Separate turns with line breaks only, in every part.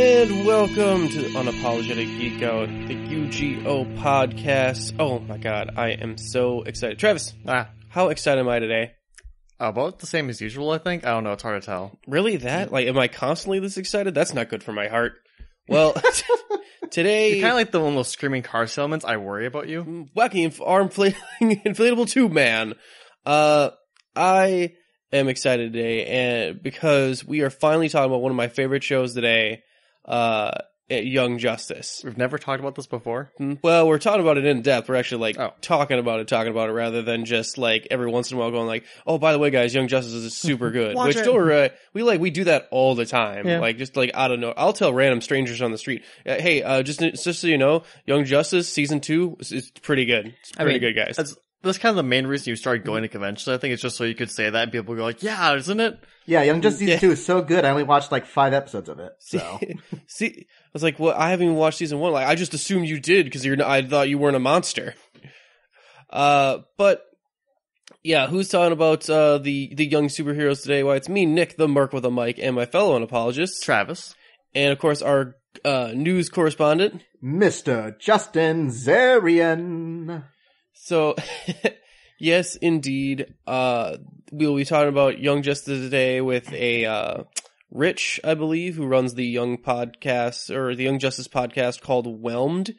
And welcome to Unapologetic Geek, the UGO podcast. Oh my god, I am so excited. Travis, how excited am I today?
About the same as usual, I think. I don't know, it's hard to tell.
Really, that? Like, am I constantly this excited? That's not good for my heart. Well, today...
You're kind of like one of those screaming car salesmen. I worry about you.
Wacky inflatable tube man. I am excited today and because we are finally talking about one of my favorite shows today, Young Justice.
We've never talked about this before.
Well, we're talking about it in depth. We're actually talking about it rather than just like every once in a while going like, oh, by the way, guys, Young Justice is super good. Which we do that all the time. Yeah. Like just like I don't know. I'll tell random strangers on the street, hey, just so you know, Young Justice season 2 is pretty good. It's pretty good, guys.
That's kind of the main reason you started going to conventions. I think it's just so you could say that and people go like, yeah, isn't it?
Yeah, Young Justice season 2 is so good. I only watched like 5 episodes of it. So
see, I was like, well, I haven't even watched season 1. Like, I just assumed you did because I thought you weren't a monster. But yeah, who's talking about the young superheroes today? Why, it's me, Nick, the Merc with a mic, and my fellow Unapologist,
Travis,
and of course our news correspondent,
Mr. Justin Zarian.
So, yes, indeed, we'll be talking about Young Justice today with a Rich, I believe, who runs the Young Podcast, or the Young Justice podcast called Whelmed.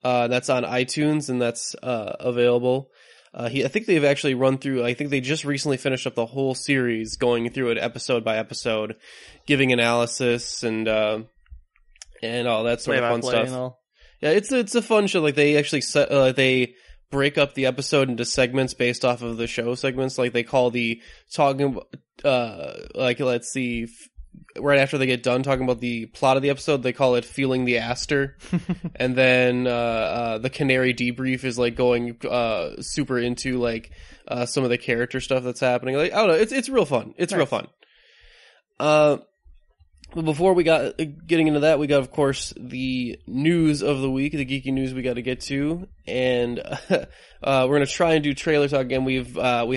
That's on iTunes, and that's available. I think they've actually run through, I think they just recently finished up the whole series, going through it episode by episode, giving analysis and all that sort of fun stuff. Yeah, it's a fun show. Like, they actually they break up the episode into segments based off of the show segments. Like, they call the talking, let's see, right after they get done talking about the plot of the episode, they call it Feeling the Aster. And then, the Canary debrief is like going, super into like, some of the character stuff that's happening. Like, I don't know, it's real fun. It's real fun. But before we got getting into that, we got, of course, the news of the week, the geeky news we got to get to, and we're gonna try and do trailer talk again. We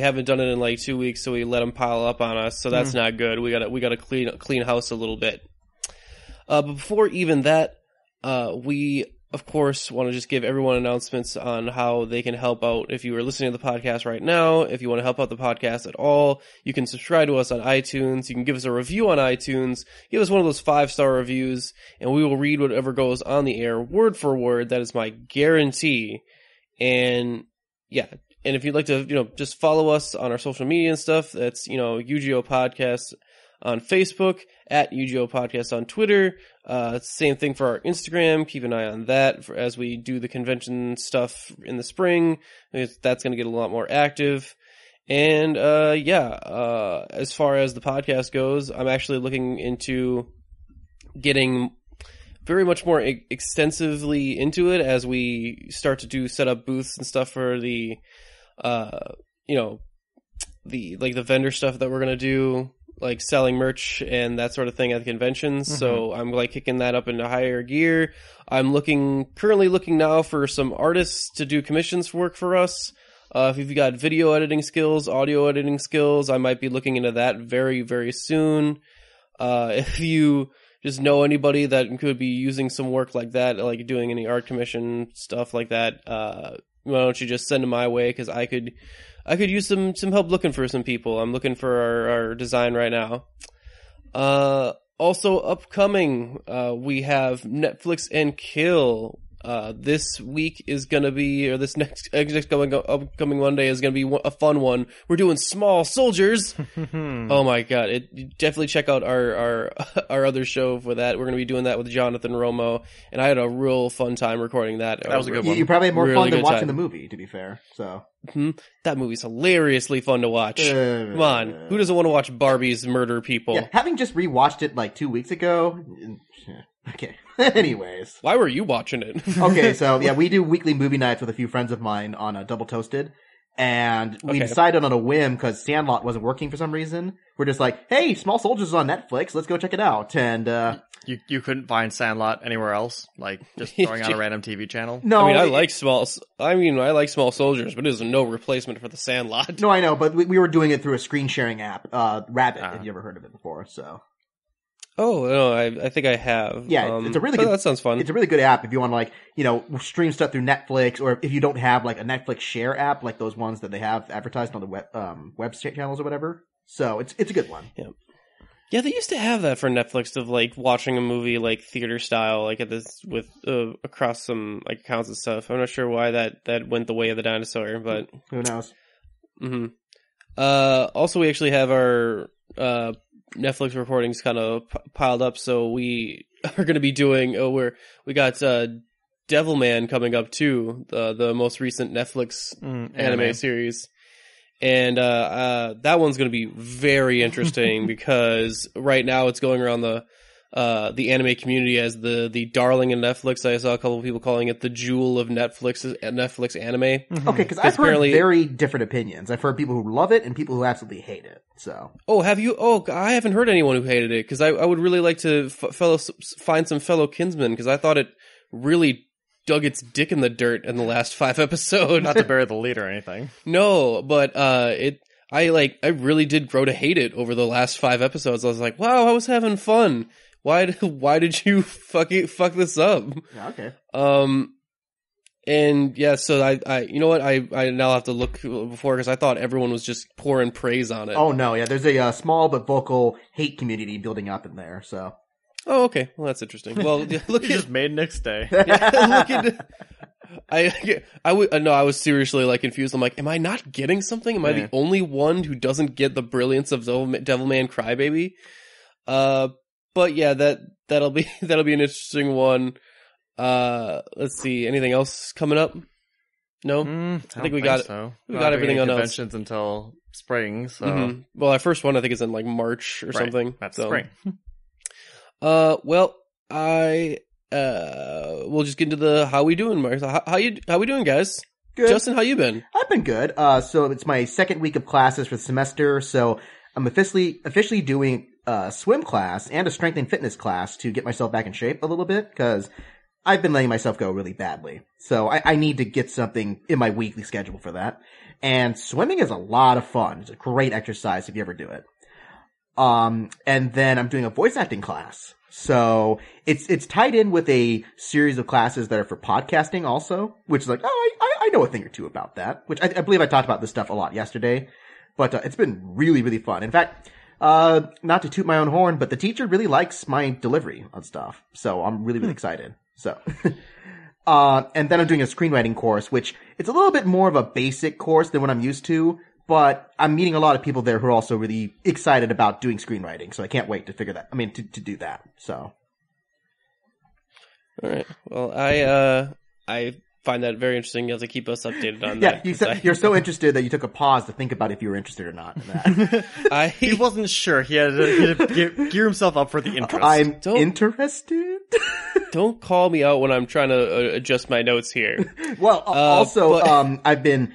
haven't done it in like 2 weeks, so we let them pile up on us, so that's not good. We gotta clean house a little bit. But before even that, we of course want to just give everyone announcements on how they can help out. If you are listening to the podcast right now, if you want to help out the podcast at all, you can subscribe to us on iTunes. You can give us a review on iTunes. Give us one of those 5-star reviews, and we will read whatever goes on the air word for word. That is my guarantee. And yeah, and if you'd like to, just follow us on our social media and stuff, that's, UGO Podcast on Facebook, at UGO Podcast on Twitter. Same thing for our Instagram. Keep an eye on that as we do the convention stuff in the spring. That's going to get a lot more active. And as far as the podcast goes, I'm actually looking into getting very much more extensively into it as we start to set up booths and stuff for the the vendor stuff that we're going to do, like selling merch and that sort of thing at the conventions. Mm-hmm. So I'm like kicking that up into higher gear. I'm currently looking now for some artists to do commissions work for us. If you've got video editing skills, audio editing skills, I might be looking into that very, very soon. If you just know anybody that could be using some work like that, like doing any art commission stuff like that, why don't you just send them my way? Because I could use some help looking for some people. I'm looking for our design right now. Also upcoming, we have Netflix and Kill. This week is going to be, or this next upcoming Monday is going to be a fun one. We're doing Small Soldiers. Oh my god. Definitely check out our other show for that. We're going to be doing that with Jonathan Romo, and I had a real fun time recording that.
That was a good one.
You probably had more fun than watching the movie, to be fair. So
that movie's hilariously fun to watch. Come on. Who doesn't want to watch Barbies murder people?
Yeah, having just rewatched it like 2 weeks ago. Okay. Anyways.
Why were you watching it?
Okay, so yeah, we do weekly movie nights with a few friends of mine on Double Toasted. And we decided on a whim, because Sandlot wasn't working for some reason. We're just like, hey, Small Soldiers is on Netflix. Let's go check it out. And
you couldn't find Sandlot anywhere else? Like, just throwing on a random TV channel?
No.
I like Small Soldiers, but it is no replacement for the Sandlot.
No, I know, but we were doing it through a screen sharing app, Rabbit, if you ever heard of it before, so.
Oh no, I think I have.
Yeah, it's a really good.
That sounds fun.
It's a really good app if you want to like stream stuff through Netflix, or if you don't have like a Netflix share app like those ones that they have advertised on the web channels or whatever. So it's a good one.
Yeah. Yeah, they used to have that for Netflix of like watching a movie like theater style, like at this with across some like accounts and stuff. I'm not sure why that went the way of the dinosaur, but
who knows?
Mm-hmm. Also, we actually have our Netflix recordings kind of piled up, so we are going to be doing. We got Devilman coming up too, the most recent Netflix anime series. And that one's going to be very interesting because right now it's going around the anime community as the darling of Netflix. I saw a couple of people calling it the jewel of Netflix anime.
Okay, because I've heard very different opinions. I've heard people who love it and people who absolutely hate it. So,
have you? Oh, I haven't heard anyone who hated it because I would really like to find some fellow kinsmen because I thought it really dug its dick in the dirt in the last 5 episodes.
Not to bury the lead or anything.
No, but I really did grow to hate it over the last 5 episodes. I was like, wow, I was having fun. Why did you fuck this up?
Yeah, okay.
And yeah, so I you know what, I now have to look before because I thought everyone was just pouring praise on it.
Oh no, yeah, there's a small but vocal hate community building up in there, so.
Oh, okay. Well, that's interesting. Well, look,
just made next day.
I was seriously like confused. I'm like, am I not getting something? Am I the only one who doesn't get the brilliance of Devilman Crybaby? But yeah, that'll be an interesting one. Let's see. Anything else coming up? No,
I think we got
everything on
conventions until spring. So,
well, our first one I think is in like March or something.
That's spring.
Well, we'll just get into the how we doing, Mark. How we doing, guys?
Good.
Justin, how you been?
I've been good. So it's my second week of classes for the semester, so I'm officially doing a swim class and a strength and fitness class to get myself back in shape a little bit, because I've been letting myself go really badly. So I need to get something in my weekly schedule for that. And swimming is a lot of fun. It's a great exercise if you ever do it. And then I'm doing a voice acting class. So it's tied in with a series of classes that are for podcasting also, which is like, I know a thing or two about that, which I believe I talked about this stuff a lot yesterday, but it's been really, really fun. In fact, not to toot my own horn, but the teacher really likes my delivery on stuff. So I'm really, really excited. So, and then I'm doing a screenwriting course, which it's a little bit more of a basic course than what I'm used to. But I'm meeting a lot of people there who are also really excited about doing screenwriting, so I can't wait to to do that. So,
all right. Well, I find that very interesting. You have to keep us updated on that.
Yeah, you're so interested that you took a pause to think about if you were interested or not in that.
He wasn't sure. He had to gear himself up for the interest.
I'm interested.
Don't call me out when I'm trying to adjust my notes here.
Well, also, I've been.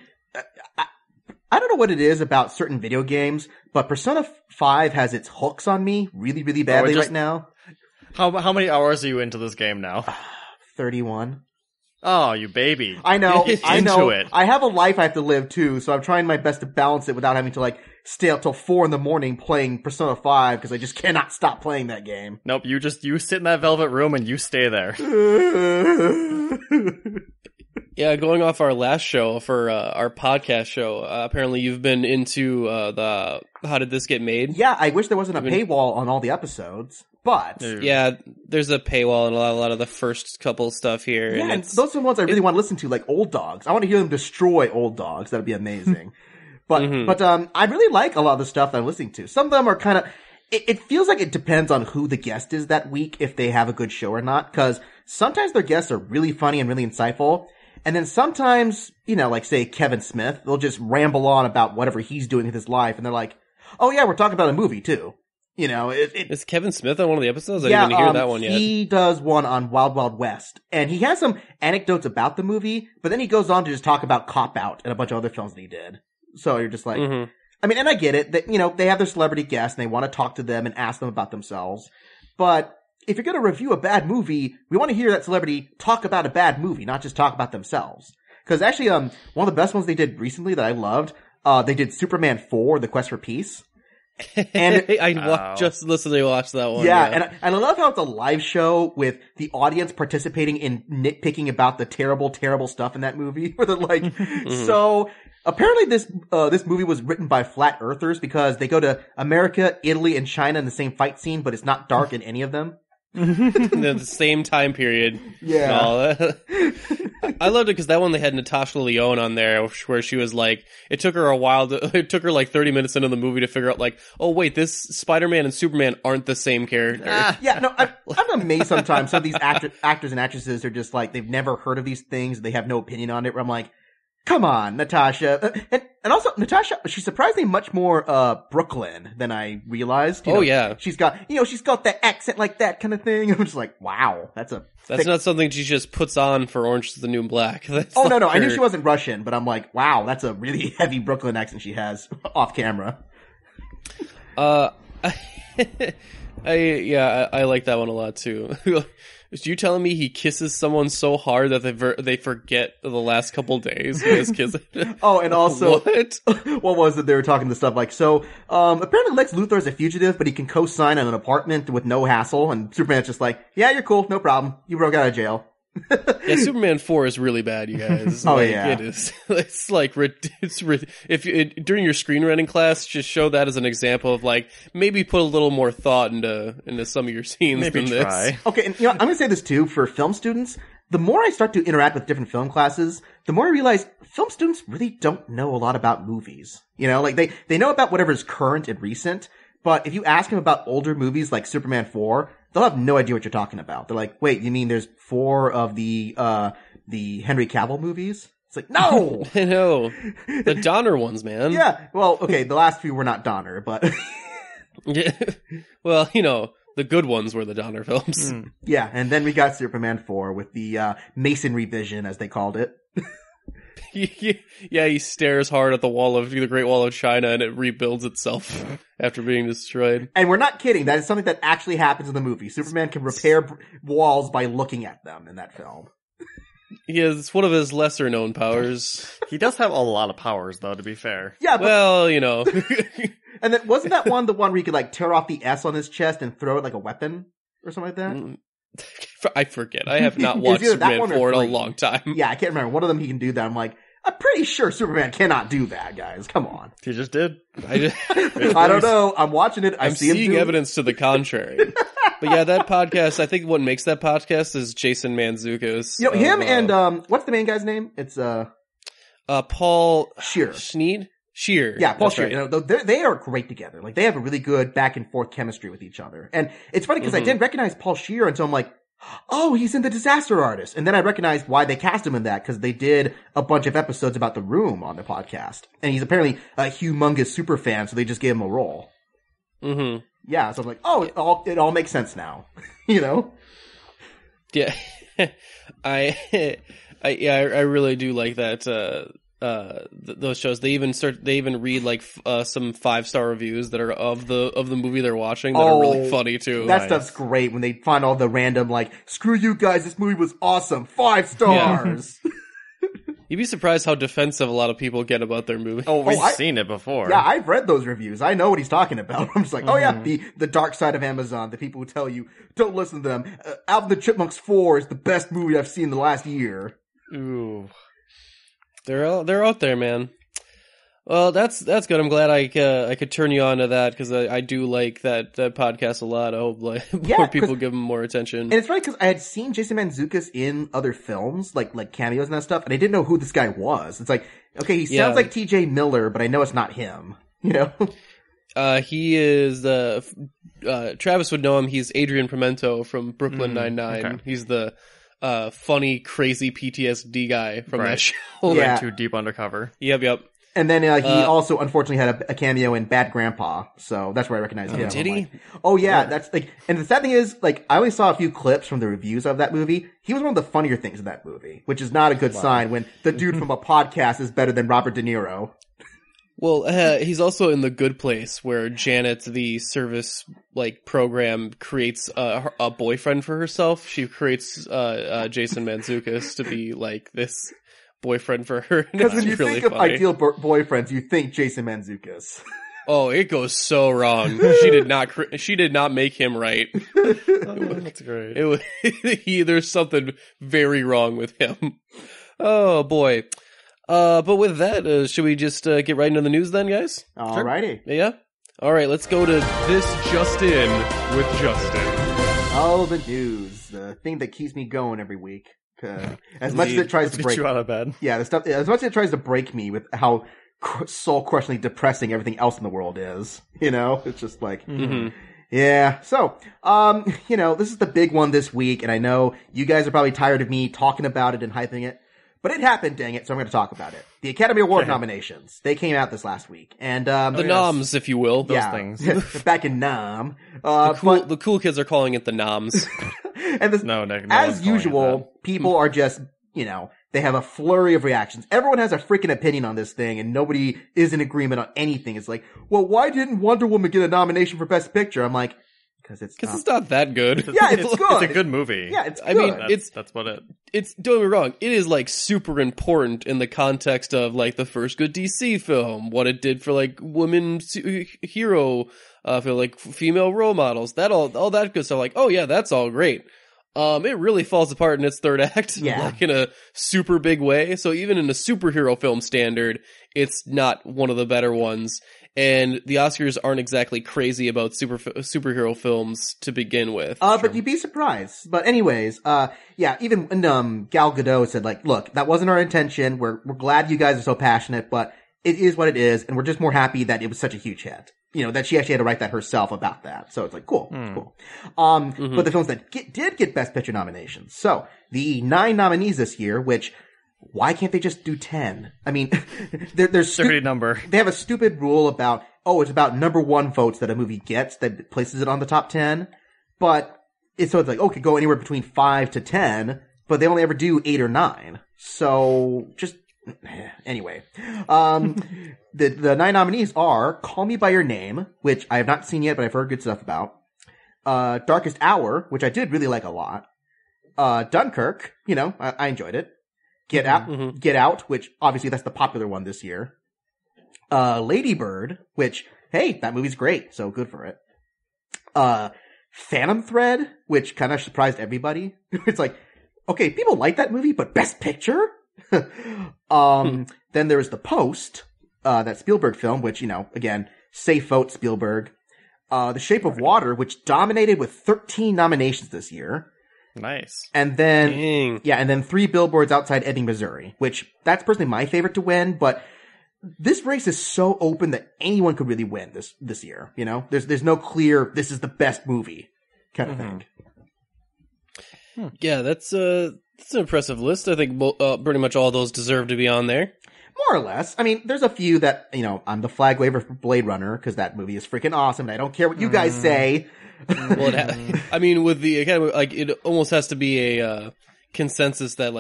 I don't know what it is about certain video games, but Persona 5 has its hooks on me really, really badly right now.
How many hours are you into this game now?
31.
Oh, you baby.
I know.
Into it.
I have a life I have to live too, so I'm trying my best to balance it without having to like stay up till 4 a.m. playing Persona 5 because I just cannot stop playing that game.
Nope, you sit in that velvet room and you stay there.
Yeah, going off our last show for our podcast show, apparently you've been into the How Did This Get Made?
Yeah, I wish there wasn't a paywall on all the episodes, but...
Yeah, there's a paywall on a lot of the first couple stuff here.
Yeah, and those are the ones I really want to listen to, like Old Dogs. I want to hear them destroy Old Dogs. That'd be amazing. But I really like a lot of the stuff that I'm listening to. Some of them are kind of... It feels like it depends on who the guest is that week, if they have a good show or not, because sometimes their guests are really funny and really insightful. And then sometimes, like say Kevin Smith, they'll just ramble on about whatever he's doing with his life. And they're like, oh yeah, we're talking about a movie too.
Is Kevin Smith on one of the episodes? I didn't even hear that one yet.
He does one on Wild Wild West. And he has some anecdotes about the movie, but then he goes on to just talk about Cop Out and a bunch of other films that he did. So you're just like, I mean, and I get it that, they have their celebrity guests and they want to talk to them and ask them about themselves. But if you're going to review a bad movie, we want to hear that celebrity talk about a bad movie, not just talk about themselves. Because actually, one of the best ones they did recently that I loved, they did Superman 4, The Quest for Peace. And
just literally watched that one.
Yeah, and I love how it's a live show with the audience participating in nitpicking about the terrible, terrible stuff in that movie. Where they're like, so apparently this movie was written by flat earthers because they go to America, Italy, and China in the same fight scene, but it's not dark in any of them.
The same time period.
Yeah.
I loved it because that one they had Natasha Lyonne on there where she was like, it took her it took her like 30 minutes into the movie to figure out like, oh wait, this Spider-Man and Superman aren't the same character.
Yeah, no, I'm amazed sometimes. Some of these actors and actresses are just like, they've never heard of these things. They have no opinion on it. Where I'm like, come on, Natasha. And also, Natasha, she's surprisingly much more, Brooklyn than I realized. You know,
yeah.
She's got that accent like that kind of thing. I'm just like, wow, that's
not something she just puts on for Orange is the New Black. No,
I knew she wasn't Russian, but I'm like, wow, that's a really heavy Brooklyn accent she has off camera.
I like that one a lot too. You telling me he kisses someone so hard that they forget the last couple days he was kissing?
Oh, and also,
what?
What was it? They were talking to stuff like, so, apparently Lex Luthor is a fugitive, but he can co-sign on an apartment with no hassle, and Superman's just like, yeah, you're cool, no problem. You broke out of jail.
Yeah, Superman 4 is really bad, you guys.
Yeah.
It is. It's like, during your screenwriting class, just show that as an example of like, maybe put a little more thought into some of your scenes
maybe
than
try.
this.
Okay, and I'm gonna say this too, for film students, the more I start to interact with different film classes, the more I realize film students really don't know a lot about movies. You know, like they know about whatever's current and recent, but if you ask them about older movies like Superman 4, they'll have no idea what you're talking about. They're like, wait, you mean there's 4 of the Henry Cavill movies? It's like, no!
No. The Donner ones, man.
Yeah, well, okay, the last few were not Donner, but...
Yeah. Well, you know, the good ones were the Donner films.
Yeah, and then we got Superman 4 with the Masonry vision, as they called it.
Yeah, he stares hard at the Great Wall of China, and it rebuilds itself after being destroyed.
And we're not kidding. That is something that actually happens in the movie. Superman can repair walls by looking at them in that film.
It's one of his lesser known powers.
He does have a lot of powers, though, to be fair.
Yeah, but,
well, you know.
And then wasn't that one the one where he could like tear off the S on his chest and throw it like a weapon or something like that?
I forget. I have not watched Superman 4 in a long time.
Yeah, I can't remember. One of them he can do that. I'm like, I'm pretty sure Superman cannot do that, guys. Come on.
He just did.
I don't know. I'm watching it.
I'm seeing evidence to the contrary. But yeah, that podcast, I think what makes that podcast is Jason Mantzoukas.
You know, him and, what's the main guy's name? It's,
Paul
Scheer.
Scheer.
Yeah, Paul Scheer.
Right.
You know, they are great together. Like, they have a really good back and forth chemistry with each other. And it's funny because I didn't recognize Paul Scheer until I'm like, oh, he's in The Disaster Artist. And then I recognized why they cast him in that, because they did a bunch of episodes about The Room on the podcast. And he's apparently a humongous super fan, so they just gave him a role.
Mm-hmm.
Yeah, so I'm like, oh, it all makes sense now. You know?
Yeah. I really do like that, those shows. They even read like some 5-star reviews that are of the movie they're watching that are really funny too.
That stuff's great when they find all the random like, screw you guys, this movie was awesome, 5 stars.
Yeah. You'd be surprised how defensive a lot of people get about their movie.
Oh, we've seen it before.
Yeah, I've read those reviews. I know what he's talking about. I'm just like, oh yeah, the dark side of Amazon. The people who tell you, don't listen to them. Alvin the Chipmunks 4 is the best movie I've seen in the last year.
Ooh. They're out there, man. Well, that's good. I'm glad I could turn you on to that, because I do like that podcast a lot. I hope more people give them more attention.
And it's funny because I had seen Jason Mantzoukas in other films, like cameos and that stuff, and I didn't know who this guy was. It's like, okay, he sounds like T.J. Miller, but I know it's not him. You know?
He is Travis would know him. He's Adrian Pimento from Brooklyn Nine-Nine. Okay. He's the funny, crazy PTSD guy from that show.
Yeah.
Went too deep undercover.
Yep.
And then he also unfortunately had a cameo in Bad Grandpa, so that's where I recognize him.
Did he?
Like, oh yeah, that's like. And the sad thing is, like, I only saw a few clips from the reviews of that movie. He was one of the funnier things in that movie, which is not a good sign when the dude from a podcast is better than Robert De Niro.
Well, he's also in The Good Place, where Janet, the service program, creates a boyfriend for herself. She creates Jason Mantzoukas to be like this boyfriend for her.
Because when you
really
think
funny.
of ideal boyfriends, you think Jason Mantzoukas.
Oh, it goes so wrong. She did not make him right.
That's great.
There's something very wrong with him. Oh boy. But with that, should we just get right into the news then, guys?
Alrighty.
Sure. Yeah? Alright, let's go to This Just In with Justin.
Oh, the news. The thing that keeps me going every week. As much as it tries to break
you out of bed.
Yeah, as much as it tries to break me with how soul-crushingly depressing everything else in the world is. You know? It's just like...
Mm-hmm.
Yeah. So, this is the big one this week, and I know you guys are probably tired of me talking about it and hyping it. But it happened, dang it, so I'm going to talk about it. The Academy Award nominations. They came out this last week. And
the noms, if you will.
Those things.
Back in Nom.
The cool kids are calling it the noms.
And this, as usual, people are just, they have a flurry of reactions. Everyone has a freaking opinion on this thing, and nobody is in agreement on anything. It's like, well, why didn't Wonder Woman get a nomination for Best Picture? I'm like, because it's not
that good.
Yeah, it's good.
It's a good movie.
Yeah, it's good.
That's what it...
Don't get me wrong, it is, super important in the context of, the first good DC film, what it did for, women hero, for, female role models, all that good stuff, oh yeah, that's all great. It really falls apart in its third act, in a super big way, so even in a superhero film standard, it's not one of the better ones. And the Oscars aren't exactly crazy about superhero films to begin with.
But you'd be surprised. But anyways, even when, Gal Gadot said, look, that wasn't our intention. We're glad you guys are so passionate, but it is what it is. And we're just more happy that it was such a huge hit. That she actually had to write that herself about that. So it's cool. Cool. But the films that did get Best Picture nominations. So the 9 nominees this year, which... Why can't they just do 10? I mean, there's
dirty number.
They have a stupid rule about, it's about number 1 votes that a movie gets that places it on the top 10. But it's could go anywhere between 5 to 10, but they only ever do 8 or 9. So anyway. The 9 nominees are Call Me by Your Name, which I have not seen yet, but I've heard good stuff about. Darkest Hour, which I did really like a lot. Dunkirk, I enjoyed it. Get Out, which obviously that's the popular one this year. Lady Bird, which, hey, that movie's great, so good for it. Phantom Thread, which kind of surprised everybody. It's okay, people like that movie, but Best Picture? Then there's The Post, that Spielberg film, which, again, safe vote Spielberg. The Shape of Water, which dominated with 13 nominations this year.
Nice.
And then 3 Billboards Outside Ebbing, Missouri, which that's personally my favorite to win, but this race is so open that anyone could really win this year, There's no clear, this is the best movie kind of thing.
Yeah, that's an impressive list. I think pretty much all those deserve to be on there.
More or less. I mean, there's a few that, I'm the flag waver for Blade Runner, because that movie is freaking awesome, and I don't care what you guys say.
Well, with the Academy, it almost has to be a consensus that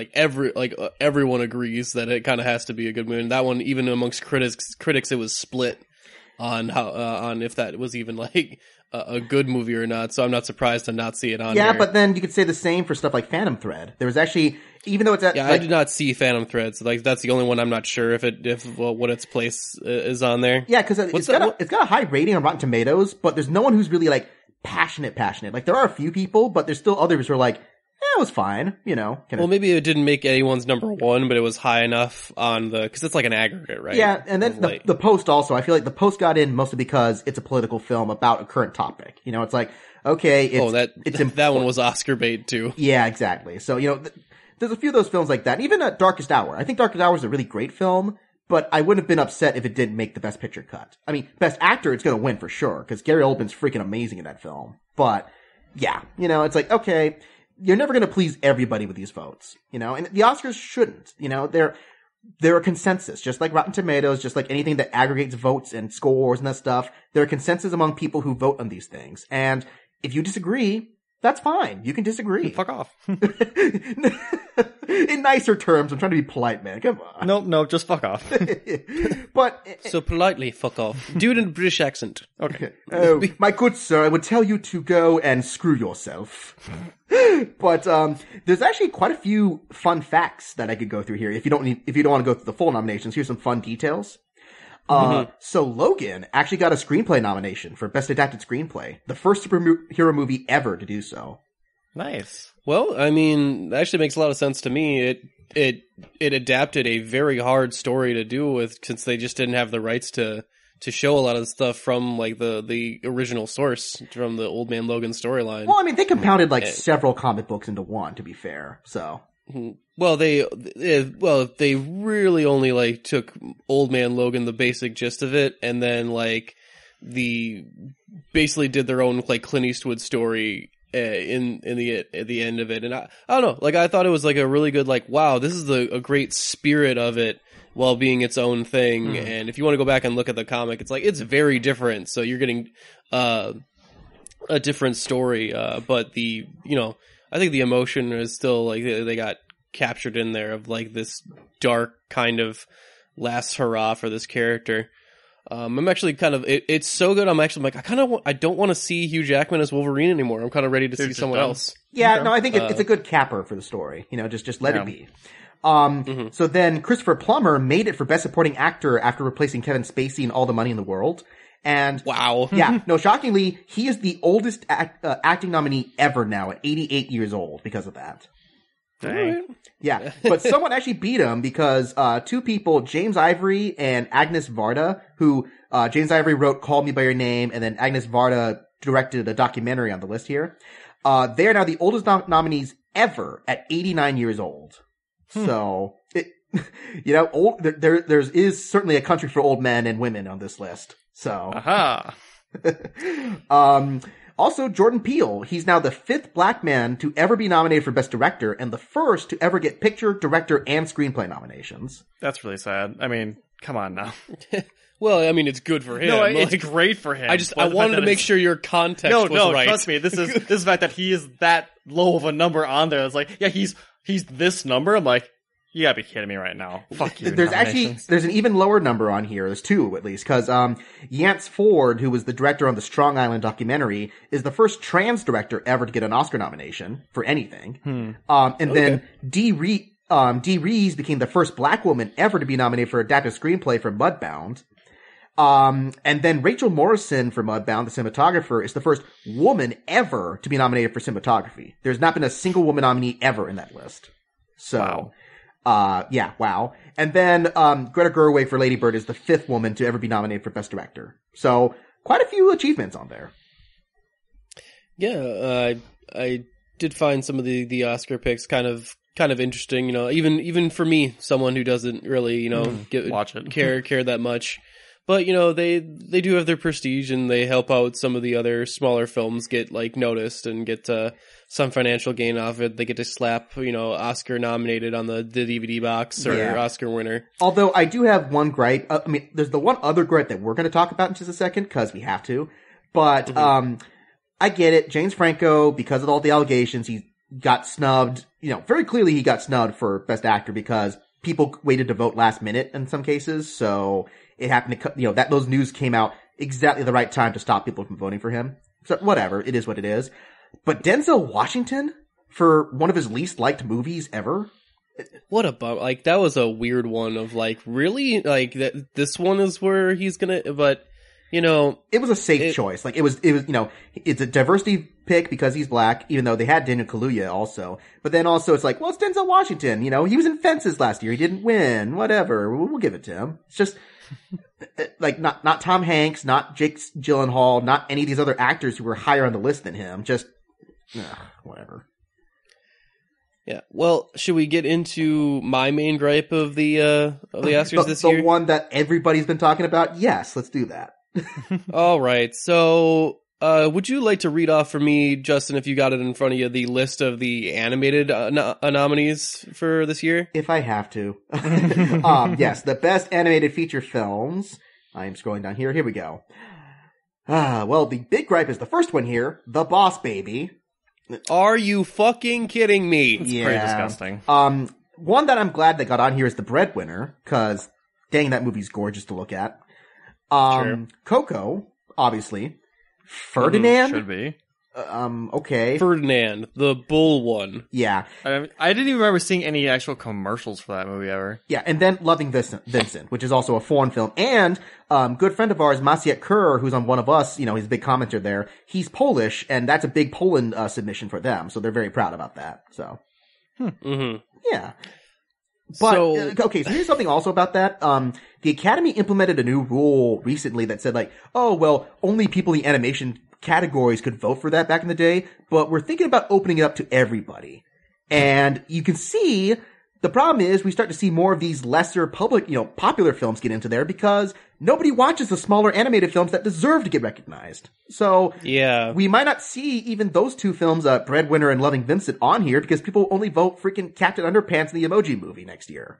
everyone agrees that it kind of has to be a good movie. And that one, even amongst critics, it was split on how on if that was even a good movie or not. So I'm not surprised to not see it on.
Yeah,
there.
But then you could say the same for stuff like Phantom Thread. There was actually, even though it's
I did not see Phantom Thread, so that's the only one I'm not sure what its place is on there.
Yeah, because it's got a high rating on Rotten Tomatoes, but there's no one who's really passionate. There are a few people, but there's still others who are it was fine,
Well, maybe it didn't make anyone's number 1, but it was high enough on because it's an aggregate, right?
Yeah, and then the Post also, I feel like the Post got in mostly because it's a political film about a current topic. It's okay,
that one was Oscar bait too.
Yeah, exactly. So, there's a few of those films like that. And even Darkest Hour. I think Darkest Hour is a really great film, but I wouldn't have been upset if it didn't make the Best Picture cut. I mean, Best Actor, it's going to win for sure, because Gary Oldman's freaking amazing in that film. But, yeah, it's okay, you're never going to please everybody with these votes, and the Oscars shouldn't, they're a consensus, just like Rotten Tomatoes, just like anything that aggregates votes and scores and that stuff. They're a consensus among people who vote on these things. And if you disagree, that's fine. You can disagree.
Fuck off.
In nicer terms, I'm trying to be polite, man. Come on.
No, just fuck off.
But
so politely, fuck off. Do it in a British accent.
Okay.
Oh, my good sir, I would tell you to go and screw yourself. But there's actually quite a few fun facts that I could go through here. If you don't want to go through the full nominations, here's some fun details. So Logan actually got a screenplay nomination for Best Adapted Screenplay, the first superhero movie ever to do so.
Nice.
Well, I mean, that actually makes a lot of sense to me. It adapted a very hard story to do with, since they just didn't have the rights to show a lot of stuff from like the original source from the Old Man Logan storyline.
Well, I mean, they compounded like several comic books into one, to be fair. So,
well, they really only like took Old Man Logan, the basic gist of it, and then like basically did their own like Clint Eastwood story in the end of it. And I don't know, like I thought it was like a really good, like, wow, this is a great spirit of it while being its own thing. And if you want to go back and look at the comic, it's like it's very different, so you're getting a different story, but I think the emotion is still like they got captured in there of like this dark kind of last hurrah for this character. I'm actually kind of, it's so good. I'm actually like, I don't want to see Hugh Jackman as Wolverine anymore. I'm kind of ready to see someone else.
Yeah, no, I think it's a good capper for the story. Just let it be. So then Christopher Plummer made it for Best Supporting Actor after replacing Kevin Spacey in All the Money in the World. And
wow.
Yeah, no, shockingly, he is the oldest acting nominee ever now at 88 years old because of that.
Dang.
Yeah, but someone actually beat him because two people, James Ivory and Agnes Varda, who James Ivory wrote Call Me By Your Name, and then Agnes Varda directed a documentary on the list here. They are now the oldest nominees ever at 89 years old. So, there is certainly a country for old men and women on this list. So,
aha.
Also, Jordan Peele, he's now the 5th black man to ever be nominated for Best Director and the first to ever get picture, director, and screenplay nominations.
That's really sad. I mean, come on now.
Well, I mean, it's good for him.
No, it's great for him.
I wanted to make sure your context was right.
No, trust me. This is the fact that he is that low of a number on there. It's like, yeah, he's this number. I'm like, you gotta be kidding me right now. Fuck you.
There's an even lower number on here. There's 2 at least, because Yance Ford, who was the director on the Strong Island documentary, is the first trans director ever to get an Oscar nomination for anything. Then Dee Rees became the first black woman ever to be nominated for adapted screenplay for Mudbound. And then Rachel Morrison for Mudbound, the cinematographer, is the first woman ever to be nominated for cinematography. There's not been a single woman nominee ever in that list. So.
Wow.
Wow. And then, Greta Gerwig for Lady Bird is the 5th woman to ever be nominated for Best Director. So, quite a few achievements on there.
Yeah, I did find some of the Oscar picks kind of interesting, even for me, someone who doesn't really,
watch it.
care that much. But, they do have their prestige and they help out some of the other smaller films get like noticed and get, some financial gain off it. They get to slap, Oscar nominated on the DVD box or Oscar winner.
Although I do have one gripe. There's the one other gripe that we're going to talk about in just a second because we have to. But, I get it. James Franco, because of all the allegations, he got snubbed. Very clearly he got snubbed for Best Actor because people waited to vote last minute in some cases. So it happened to, that those news came out exactly the right time to stop people from voting for him. So whatever. It is what it is. But Denzel Washington, for one of his least liked movies ever?
What a bum. Like, that was a weird one of, like, really? Like, this one is where he's gonna, but,
It was a safe choice. Like, it was, it's a diversity pick because he's black, even though they had Daniel Kaluuya also. But then also it's like, well, it's Denzel Washington, he was in Fences last year, he didn't win, whatever, we'll give it to him. It's just, like, not Tom Hanks, not Jake Gyllenhaal, not any of these other actors who were higher on the list than him, just, whatever.
Yeah. Well, should we get into my main gripe of the Oscars this year?
The one that everybody's been talking about? Yes, let's do that.
All right. So, would you like to read off for me, Justin, if you got it in front of you, the list of the animated nominees for this year?
If I have to. Yes, the best animated feature films. I am scrolling down here. Here we go. Well, the big gripe is the first one here, The Boss Baby.
Are you fucking kidding me?
It's pretty disgusting.
One that I'm glad that got on here is The Breadwinner, because dang, that movie's gorgeous to look at.
Sure.
Coco, obviously. Ferdinand.
Should be.
Okay.
Ferdinand, the bull one.
Yeah.
I didn't even remember seeing any actual commercials for that movie ever.
Yeah, and then Loving Vincent, which is also a foreign film. And, good friend of ours, Maciek Kerr, who's on One of Us, he's a big commenter there. He's Polish, and that's a big Poland, submission for them. So they're very proud about that. So.
Mm-hmm.
Yeah. But, okay, so here's something also about that. The Academy implemented a new rule recently that said like, oh, well, only people in the animation categories could vote for that back in the day, but we're thinking about opening it up to everybody. And you can see the problem is we start to see more of these lesser popular films get into there because nobody watches the smaller animated films that deserve to get recognized. So
yeah,
we might not see even those two films, Breadwinner and Loving Vincent, on here because people only vote freaking Captain Underpants and the Emoji Movie next year.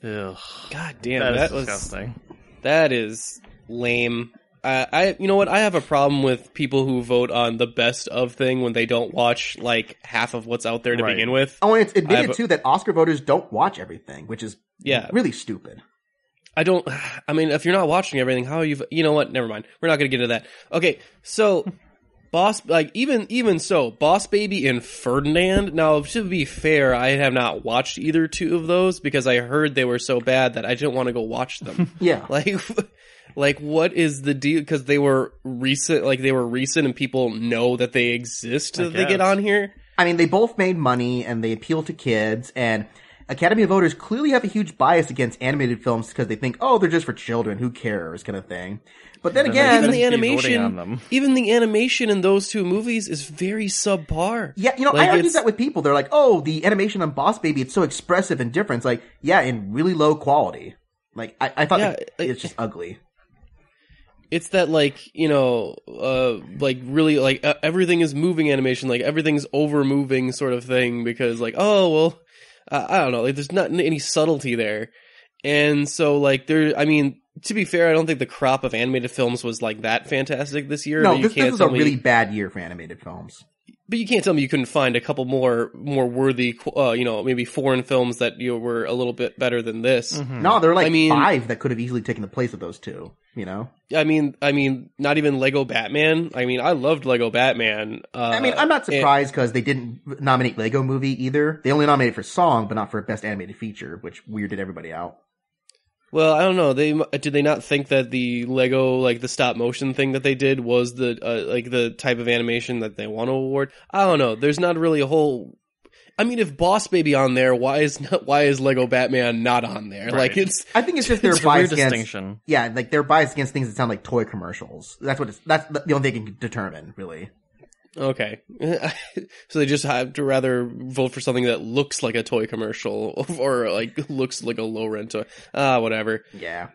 Ugh.
God damn, that was
disgusting.
That is lame. You know what? I have a problem with people who vote on the best of thing when they don't watch like half of what's out there to begin with.
Oh, and it's admitted too that Oscar voters don't watch everything, which is really stupid.
I mean, if you're not watching everything, how are you? You know what? Never mind. We're not going to get into that. Okay, so Boss Baby and Ferdinand. Now, to be fair, I have not watched either two of those because I heard they were so bad that I didn't want to go watch them.
Yeah,
Like, what is the deal? Because they were recent, and people know that they exist, that they get on here.
I mean, they both made money, and they appeal to kids, and Academy voters clearly have a huge bias against animated films because they think, oh, they're just for children, who cares, kind of thing. But then again,
even the animation in those two movies is very subpar.
Yeah, I argue that with people. They're like, oh, the animation on Boss Baby, it's so expressive and different. It's like, yeah, in really low quality. Like, I thought it's just ugly.
It's that really everything is moving animation, like everything's over moving sort of thing because I don't know, like there's not any subtlety there. And so to be fair, I don't think the crop of animated films was like that fantastic this year.
No, this was a really bad year for animated films.
But you can't tell me you couldn't find a couple more worthy, maybe foreign films that were a little bit better than this.
Mm-hmm. No, there are 5 that could have easily taken the place of those two.
I mean, not even Lego Batman. I mean, I loved Lego Batman.
I'm not surprised because they didn't nominate Lego Movie either. They only nominated for song, but not for best animated feature, which weirded everybody out.
Well, I don't know. Did they not think that the Lego, the stop motion thing that they did was the type of animation that they want to award? I don't know. There's not really a whole. I mean, if Boss Baby on there, why is Lego Batman not on there?
Right.
I think it's just their bias against.
Distinction.
Yeah, they're biased against things that sound like toy commercials. That's the only thing they can determine, really.
Okay. So they just have to rather vote for something that looks like a toy commercial or looks like a low rent toy. Whatever.
Yeah.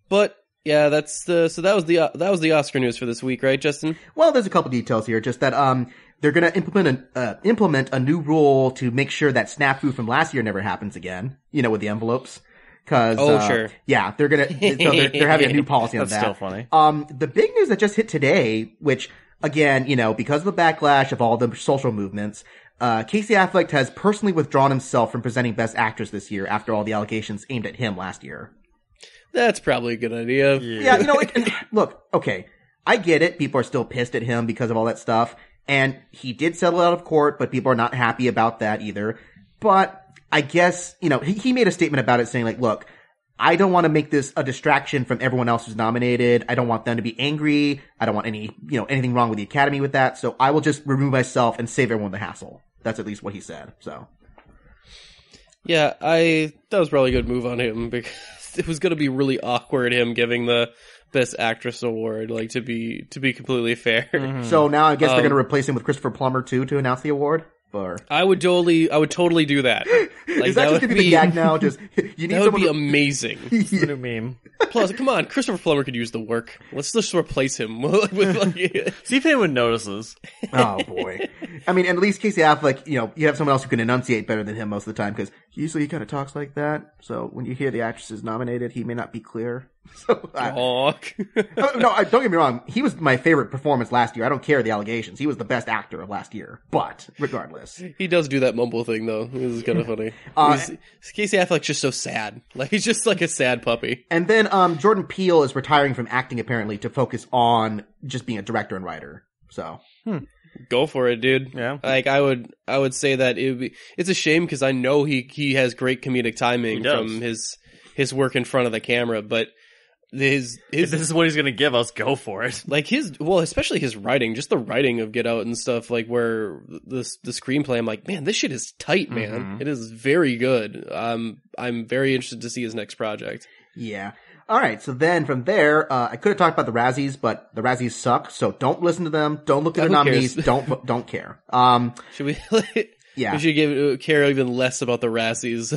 But yeah, that was the Oscar news for this week, right, Justin?
Well, there's a couple details here. Just that they're going to implement a new rule to make sure that snafu from last year never happens again. With the envelopes.
Sure.
Yeah, they're they're having a new policy on that.
That's still funny.
The big news that just hit today, which again, because of the backlash of all the social movements, Casey Affleck has personally withdrawn himself from presenting Best Actress this year after all the allegations aimed at him last year.
That's probably a good idea.
Yeah, look, okay, I get it. People are still pissed at him because of all that stuff. And he did settle out of court, but people are not happy about that either. But I guess, he made a statement about it saying look, I don't want to make this a distraction from everyone else who's nominated. I don't want them to be angry. I don't want anything wrong with the Academy with that. So I will just remove myself and save everyone the hassle. That's at least what he said. So.
Yeah, that was probably a good move on him because it was going to be really awkward him giving the Best Actress award, to be completely fair.
Mm-hmm. So now I guess they're going to replace him with Christopher Plummer too to announce the award? Or
I would totally do that.
Is that just going to be the gag now? Just you need
that would be amazing.
Yeah. New meme.
Plus, come on, Christopher Plummer could use the work. Let's just replace him with
See if anyone notices.
Oh boy. I mean, at least Casey Affleck, you have someone else who can enunciate better than him most of the time because usually he kind of talks like that. So when you hear the actress is nominated, he may not be clear. So no, don't get me wrong. He was my favorite performance last year. I don't care the allegations. He was the best actor of last year. But regardless,
he does do that mumble thing though. This is kind of funny. Casey Affleck's just so sad. He's just like a sad puppy.
And then Jordan Peele is retiring from acting apparently to focus on just being a director and writer. So.
Go for it, dude.
Yeah.
Like I would say that it's a shame because I know he has great comedic timing from his work in front of the camera, but if this
is what he's gonna give us, go for it.
Like especially his writing, just the writing of Get Out and stuff, like where the screenplay, I'm like, man, this shit is tight, man. It is very good. I'm very interested to see his next project.
Yeah. All right. So then from there, I could have talked about the Razzies, but the Razzies suck. So don't listen to them. Don't look at the nominees. Don't care.
Should we?
Yeah.
We should care even less about the Razzies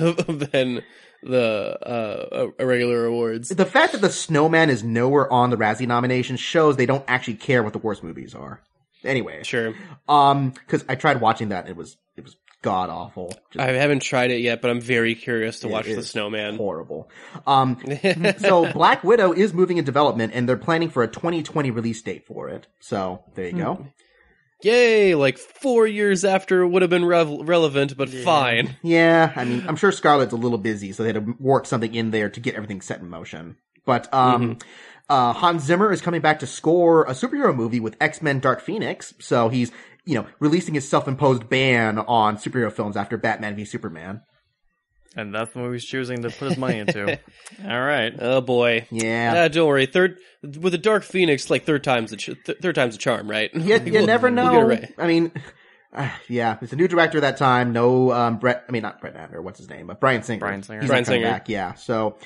than the regular awards.
The fact that The Snowman is nowhere on the Razzie nomination shows they don't actually care what the worst movies are. Anyway.
Sure.
Because I tried watching that. It was god awful.
I haven't tried it yet, but I'm very curious to watch The Snowman.
Horrible. So Black Widow is moving in development, and they're planning for a 2020 release date for it. So there you go.
Yay! Like 4 years after it would have been relevant, but fine.
Yeah, I mean, I'm sure Scarlett's a little busy, so they had to work something in there to get everything set in motion. But Hans Zimmer is coming back to score a superhero movie with X-Men Dark Phoenix, so he's releasing his self-imposed ban on superhero films after Batman v Superman.
And that's the movie he's choosing to put his money into. All right.
Oh boy.
Yeah.
Don't worry. With the Dark Phoenix, like third time's a charm, right?
You never know. We'll right. I mean, yeah, it's a new director that time. No, not Brett Adler. What's his name? Brian Singer. He's not coming back. Yeah. So,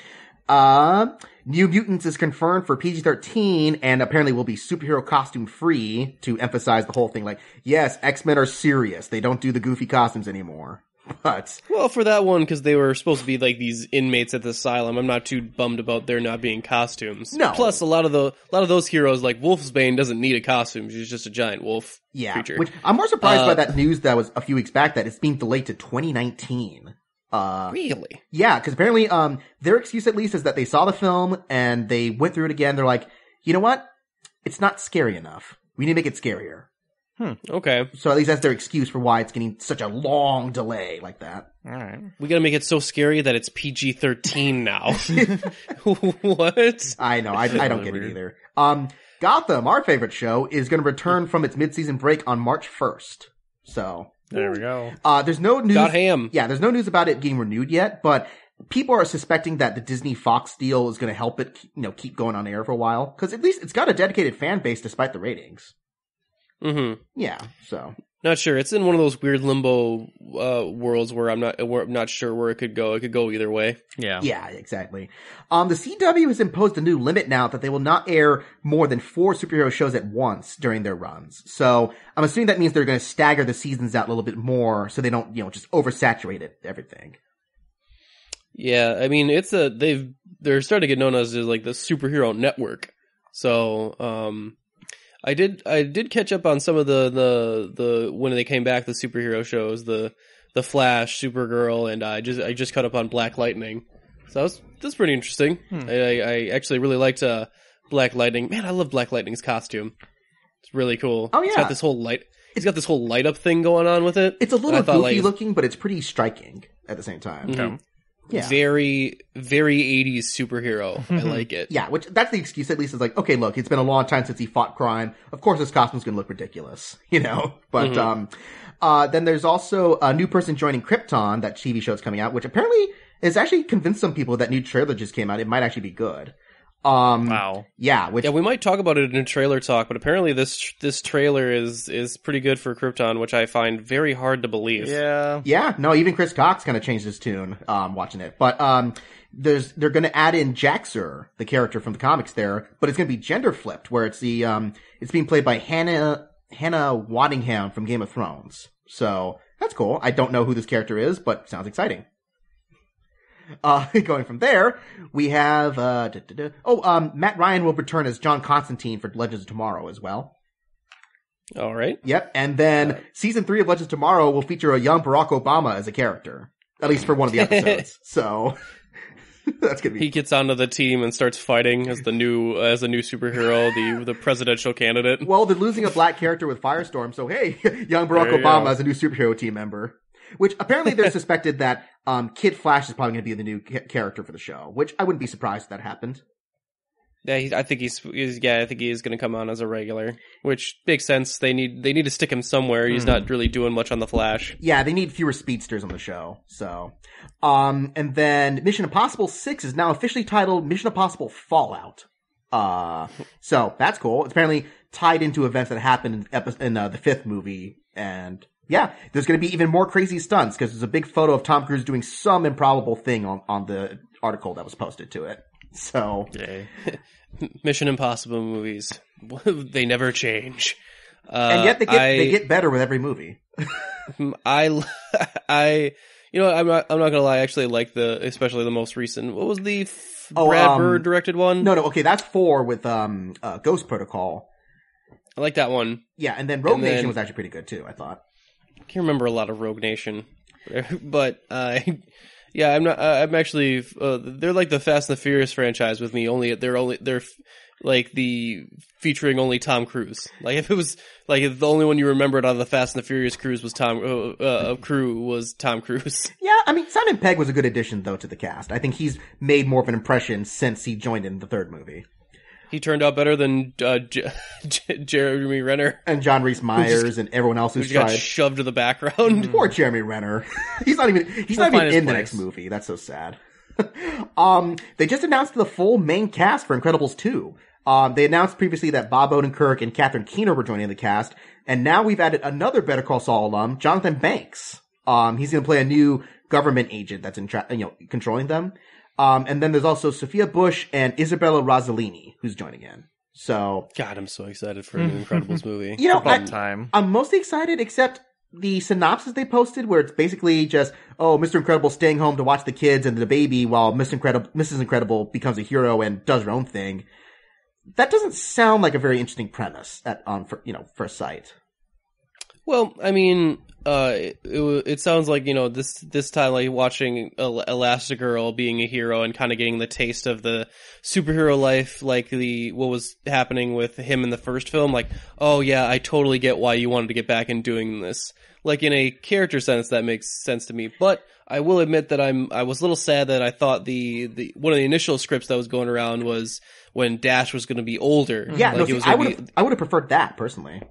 New Mutants is confirmed for PG-13 and apparently will be superhero costume free to emphasize the whole thing. Like, yes, X-Men are serious. They don't do the goofy costumes anymore. But
well, for that one, because they were supposed to be like these inmates at the asylum, I'm not too bummed about there not being costumes.
No.
Plus, a lot of those heroes, like Wolfsbane, doesn't need a costume. She's just a giant wolf creature.
Which I'm more surprised by that news that was a few weeks back that it's being delayed to 2019.
Really?
Yeah, because apparently, their excuse at least is that they saw the film and they went through it again. They're like, you know what? It's not scary enough. We need to make it scarier.
Okay.
So at least that's their excuse for why it's getting such a long delay like that.
All right.
We gotta make it so scary that it's PG-13 now. What?
I know. I don't get it either. Gotham, our favorite show, is going to return from its mid-season break on March 1st. So.
There we go.
There's no news.
Got ham.
Yeah, there's no news about it getting renewed yet, but people are suspecting that the Disney Fox deal is going to help it, keep going on air for a while. Because at least it's got a dedicated fan base despite the ratings.
Mm-hmm.
Yeah, so.
Not sure. It's in one of those weird limbo worlds where I'm not sure where it could go. It could go either way.
Yeah.
Yeah, exactly. The CW has imposed a new limit now that they will not air more than 4 superhero shows at once during their runs. So I'm assuming that means they're going to stagger the seasons out a little bit more so they don't, just oversaturate everything.
Yeah, I mean they're starting to get known as like the superhero network. So I did catch up on some of the when they came back, the superhero shows, the Flash, Supergirl, and I just caught up on Black Lightning. So that's pretty interesting. I actually really liked Black Lightning. Man, I love Black Lightning's costume. It's really cool.
Oh yeah,
He's got this whole light up thing going on with it.
It's a little goofy looking, but it's pretty striking at the same time.
Mm-hmm.
Yeah.
Very, very 80s superhero. I like it.
Yeah, which that's the excuse at least is like, okay, look, it's been a long time since he fought crime. Of course his costume's gonna look ridiculous, But, then there's also a new person joining Krypton, that TV show is coming out, which apparently has actually convinced some people that new trailer just came out. It might actually be good.
Wow.
Yeah,
we might talk about it in a trailer talk, but apparently this trailer is pretty good for Krypton, which I find very hard to believe.
Yeah.
Yeah, no, even Chris Cox kind of changed his tune, watching it. But, they're gonna add in Jaxer, the character from the comics there, but it's gonna be gender flipped, where it's it's being played by Hannah Waddingham from Game of Thrones. So, that's cool. I don't know who this character is, but sounds exciting. Going from there, we have, Matt Ryan will return as John Constantine for Legends of Tomorrow as well.
All right.
Yep. And then season 3 of Legends of Tomorrow will feature a young Barack Obama as a character. At least for one of the episodes. So, that's gonna be.
He gets onto the team and starts fighting as a new superhero, the presidential candidate.
Well, they're losing a black character with Firestorm, so hey, young Barack Obama as a new superhero team member. Which apparently they're suspected that Kid Flash is probably going to be the new character for the show, which I wouldn't be surprised if that happened.
I think he is going to come on as a regular, which makes sense. They need to stick him somewhere. He's not really doing much on the Flash.
Yeah, they need fewer speedsters on the show. So, and then Mission Impossible 6 is now officially titled Mission Impossible Fallout. So that's cool. It's apparently tied into events that happened in the fifth movie, and yeah, there's going to be even more crazy stunts because there's a big photo of Tom Cruise doing some improbable thing on the article that was posted to it. So,
yay. Mission Impossible movies, they never change,
and yet they get better with every movie.
I'm not gonna lie. I actually like especially the most recent. What was the Brad Bird directed one?
No, okay, that's 4 with Ghost Protocol.
I like that one.
Yeah, and then Rogue Nation was actually pretty good too, I thought.
I can't remember a lot of Rogue Nation, but yeah, I'm actually they're like the Fast and the Furious franchise with me. They're like featuring only Tom Cruise. Like if it was like if the only one you remembered out of the Fast and the Furious crew was Tom Cruise.
Yeah, I mean Simon Pegg was a good addition though to the cast. I think he's made more of an impression since he joined in the third movie.
He turned out better than Jeremy Renner
and John Rhys Meyers and everyone else who's
got shoved to the background.
Poor Jeremy Renner. He's not even in the next movie. That's so sad. They just announced the full main cast for Incredibles 2. They announced previously that Bob Odenkirk and Catherine Keener were joining the cast, and now we've added another Better Call Saul alum, Jonathan Banks. He's going to play a new government agent that's controlling them. And then there's also Sophia Bush and Isabella Rossellini who's joining in. So,
God, I'm so excited for a new Incredibles movie.
I'm mostly excited, except the synopsis they posted, where it's basically just, Mr. Incredible staying home to watch the kids and the baby while Mrs. Incredible becomes a hero and does her own thing. That doesn't sound like a very interesting premise on first sight.
Well, I mean, it sounds like, this time, like, watching Elastigirl being a hero and kind of getting the taste of the superhero life, like what was happening with him in the first film. Like, oh yeah, I totally get why you wanted to get back in doing this. Like, in a character sense, that makes sense to me. But I will admit that I was a little sad that I thought the one of the initial scripts that was going around was when Dash was going to be older.
Yeah, I would have preferred that, personally.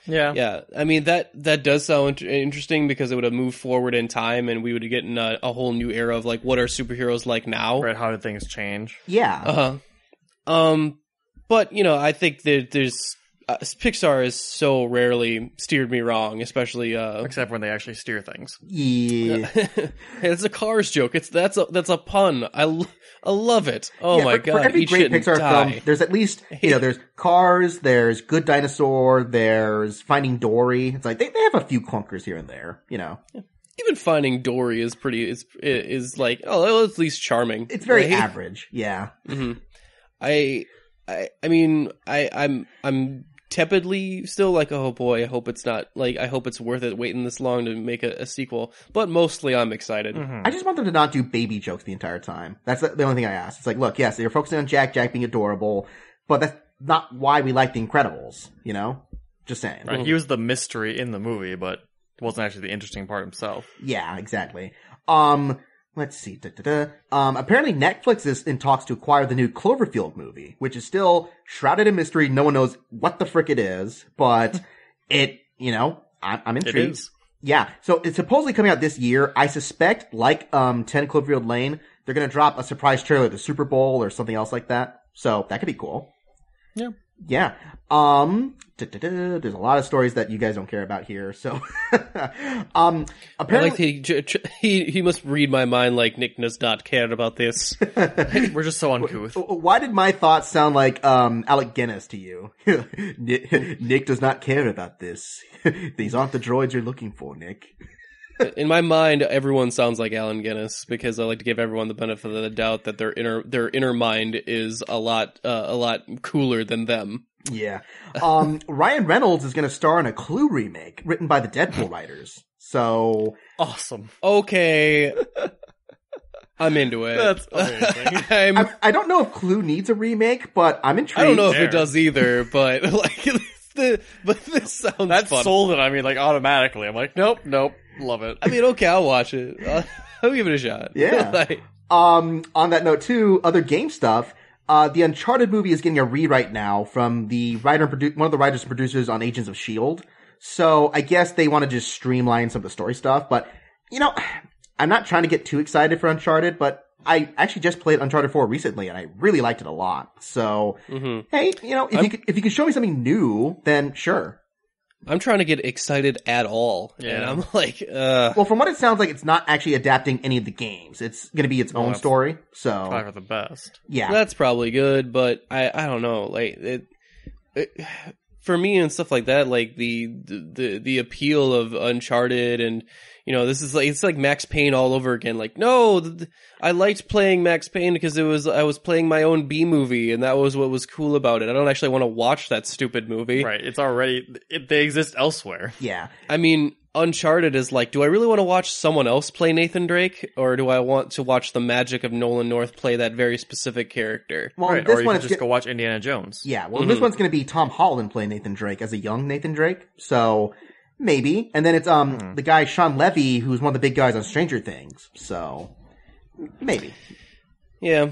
Yeah. I mean, that does sound interesting because it would have moved forward in time and we would have gotten a whole new era of like, what are superheroes like now?
Right, how did things change?
Yeah.
But, I think that there's, Pixar has so rarely steered me wrong, especially,
except when they actually steer things.
Yeah.
Hey, it's a Cars joke. That's a pun. I love it. Oh my God.
For every great Pixar film, there's at least, there's Cars, there's Good Dinosaur, there's Finding Dory. It's like, they have a few clunkers here and there,
Even Finding Dory is is like, at least charming.
It's very average. Yeah.
Mm-hmm. I mean, I'm tepidly still like, oh boy, I hope it's worth it waiting this long to make a sequel, but mostly I'm excited.
Mm-hmm. I just want them to not do baby jokes the entire time. That's the only thing I ask. It's like, look, yes, you're focusing on Jack being adorable, but that's not why we like The Incredibles, Just saying.
Right, he was the mystery in the movie, but wasn't actually the interesting part himself.
Yeah, exactly. Let's see. Apparently Netflix is in talks to acquire the new Cloverfield movie, which is still shrouded in mystery. No one knows what the frick it is, but I'm intrigued.
It is.
Yeah. So it's supposedly coming out this year. I suspect, like, 10 Cloverfield Lane, they're gonna drop a surprise trailer at the Super Bowl or something else like that. So that could be cool.
Yeah.
Yeah. There's a lot of stories that you guys don't care about here. So, apparently
he must read my mind like Nick does not care about this.
We're just so uncouth.
Why did my thoughts sound like Alec Guinness to you? Nick does not care about this. These aren't the droids you're looking for, Nick.
In my mind, everyone sounds like Allen Guinness because I like to give everyone the benefit of the doubt that their inner mind is a lot cooler than them.
Yeah. Ryan Reynolds is going to star in a Clue remake written by the Deadpool writers. So
awesome.
Okay. I'm into it.
That's amazing.
I don't know if Clue needs a remake, but I'm intrigued.
I don't know if it does either, but like but this sounds
that
fun.
sold it on me like automatically. I'm like, nope, love it.
I mean, okay, I'll watch it. I'll give it a shot.
Yeah. On that note too, other game stuff. The Uncharted movie is getting a rewrite now from the one of the writers and producers on Agents of S.H.I.E.L.D. So I guess they want to just streamline some of the story stuff. But, I'm not trying to get too excited for Uncharted, but I actually just played Uncharted 4 recently, and I really liked it a lot. So, hey, if you can show me something new, then sure.
I'm trying to get excited at all, and I'm like,
Well, from what it sounds like, it's not actually adapting any of the games. It's going to be its own story, so...
Probably for the best.
Yeah.
That's probably good, but I don't know, like, for me and stuff like that, like, the appeal of Uncharted and... this is like, it's like Max Payne all over again. Like, no, I liked playing Max Payne because I was playing my own B movie, and that was what was cool about it. I don't actually want to watch that stupid movie.
Right. It's already, they exist elsewhere.
Yeah.
I mean, Uncharted is like, do I really want to watch someone else play Nathan Drake, or do I want to watch the magic of Nolan North play that very specific character?
Well,
right.
This
or you
one
can just go watch Indiana Jones.
Yeah. Well, this one's going to be Tom Holland playing Nathan Drake as a young Nathan Drake. So... maybe. And then it's the guy Sean Levy, who's one of the big guys on Stranger Things. So maybe.
Yeah.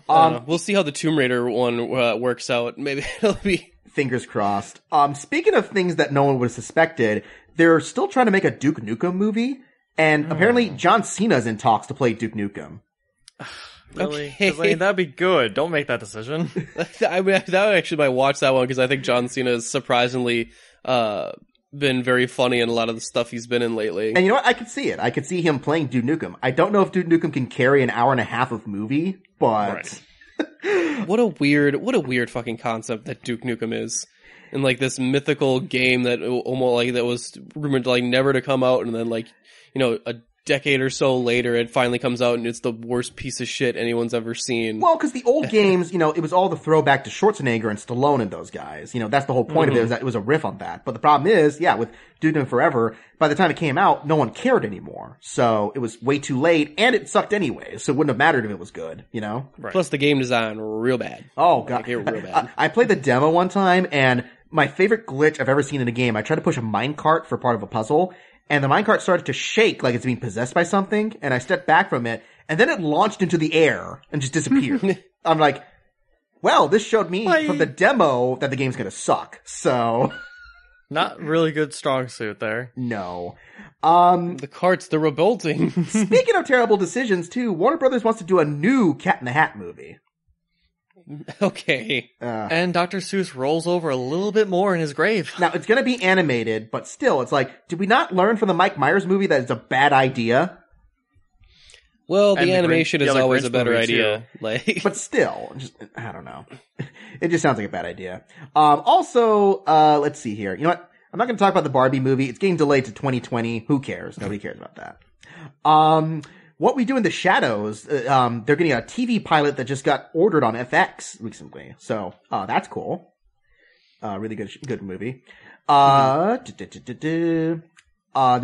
We'll see how the Tomb Raider one works out. Maybe it'll be
fingers crossed. Speaking of things that no one would have suspected, they're still trying to make a Duke Nukem movie, and apparently John Cena's in talks to play Duke Nukem.
Really?
Okay.
That'd be good. Don't make that decision.
I mean, that would actually might watch that one because I think John Cena is surprisingly been very funny in a lot of the stuff he's been in lately.
And you know what? I could see it. I could see him playing Duke Nukem. I don't know if Duke Nukem can carry an hour and a half of movie, but...
Right. What a weird fucking concept that Duke Nukem is. And like this mythical game that almost like that was rumored like never to come out, and then like, a decade or so later it finally comes out and it's the worst piece of shit anyone's ever seen.
Well, because the old games, it was all the throwback to Schwarzenegger and Stallone and those guys. That's the whole point of it, was that it was a riff on that. But the problem is, with Duke Nukem Forever, by the time it came out, no one cared anymore. So it was way too late, and it sucked anyway, so it wouldn't have mattered if it was good,
Right.
Plus the game design real bad.
Oh, God.
Like, real bad.
I played the demo one time, and my favorite glitch I've ever seen in a game, I tried to push a minecart for part of a puzzle, and the minecart started to shake like it's being possessed by something, and I stepped back from it, and then it launched into the air and just disappeared. I'm like, well, this showed me from the demo that the game's gonna suck, so...
Not really good strong suit there.
No.
The carts, they're revolting.
Speaking of terrible decisions, too, Warner Brothers wants to do a new Cat in the Hat movie.
Okay.
And Dr. Seuss rolls over a little bit more in his grave.
Now, it's gonna be animated, but still, it's like, did we not learn from the Mike Myers movie that it's a bad idea?
Well, the animation is always a better
movie,
idea. Like,
but still, I don't know. It just sounds like a bad idea. Also, let's see here. You know what? I'm not gonna talk about the Barbie movie. It's getting delayed to 2020. Who cares? Nobody cares about that. What We Do in the Shadows, they're getting a TV pilot that just got ordered on FX recently. So, that's cool. Really good movie. There's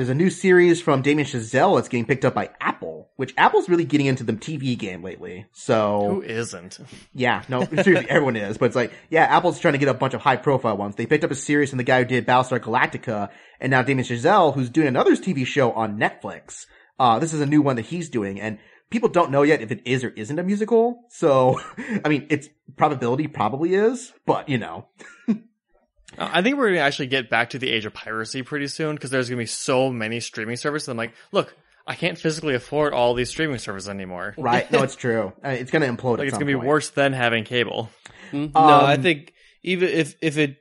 a new series from Damien Chazelle that's getting picked up by Apple, which Apple's really getting into the TV game lately. So.
Who isn't?
Yeah, no, seriously, everyone is. But it's like, Apple's trying to get a bunch of high profile ones. They picked up a series from the guy who did Battlestar Galactica, and now Damien Chazelle, who's doing another TV show on Netflix. This is a new one that he's doing, and people don't know yet if it is or isn't a musical. So, I mean, its probability probably is, but
I think we're going to actually get back to the age of piracy pretty soon, because there's going to be so many streaming services. I'm like, look, I can't physically afford all these streaming services anymore.
Right. No, it's true. It's going to implode.
Like, it's going to be worse than having cable.
No, I think even if it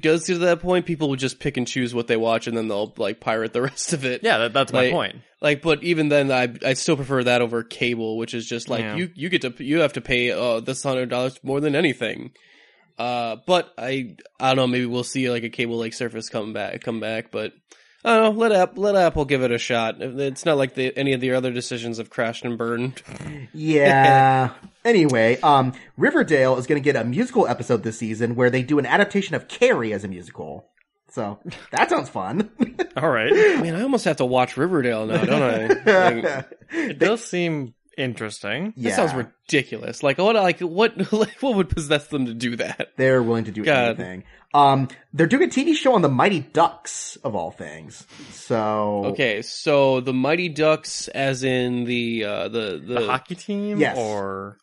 does get to that point, people will just pick and choose what they watch, and then they'll like pirate the rest of it.
Yeah, that's my point.
Like, but even then, I still prefer that over cable, which is just like you have to pay this $100 more than anything. But I don't know, maybe we'll see like a cable like service come back, but I don't know, let Apple give it a shot. It's not like any of the other decisions have crashed and burned.
Yeah. Anyway, Riverdale is going to get a musical episode this season where they do an adaptation of Carrie as a musical. So, that sounds fun.
All right.
Man, I almost have to watch Riverdale now, don't I?
It does seem interesting.
Yeah.
That sounds ridiculous. What would possess them to do that?
They're willing to do anything. They're doing a TV show on the Mighty Ducks, of all things. So.
Okay, so the Mighty Ducks as in the
hockey team?
Yes.
Or.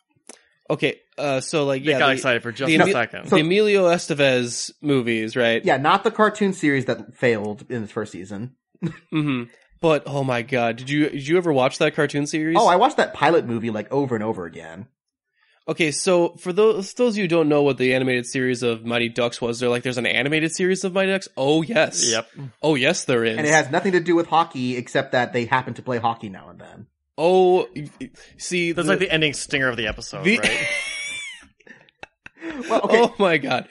Okay, So like,
They
yeah,
got excited for just a second.
The Emilio Estevez movies, right?
Yeah, not the cartoon series that failed in its first season.
Mm-hmm. But oh my god, did you ever watch that cartoon series?
Oh, I watched that pilot movie like over and over again.
Okay, so for those of you who don't know what the animated series of Mighty Ducks was, there's an animated series of Mighty Ducks? Oh yes.
Yep.
Oh yes, there is.
And it has nothing to do with hockey except that they happen to play hockey now and then.
Oh, see,
that's like the ending stinger of the episode, right?
Well, okay.
Oh my god.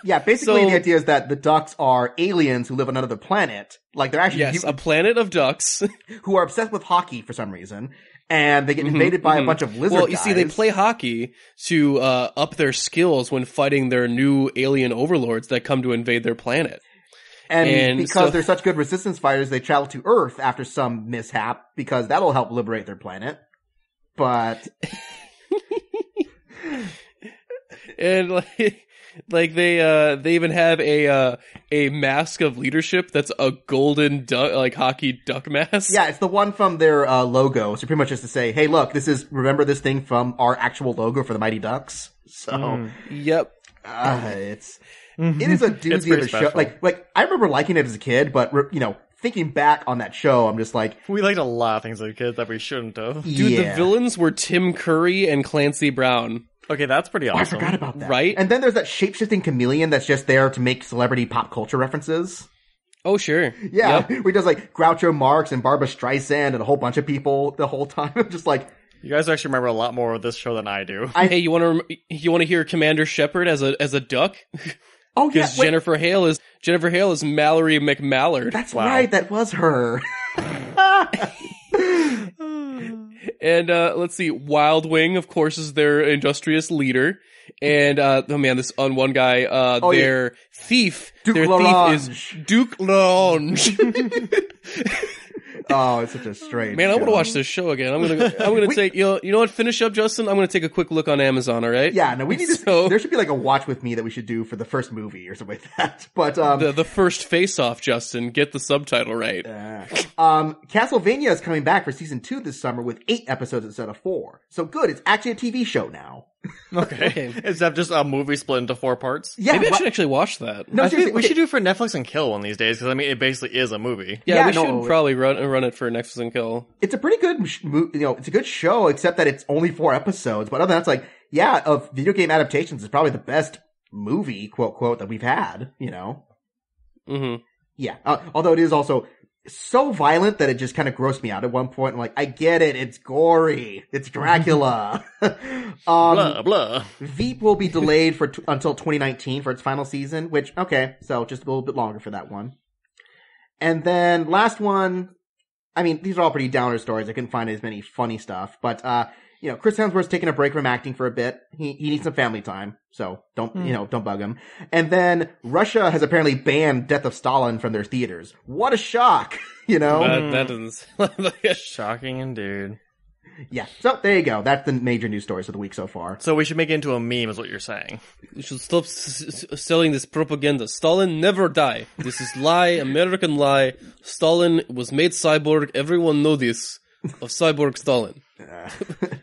Yeah, basically the idea is that the ducks are aliens who live on another planet. Like they're actually
a planet of ducks
who are obsessed with hockey for some reason, and they get invaded by a bunch of lizard guys.
Well, you see, they play hockey to up their skills when fighting their new alien overlords that come to invade their planet.
And because they're such good resistance fighters, they travel to Earth after some mishap because that'll help liberate their planet. But
and like they even have a mask of leadership that's a golden duck, like hockey duck mask.
Yeah, it's the one from their logo. So pretty much just to say, hey, look, remember this thing from our actual logo for the Mighty Ducks. So
yep,
it is a doozy of a show. Like I remember liking it as a kid, but thinking back on that show, I'm just like,
we liked a lot of things as a kid that we shouldn't have.
Dude, the villains were Tim Curry and Clancy Brown.
Okay, that's pretty awesome.
I forgot about that.
Right?
And then there's that shape-shifting chameleon that's just there to make celebrity pop culture references.
Oh, sure.
Yeah. Yep. We does like Groucho Marx and Barbra Streisand and a whole bunch of people the whole time. I'm just like,
you guys actually remember a lot more of this show than I do.
Hey, you want to hear Commander Shepard as a duck?
Oh yeah,
because Jennifer Hale is Mallory McMallard.
That's right, that was her.
And let's see, Wild Wing, of course, is their industrious leader. And this one guy, their thief,
Duke
their
Larange.
thief is Duke Larange.
Oh, it's such a strange
Man,
show.
I want to watch this show again. I'm gonna take you know what, finish up, Justin. I'm gonna take a quick look on Amazon, all right?
Yeah, no, we need to there should be like a watch with me that we should do for the first movie or something like that. But
the first face off, Justin, get the subtitle right.
Castlevania is coming back for season 2 this summer with 8 episodes instead of 4. So good, it's actually a TV show now.
Okay. Is that just a movie split into 4 parts?
Yeah,
maybe I should actually watch that.
No, I think we should do it for Netflix and Kill one of these days, because it basically is a movie.
Yeah, we should probably run it for Netflix and Kill.
It's a pretty good, it's a good show, except that it's only 4 episodes. But other than that, it's like, yeah, of video game adaptations, it's probably the best movie, quote, quote, that we've had,
Mm-hmm.
Yeah, although it is also so violent that it just kind of grossed me out at one point. I'm like, I get it. It's gory. It's Dracula.
Blah, blah.
Veep will be delayed until 2019 for its final season, which, okay, so just a little bit longer for that one. And then last one, I mean, these are all pretty downer stories. I couldn't find as many funny stuff, but, Chris Hemsworth's taking a break from acting for a bit. He needs some family time, so don't bug him. And then Russia has apparently banned Death of Stalin from their theaters. What a shock,
That doesn't like
shocking indeed.
Yeah, so there you go. That's the major news stories of the week so far.
So we should make it into a meme is what you're saying.
We should stop selling this propaganda. Stalin never die. This is lie, American lie. Stalin was made cyborg. Everyone know this. Of Cyborg Stalin.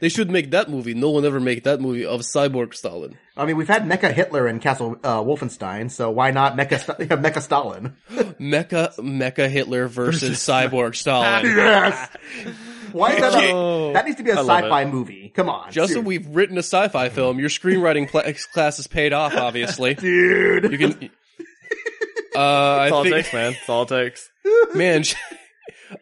They should make that movie. No one ever make that movie of Cyborg Stalin.
I mean, we've had Mecha Hitler in Castle Wolfenstein, so why not Mecha Stalin?
Mecha Hitler versus Cyborg Stalin.
Yes! Why is that? That needs to be a sci-fi movie. Come on.
Justin, we've written a sci-fi film. Your screenwriting class has paid off, obviously.
Dude.
You can...
That's all it takes, man. That's all it takes.
Man...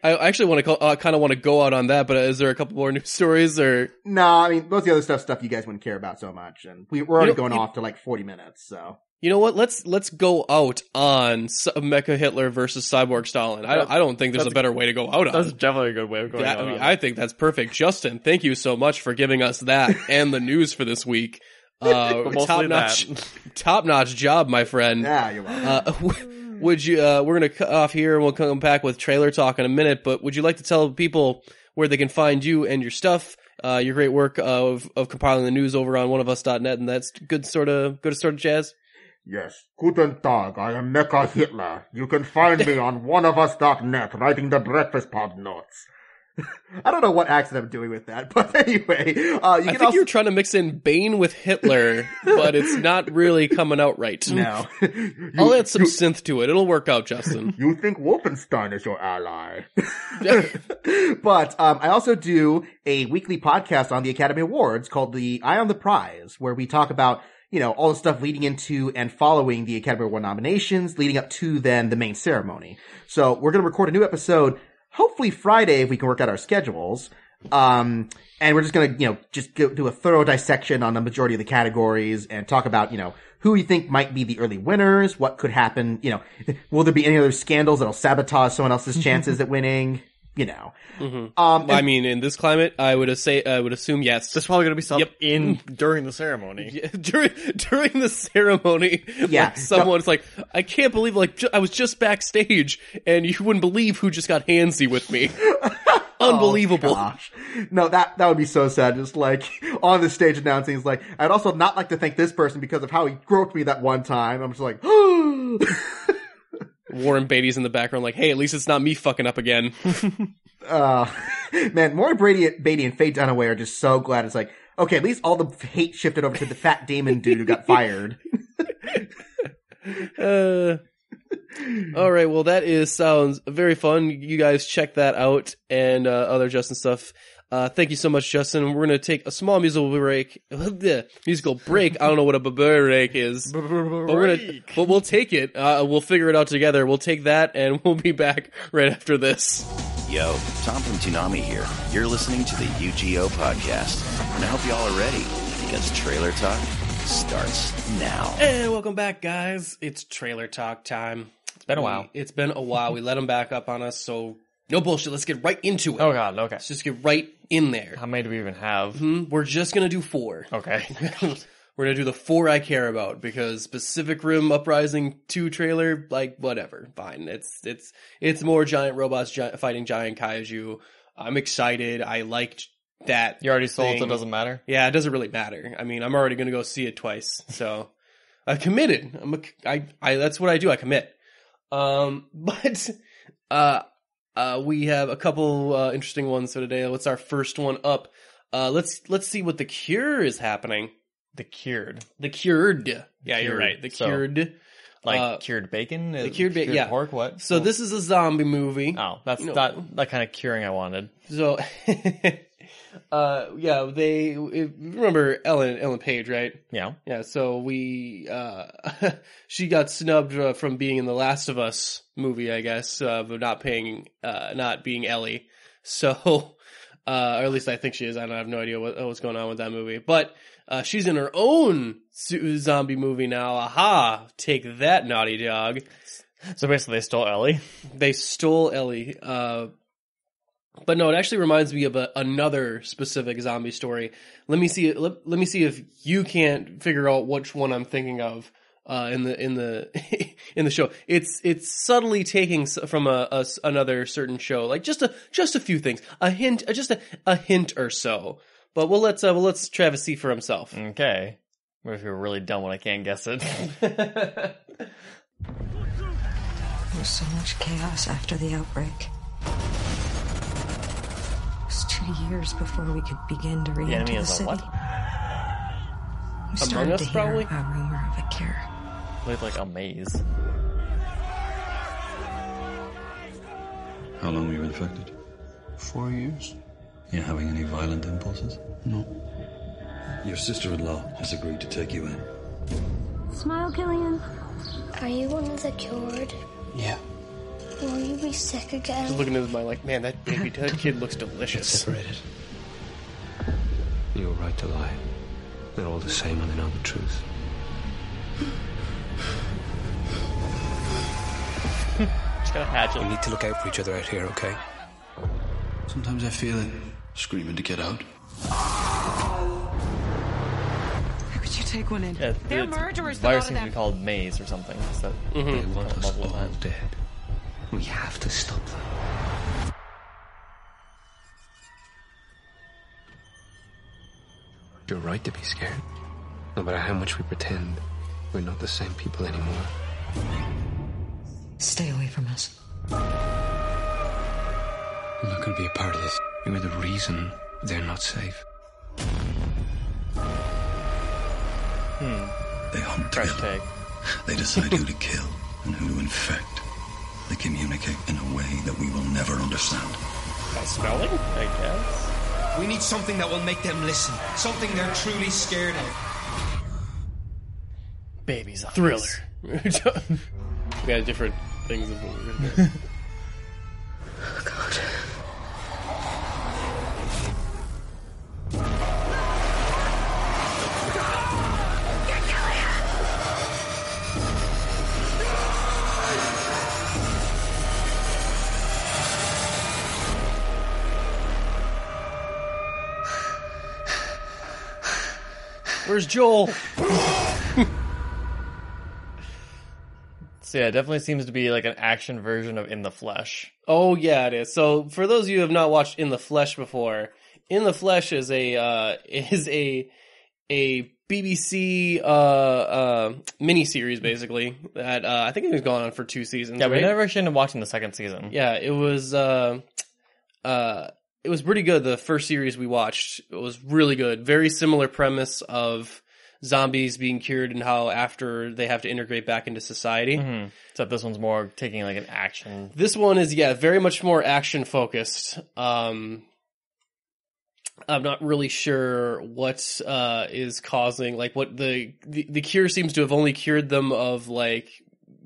I actually want to kind of want to go out on that, but is there a couple more news stories or?
No, I mean most of the other stuff you guys wouldn't care about so much, and we're already going off to like 40 minutes. So
you know what? Let's go out on Mecha Hitler versus Cyborg Stalin. I don't think there's a better way to go out on.
That's definitely a good way of going out.
I think that's perfect. Justin, thank you so much for giving us that and the news for this week. Top notch job, my friend.
Yeah, you're welcome.
Would you, we're going to cut off here and we'll come back with trailer talk in a minute, but would you like to tell people where they can find you and your stuff, your great work of compiling the news over on oneofus.net, and that's good sort of jazz?
Yes. Guten Tag, I am Mecha Hitler. You can find me on oneofus.net writing the breakfast pod notes. I don't know what accent I'm doing with that, but anyway.
I think you're trying to mix in Bane with Hitler, but it's not really coming out right.
No.
I'll add some synth to it. It'll work out, Justin.
You think Wolfenstein is your ally. But I also do a weekly podcast on the Academy Awards called the Eye on the Prize, where we talk about, all the stuff leading into and following the Academy Award nominations, leading up to then the main ceremony. So we're going to record a new episode hopefully Friday if we can work out our schedules. And we're just going to, just do a thorough dissection on the majority of the categories and talk about, who we think might be the early winners, what could happen, will there be any other scandals that'll sabotage someone else's chances at winning,
I mean, in this climate, I would assume yes.
There's probably going to be stuff during the ceremony.
Yeah, during the ceremony,
yeah,
someone's like, I can't believe, I was just backstage, and you wouldn't believe who just got handsy with me. Unbelievable.
Oh, gosh. No, that would be so sad. Just on the stage announcing, it's like, I'd also not like to thank this person because of how he groped me that one time. I'm just like,
Warren Beatty's in the background like, hey, at least it's not me fucking up again.
Man, Warren Beatty and Faye Dunaway are just so glad. It's like, okay, at least all the hate shifted over to the fat Damon dude who got fired.
All right, well, that sounds very fun. You guys check that out and other Justin stuff. Thank you so much, Justin. We're going to take a small musical break. I don't know what a break is. But we'll take it. We'll figure it out together. We'll take that, and we'll be back right after this.
Yo, Tom from Toonami here. You're listening to the UGO podcast. And I hope y'all are ready, because Trailer Talk starts now.
And welcome back, guys. It's Trailer Talk time.
It's been a while.
It's been a while. We let them back up on us, so no bullshit. Let's get right into it.
Oh, God. Okay.
Let's just get right in there.
How many do we even have?
We're just going to do 4.
Okay.
We're going to do the 4 I care about because Pacific Rim Uprising 2 trailer, whatever. Fine. It's more giant robots fighting giant kaiju. I'm excited. I liked that.
You already sold,
thing.
so it doesn't matter?
Yeah, it doesn't really matter. I mean, I'm already going to go see it twice. So I've committed. That's what I do. I commit. But we have a couple interesting ones for today. What's our first one up? Let's see what The Cure is happening.
The Cured.
The Cured. Yeah,
Cured.
You're right. The Cured.
Cured bacon?
The cured bacon, yeah.
Pork, what?
So this is a zombie movie.
Oh, that's not that kind of curing I wanted.
So, they remember Ellen Page, right?
Yeah.
Yeah, so she got snubbed from being in the Last of Us movie, I guess, but not being Ellie. So, or at least I think she is. I have no idea what's going on with that movie. But she's in her own zombie movie now. Aha! Take that, naughty dog.
So basically, they stole Ellie.
They stole Ellie. But no, it actually reminds me of another specific zombie story. Let me see. Let me see if you can't figure out which one I'm thinking of. In the show, it's subtly taking from another certain show, like just a few things, a hint, just a hint or so. But we'll let Travis see for himself.
Okay. What if you're really dumb when I can't guess it?
There was so much chaos after the outbreak. It was 2 years before we could begin to re-enter the city.
What?
We started to hear a rumor of a cure.
Looked like a maze.
How long were you infected?
4 years.
You having any violent impulses?
No.
Your sister-in-law has agreed to take you in.
Smile, Killian. Are you one of the cured?
Yeah.
Will you be sick again?
Just looking at his mind like, man, that kid looks delicious.
Separated. You were right to lie. They're all the same and they know the truth.
Just gotta hatch it.
We need to look out for each other out here, okay? Sometimes I feel it.
Screaming to get out.
How could you take one in?
Yeah,
They're murderers.
Virus seems to be called maze or something. So
They want us all dead. We have to stop them. You're right to be scared. No matter how much we pretend, we're not the same people anymore.
Stay away from us.
I'm not going to be a part of this.
You are the reason they're not safe.
They hunt
Fresh
together.
take.
They decide who to kill and who to infect. They communicate in a way that we will never understand.
By spelling, I guess.
We need something that will make them listen. Something they're truly scared of.
Babies.
Thriller. We got different things of what we're going to do.
Oh, God.
Where's Joel?
So yeah, it definitely seems to be like an action version of In the Flesh.
Oh yeah, it is. So for those of you who have not watched In the Flesh before, In the Flesh is a BBC miniseries basically that I think it was going on for 2 seasons.
Yeah,
right?
we never actually ended up watching the second season.
Yeah, it was pretty good. The first series we watched, it was really good. Very similar premise of zombies being cured and how after they have to integrate back into society.
Mm-hmm. Except this one's more taking like an action.
This one is, very much more action focused. I'm not really sure what is causing, like what the cure seems to have only cured them of like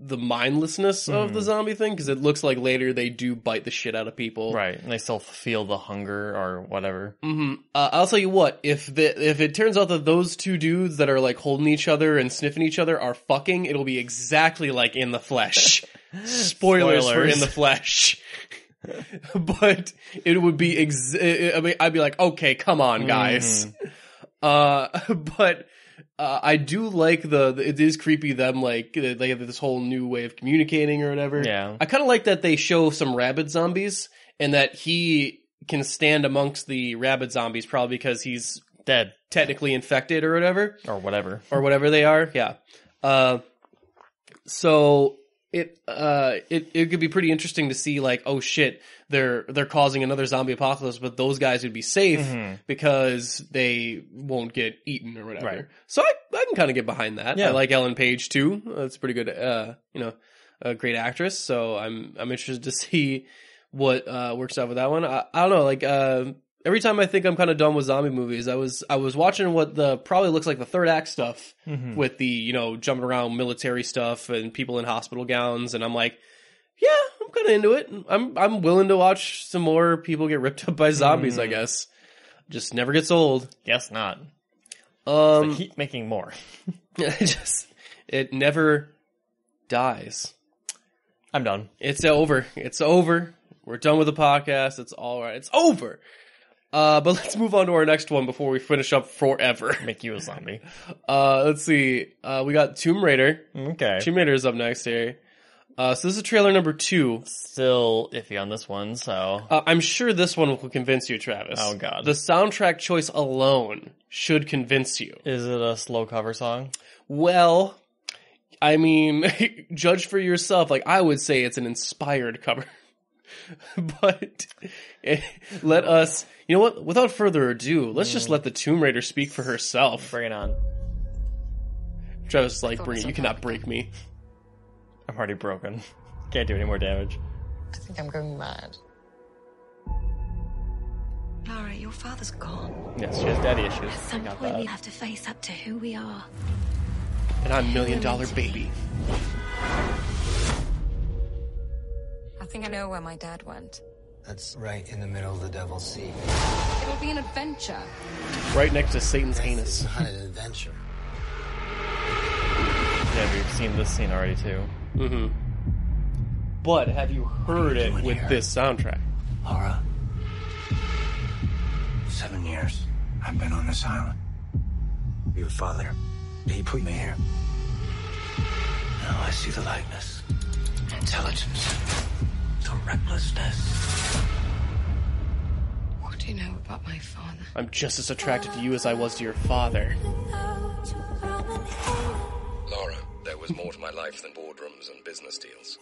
the mindlessness of the zombie thing, because it looks like later they do bite the shit out of people.
Right, and they still feel the hunger or whatever.
Mm-hmm. I'll tell you what, if it turns out that those two dudes that are like holding each other and sniffing each other are fucking, it'll be exactly like In the Flesh. Spoilers for In the Flesh. But it would be I mean, I'd be like, okay, come on, guys. But I do like it is creepy them like they have this whole new way of communicating or whatever.
Yeah.
I kind of like that they show some rabid zombies and that he can stand amongst the rabid zombies probably because he's
Dead.
technically infected or whatever.
Or whatever.
Or whatever they are. Yeah. So it could be pretty interesting to see like, oh shit, they're causing another zombie apocalypse, but those guys would be safe because they won't get eaten or whatever.
Right.
So I can kind of get behind that.
Yeah.
I like Ellen Page too. That's pretty good. A great actress. So I'm interested to see what works out with that one. I don't know. Like every time I think I'm kind of done with zombie movies, I was watching what probably looks like the third act stuff with the, jumping around military stuff and people in hospital gowns. And I'm like, yeah, I'm kind of into it. I'm willing to watch some more people get ripped up by zombies, I guess. Just never gets old.
Guess not. They keep making more.
It never dies.
I'm done.
It's over. It's over. We're done with the podcast. It's all right. It's over. But let's move on to our next one before we finish up forever.
Make you a zombie.
Let's see. We got Tomb Raider.
Okay.
Tomb Raider is up next here. So this is trailer number 2.
Still iffy on this one, so.
I'm sure this one will convince you, Travis.
Oh, God.
The soundtrack choice alone should convince you.
Is it a slow cover song?
Well, I mean, judge for yourself. Like, I would say it's an inspired cover. But let us, you know what? Without further ado, let's just let the Tomb Raider speak for herself.
Bring it on.
Travis is like, bring it. You cannot break me.
I'm already broken. Can't do any more damage.
I think I'm going mad. Lara, your father's gone.
Yes, she has daddy issues.
At some point, we have to face up to who we are.
And I'm $1 Million Baby.
I think I know where my dad went.
That's right in the middle of the Devil's Sea.
It'll be an adventure.
Right next to Satan's anus.
Not an adventure.
Yeah, we've seen this scene already too.
Mm-hmm. But have you heard it with this soundtrack?
Laura, 7 years I've been on this island. Your father, he put me here. Now I see the likeness, the intelligence, the recklessness.
What do you know about my father?
I'm just as attracted to you as I was to your father.
Laura, there was more to my life than boardrooms and business deals.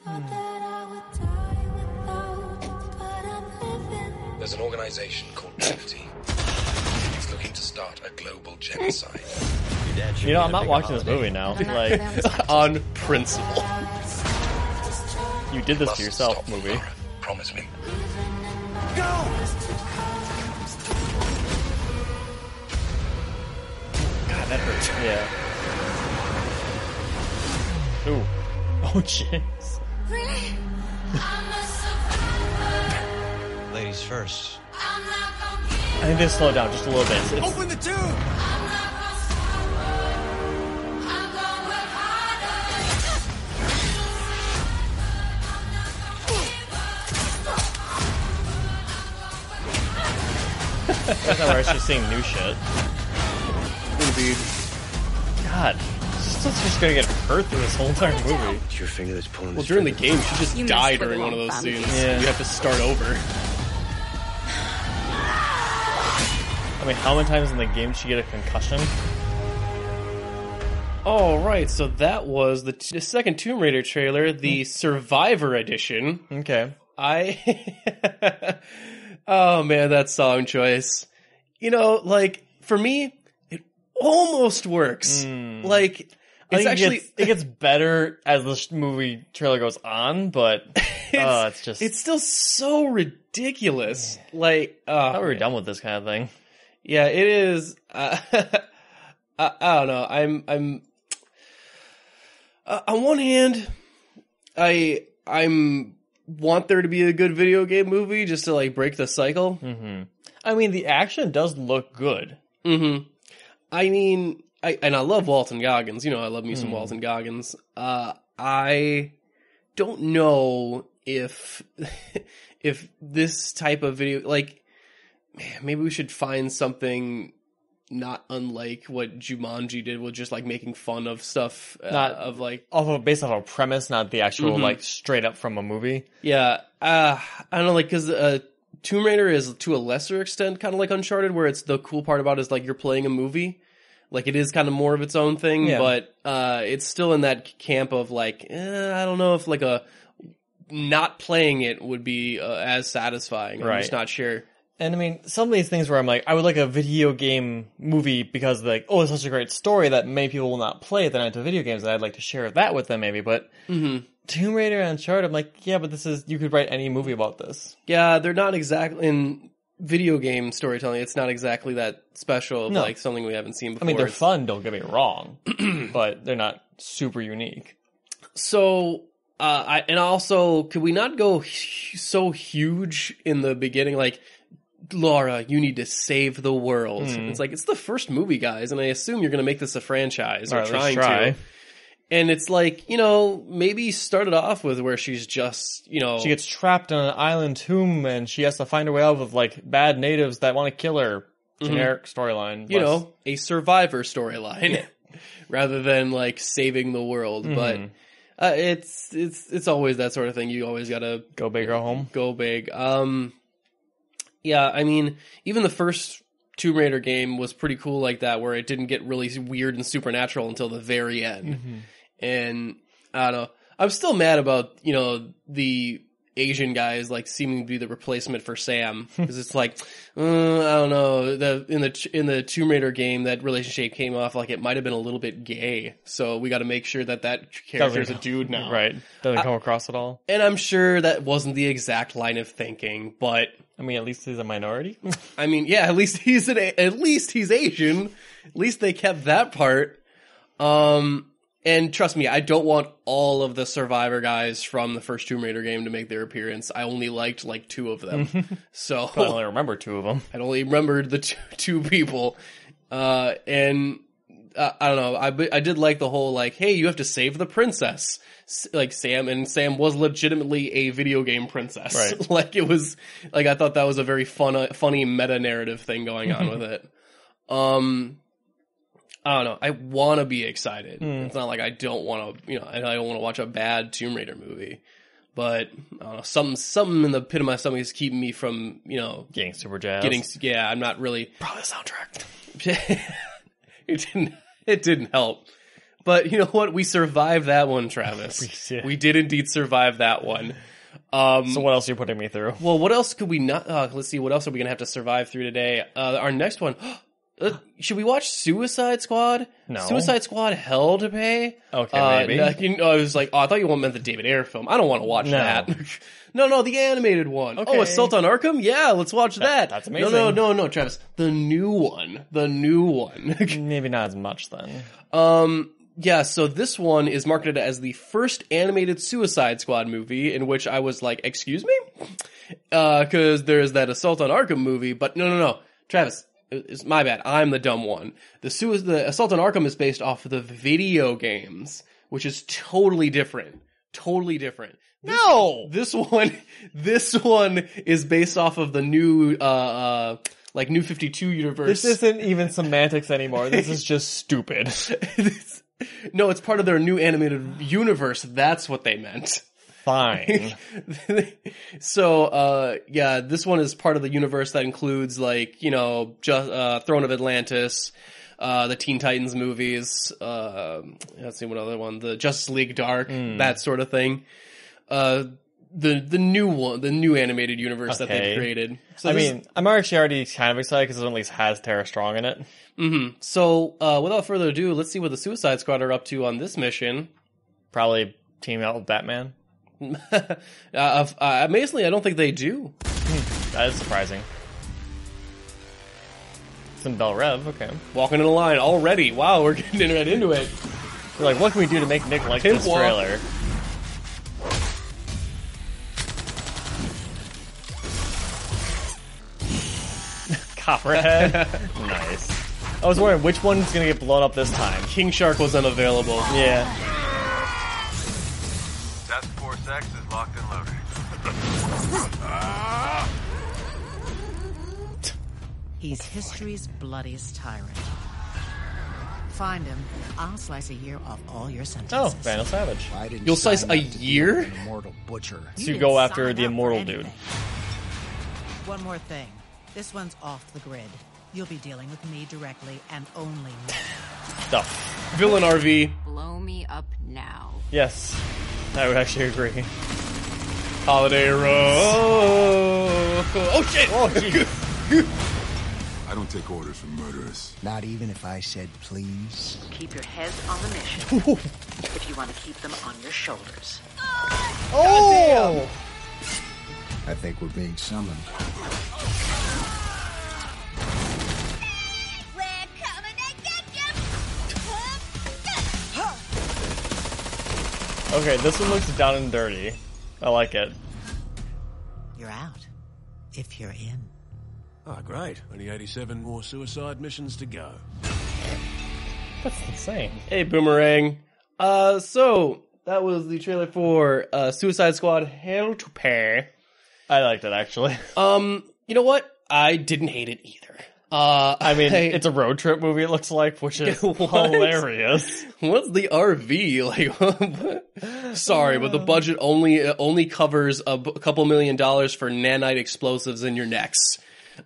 There's an organization called Trinity. It's looking to start a global genocide.
You know, I'm not watching this movie now. Like,
on principle.
You did this to yourself, movie.
Laura. Promise me.
God, that hurts. Yeah. Ooh. Oh, jeez.
Really?
Ladies first.
I think they slow down just a little bit. It's,
Open the tube!
that's not where I should seeing new shit.
Indeed.
God. She's just gonna get hurt through this whole entire movie.
It's your finger that's pulling
Well,
this
during the
trigger.
game, she just died during one of those scenes.
Yeah.
You have to start over.
I mean, how many times in the game did she get a concussion?
All right, so that was the second Tomb Raider trailer, the Survivor edition.
Okay.
Oh man, that song choice. You know, like, for me, it almost works. Like, it's actually...
It gets better as the movie trailer goes on, but it's just...
It's still so ridiculous. Like,
I thought we were done with this kind of thing.
Yeah, it is. I don't know. I'm on one hand, I'm want there to be a good video game movie just to like break the cycle.
Mm-hmm. I mean, the action does look good.
Mm-hmm. I mean, I love Walton Goggins. You know, I love me some Walton Goggins. I don't know if this type of video, like, man, maybe we should find something not unlike what Jumanji did with just like making fun of stuff,
not
of like
based off a premise, not the actual like straight up from a movie.
Yeah, I don't know, like, because Tomb Raider is to a lesser extent kind of like Uncharted, where it's the cool part about it is like you're playing a movie, like it is kind of more of its own thing, but it's still in that camp of like I don't know if like a not playing it would be as satisfying. I'm just not sure.
And I mean, some of these things where I'm like, I would like a video game movie because like, oh, it's such a great story that many people will not play it. They're not into video games, and I'd like to share that with them maybe. But Tomb Raider and Uncharted, I'm like, yeah, but you could write any movie about this. Yeah,
they're not exactly in video game storytelling. It's not exactly that special of like something we haven't seen before.
I mean, they're fun, don't get me wrong, but they're not super unique.
So, and also, could we not go so huge in the beginning, like, Laura, you need to save the world. It's like, it's the first movie, guys, and I assume you're going to make this a franchise, or trying to. And it's like, you know, maybe start it off with where she's just, you know...
She gets trapped on an island tomb, and she has to find her way out with, like, bad natives that want to kill her. Generic storyline.
You know, a survivor storyline, rather than, like, saving the world. But it's always that sort of thing. You always gotta...
Go big or home.
Go big. Yeah, I mean, even the first Tomb Raider game was pretty cool like that, where it didn't get really weird and supernatural until the very end. And I don't know. I'm still mad about, you know, the Asian guys like seeming to be the replacement for Sam, because it's like, I don't know. In the Tomb Raider game, that relationship came off like it might have been a little bit gay. So we got to make sure that character is a dude now,
right? Doesn't come across at all.
And I'm sure that wasn't the exact line of thinking, but
I mean, at least he's a minority.
I mean, yeah, at least he's Asian. At least they kept that part. And trust me, I don't want all of the Survivor guys from the first Tomb Raider game to make their appearance. I only liked like 2 of them. So
I only remember 2 of them.
I only remembered the two people. And I don't know. I did like the whole like, hey, you have to save the princess. Like Sam was legitimately a video game princess.
Right.
Like it was like, I thought that was a very funny meta narrative thing going on with it. I don't know. I want to be excited. It's not like I don't want to, you know, I don't want to watch a bad Tomb Raider movie. But I don't know, something in the pit of my stomach is keeping me from, you know,
getting super jazzed.
I'm not really.
Probably the soundtrack.
It didn't help. But you know what? We survived that one, Travis.
Yeah.
We did indeed survive that one.
So what else are you putting me through?
Well, what else could we not... let's see, what else are we going to have to survive through today? Our next one... should we watch Suicide Squad?
No.
Suicide Squad Hell to Pay?
Okay, maybe.
I was like, I thought you meant the David Ayer film. I don't want to watch that. No, the animated one.
Okay.
Oh, Assault on Arkham? Yeah, let's watch that.
That's amazing.
No, Travis. The new one.
Maybe not as much then.
Yeah, so this one is marketed as the first animated Suicide Squad movie, in which I was like, excuse me? Cause there's that Assault on Arkham movie, but no. Travis. It's my bad. I'm the dumb one. The Assault on Arkham is based off of the video games, which is totally different. This one is based off of the new, New 52 universe.
This isn't even semantics anymore. This is just stupid.
No, it's part of their new animated universe. That's what they meant.
Fine.
So, this one is part of the universe that includes, Throne of Atlantis, the Teen Titans movies, let's see what other one, the Justice League Dark, that sort of thing. The new one, the new animated universe that they've created. So
I'm actually already kind of excited because it at least has Tara Strong in it.
Mm-hmm. So, without further ado, let's see what the Suicide Squad are up to on this mission.
Probably team out with Batman.
Amazingly, I don't think they do.
That is surprising. Some Bell Rev, okay.
Walking in a line already. Wow, we're getting right into it.
We're like, what can we do to make Nick like this trailer? Copperhead. Nice. I was wondering which one's gonna get blown up this time.
King Shark was unavailable.
Yeah.
Task Force X is locked and loaded.
He's history's bloodiest tyrant. Find him, I'll slice a year off all your sentences.
Oh, Vandal Savage.
You'll slice a year?
An immortal butcher.
To go after the immortal dude.
One more thing. This one's off the grid. You'll be dealing with me directly and only me.
Stuff.
Villain RV.
Blow me up now.
Yes. I would actually agree.
Holiday Row. Oh shit!
Oh jeez.
I don't take orders from murderers.
Not even if I said please?
Keep your heads on the mission if you want to keep them on your shoulders.
Oh!
I think we're being summoned.
We're coming to get you!
Okay, this one looks down and dirty. I like it.
You're out. If you're in.
Oh, great. Only 87 more suicide missions to go.
That's insane.
Hey, Boomerang. So, that was the trailer for Suicide Squad Hell to Pay.
I liked it, actually.
You know what? I didn't hate it either.
I mean, it's a road trip movie, it looks like, which is hilarious.
What's the RV? Like, sorry, but the budget only covers a couple $1 million for nanite explosives in your necks.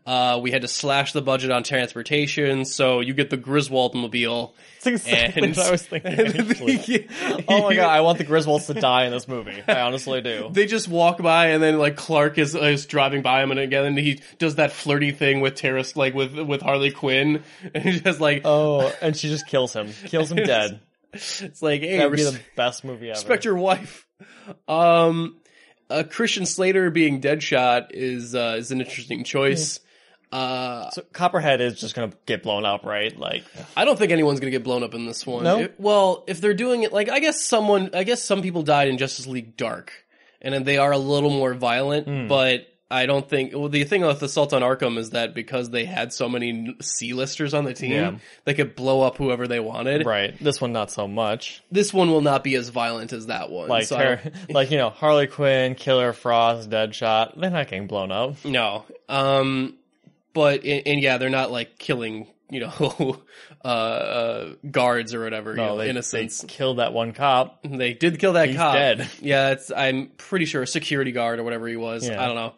We had to slash the budget on transportation, so you get the Griswold mobile.
That's exactly what I was thinking, oh my god, I want the Griswolds to die in this movie. I honestly do.
They just walk by, and then, like, Clark is driving by him, and again, and he does that flirty thing with Terrace, like, with Harley Quinn, and he's just like...
Oh, and she just kills him. Kills him dead.
It's like, hey...
That would be the best movie ever.
Respect your wife. Christian Slater being Deadshot is an interesting choice.
So Copperhead is just gonna get blown up, right? Like,
I don't think anyone's gonna get blown up in this one.
No?
Well, if they're doing it, like, I guess some people died in Justice League Dark, and then they are a little more violent, but I don't think, well, the thing with Assault on Arkham is that because they had so many C-listers on the team, they could blow up whoever they wanted.
Right. This one, not so much.
This one will not be as violent as that one.
Like,
so
like, you know, Harley Quinn, Killer Frost, Deadshot, they're not getting blown up.
No. But, and yeah, they're not, like, killing, you know, guards or whatever,
No,
you know,
they
innocents.
They killed that one cop.
They did kill that cop.
He's dead.
Yeah, I'm pretty sure a security guard or whatever he was.
Yeah.
I don't know.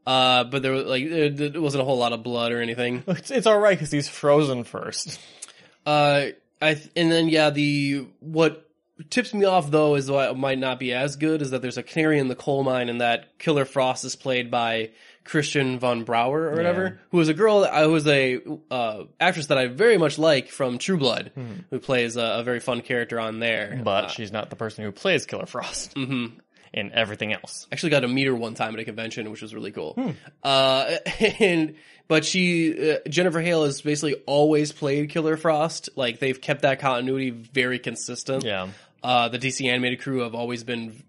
But there was, like, there wasn't a whole lot of blood or anything.
It's alright, because he's frozen first.
And then, yeah, what tips me off, though, is why it might not be as good, is that there's a canary in the coal mine, and that Killer Frost is played by Christian von Brauer or whatever, who is a girl, who was a actress that I very much like from True Blood, who plays a very fun character on there.
But she's not the person who plays Killer Frost in everything else.
Actually got to meet her one time at a convention, which was really cool. But Jennifer Hale has basically always played Killer Frost. Like, they've kept that continuity very consistent.
Yeah.
The DC animated crew have always been,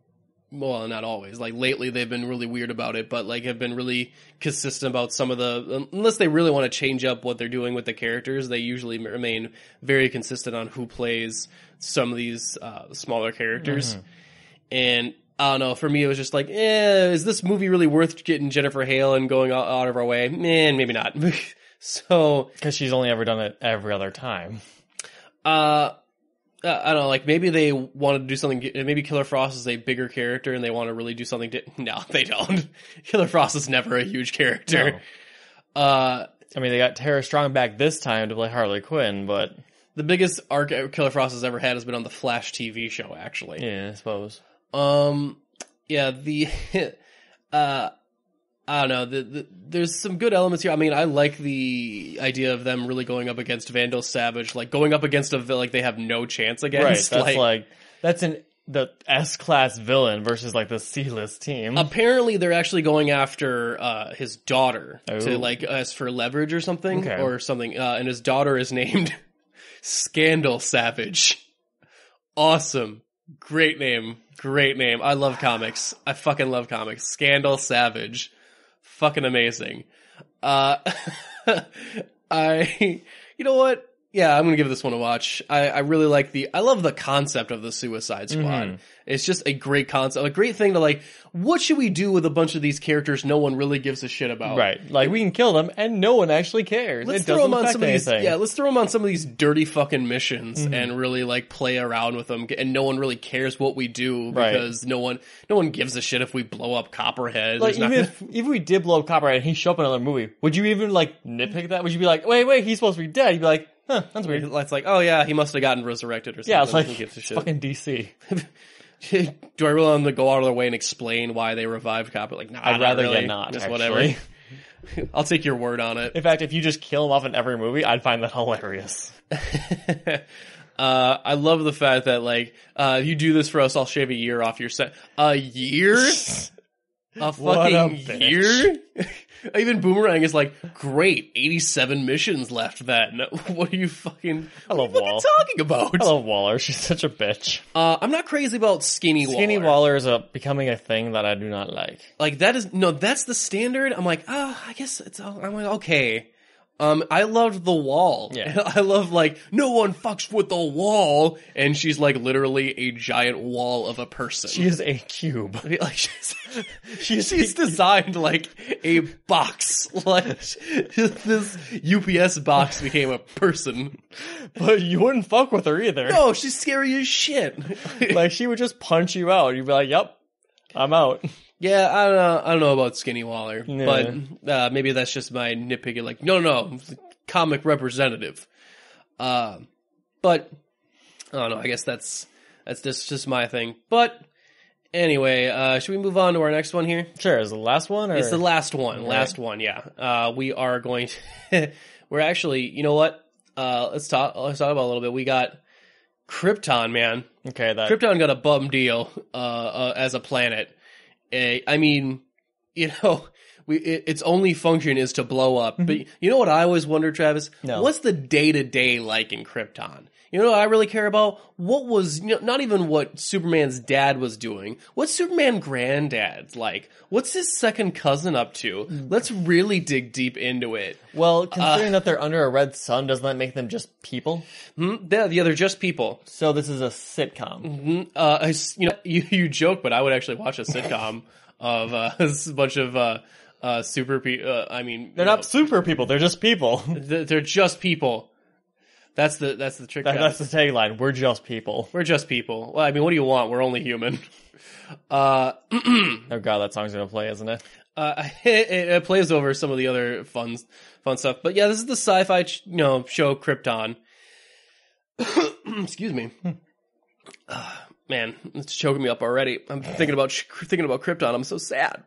well, not always. Like, lately they've been really weird about it, but, like, have been really consistent about some of the, unless they really want to change up what they're doing with the characters, they usually remain very consistent on who plays some of these smaller characters. And I don't know, for me it was just like, is this movie really worth getting Jennifer Hale and going out of our way? Maybe not. So,
because she's only ever done it every other time.
I don't know, like, maybe they wanted to do something, maybe Killer Frost is a bigger character and they want to really do something no, they don't. Killer Frost is never a huge character.
No. I mean, they got Tara Strong back this time to play Harley Quinn, but the
biggest arc Killer Frost has ever had has been on the Flash TV show, actually.
Yeah, I suppose.
Yeah, I don't know, there's some good elements here. I mean, I like the idea of them really going up against Vandal Savage, like going up against like they have no chance against.
Right, that's the S-class villain versus like the C-list team.
Apparently they're actually going after his daughter to like as for leverage or something or something. And his daughter is named Scandal Savage. Awesome. Great name. I love comics. I fucking love comics. Scandal Savage. Fucking amazing. You know what? Yeah, I'm gonna give this one a watch. I really like I love the concept of the Suicide Squad. It's just a great concept, a great thing to like, what should we do with a bunch of these characters no one really gives a shit about?
Right. Like, we can kill them and no one actually cares.
Let's throw them on some of these, let's throw them on some of these dirty fucking missions and really like play around with them, and no one really cares what we do because no one gives a shit if we blow up Copperhead.
Like, even if we did blow up Copperhead and he showed up in another movie, would you even like nitpick that? Would you be like, wait, he's supposed to be dead? You'd be like, huh, that's weird.
It's like, oh yeah, he must have gotten resurrected or something.
Yeah, it's like,
gives a shit.
Fucking DC.
Do I really want to go out of their way and explain why they revived Copper? Like, nah,
I'd rather
really.
get not,
just
actually.
Whatever. I'll take your word on it.
In fact, if you just kill him off in every movie, I'd find that hilarious.
I love the fact that, like, you do this for us, I'll shave a year off your set. A year? A fucking year? Even Boomerang is like, great, 87 missions left then. What are you fucking...
I love
Waller. What are you talking about?
I love Waller. She's such a bitch.
I'm not crazy about Skinny Waller.
Skinny Waller is becoming a thing that I do not like.
Like, that's the standard. I'm like, I guess I'm like, okay. I loved The Wall.
Yeah.
I love, like, no one fucks with the wall, and she's, like, literally a giant wall of a person.
She is a cube.
Like, she's designed, like, a box. Like, this UPS box became a person.
But you wouldn't fuck with her either.
No, she's scary as shit.
Like, she would just punch you out. You'd be like, yep, I'm out.
Yeah, I don't know about Skinny Waller, but maybe that's just my nitpicking. Like, no, comic representative. But I don't know. I guess that's just my thing. But anyway, should we move on to our next one here?
Sure. Is it the last one? Or?
It's the last one.
Right.
Last one. Yeah. We are going to. We're actually. You know what? Let's talk about it a little bit. We got Krypton, man.
Okay.
Krypton got a bum deal as a planet. I mean, you know, its only function is to blow up. But you know what I always wonder, Travis?
No.
What's the day-to-day like in Krypton? You know what I really care about? What was, not even what Superman's dad was doing. What's Superman granddad's like? What's his second cousin up to? Let's really dig deep into it.
Well, considering that they're under a red sun, doesn't that make them just people?
Yeah, they're just people.
So this is a sitcom.
You joke, but I would actually watch a sitcom of a bunch of super people. I mean,
they're not super people. They're just people.
They're just people. That's the trick.
That's the tagline. We're just people.
We're just people. Well, I mean, what do you want? We're only human.
Oh god, that song's gonna play, isn't it?
It plays over some of the other fun stuff. But yeah, this is the sci-fi show Krypton. Excuse me. Man, it's choking me up already. I'm thinking about Krypton. I'm so sad.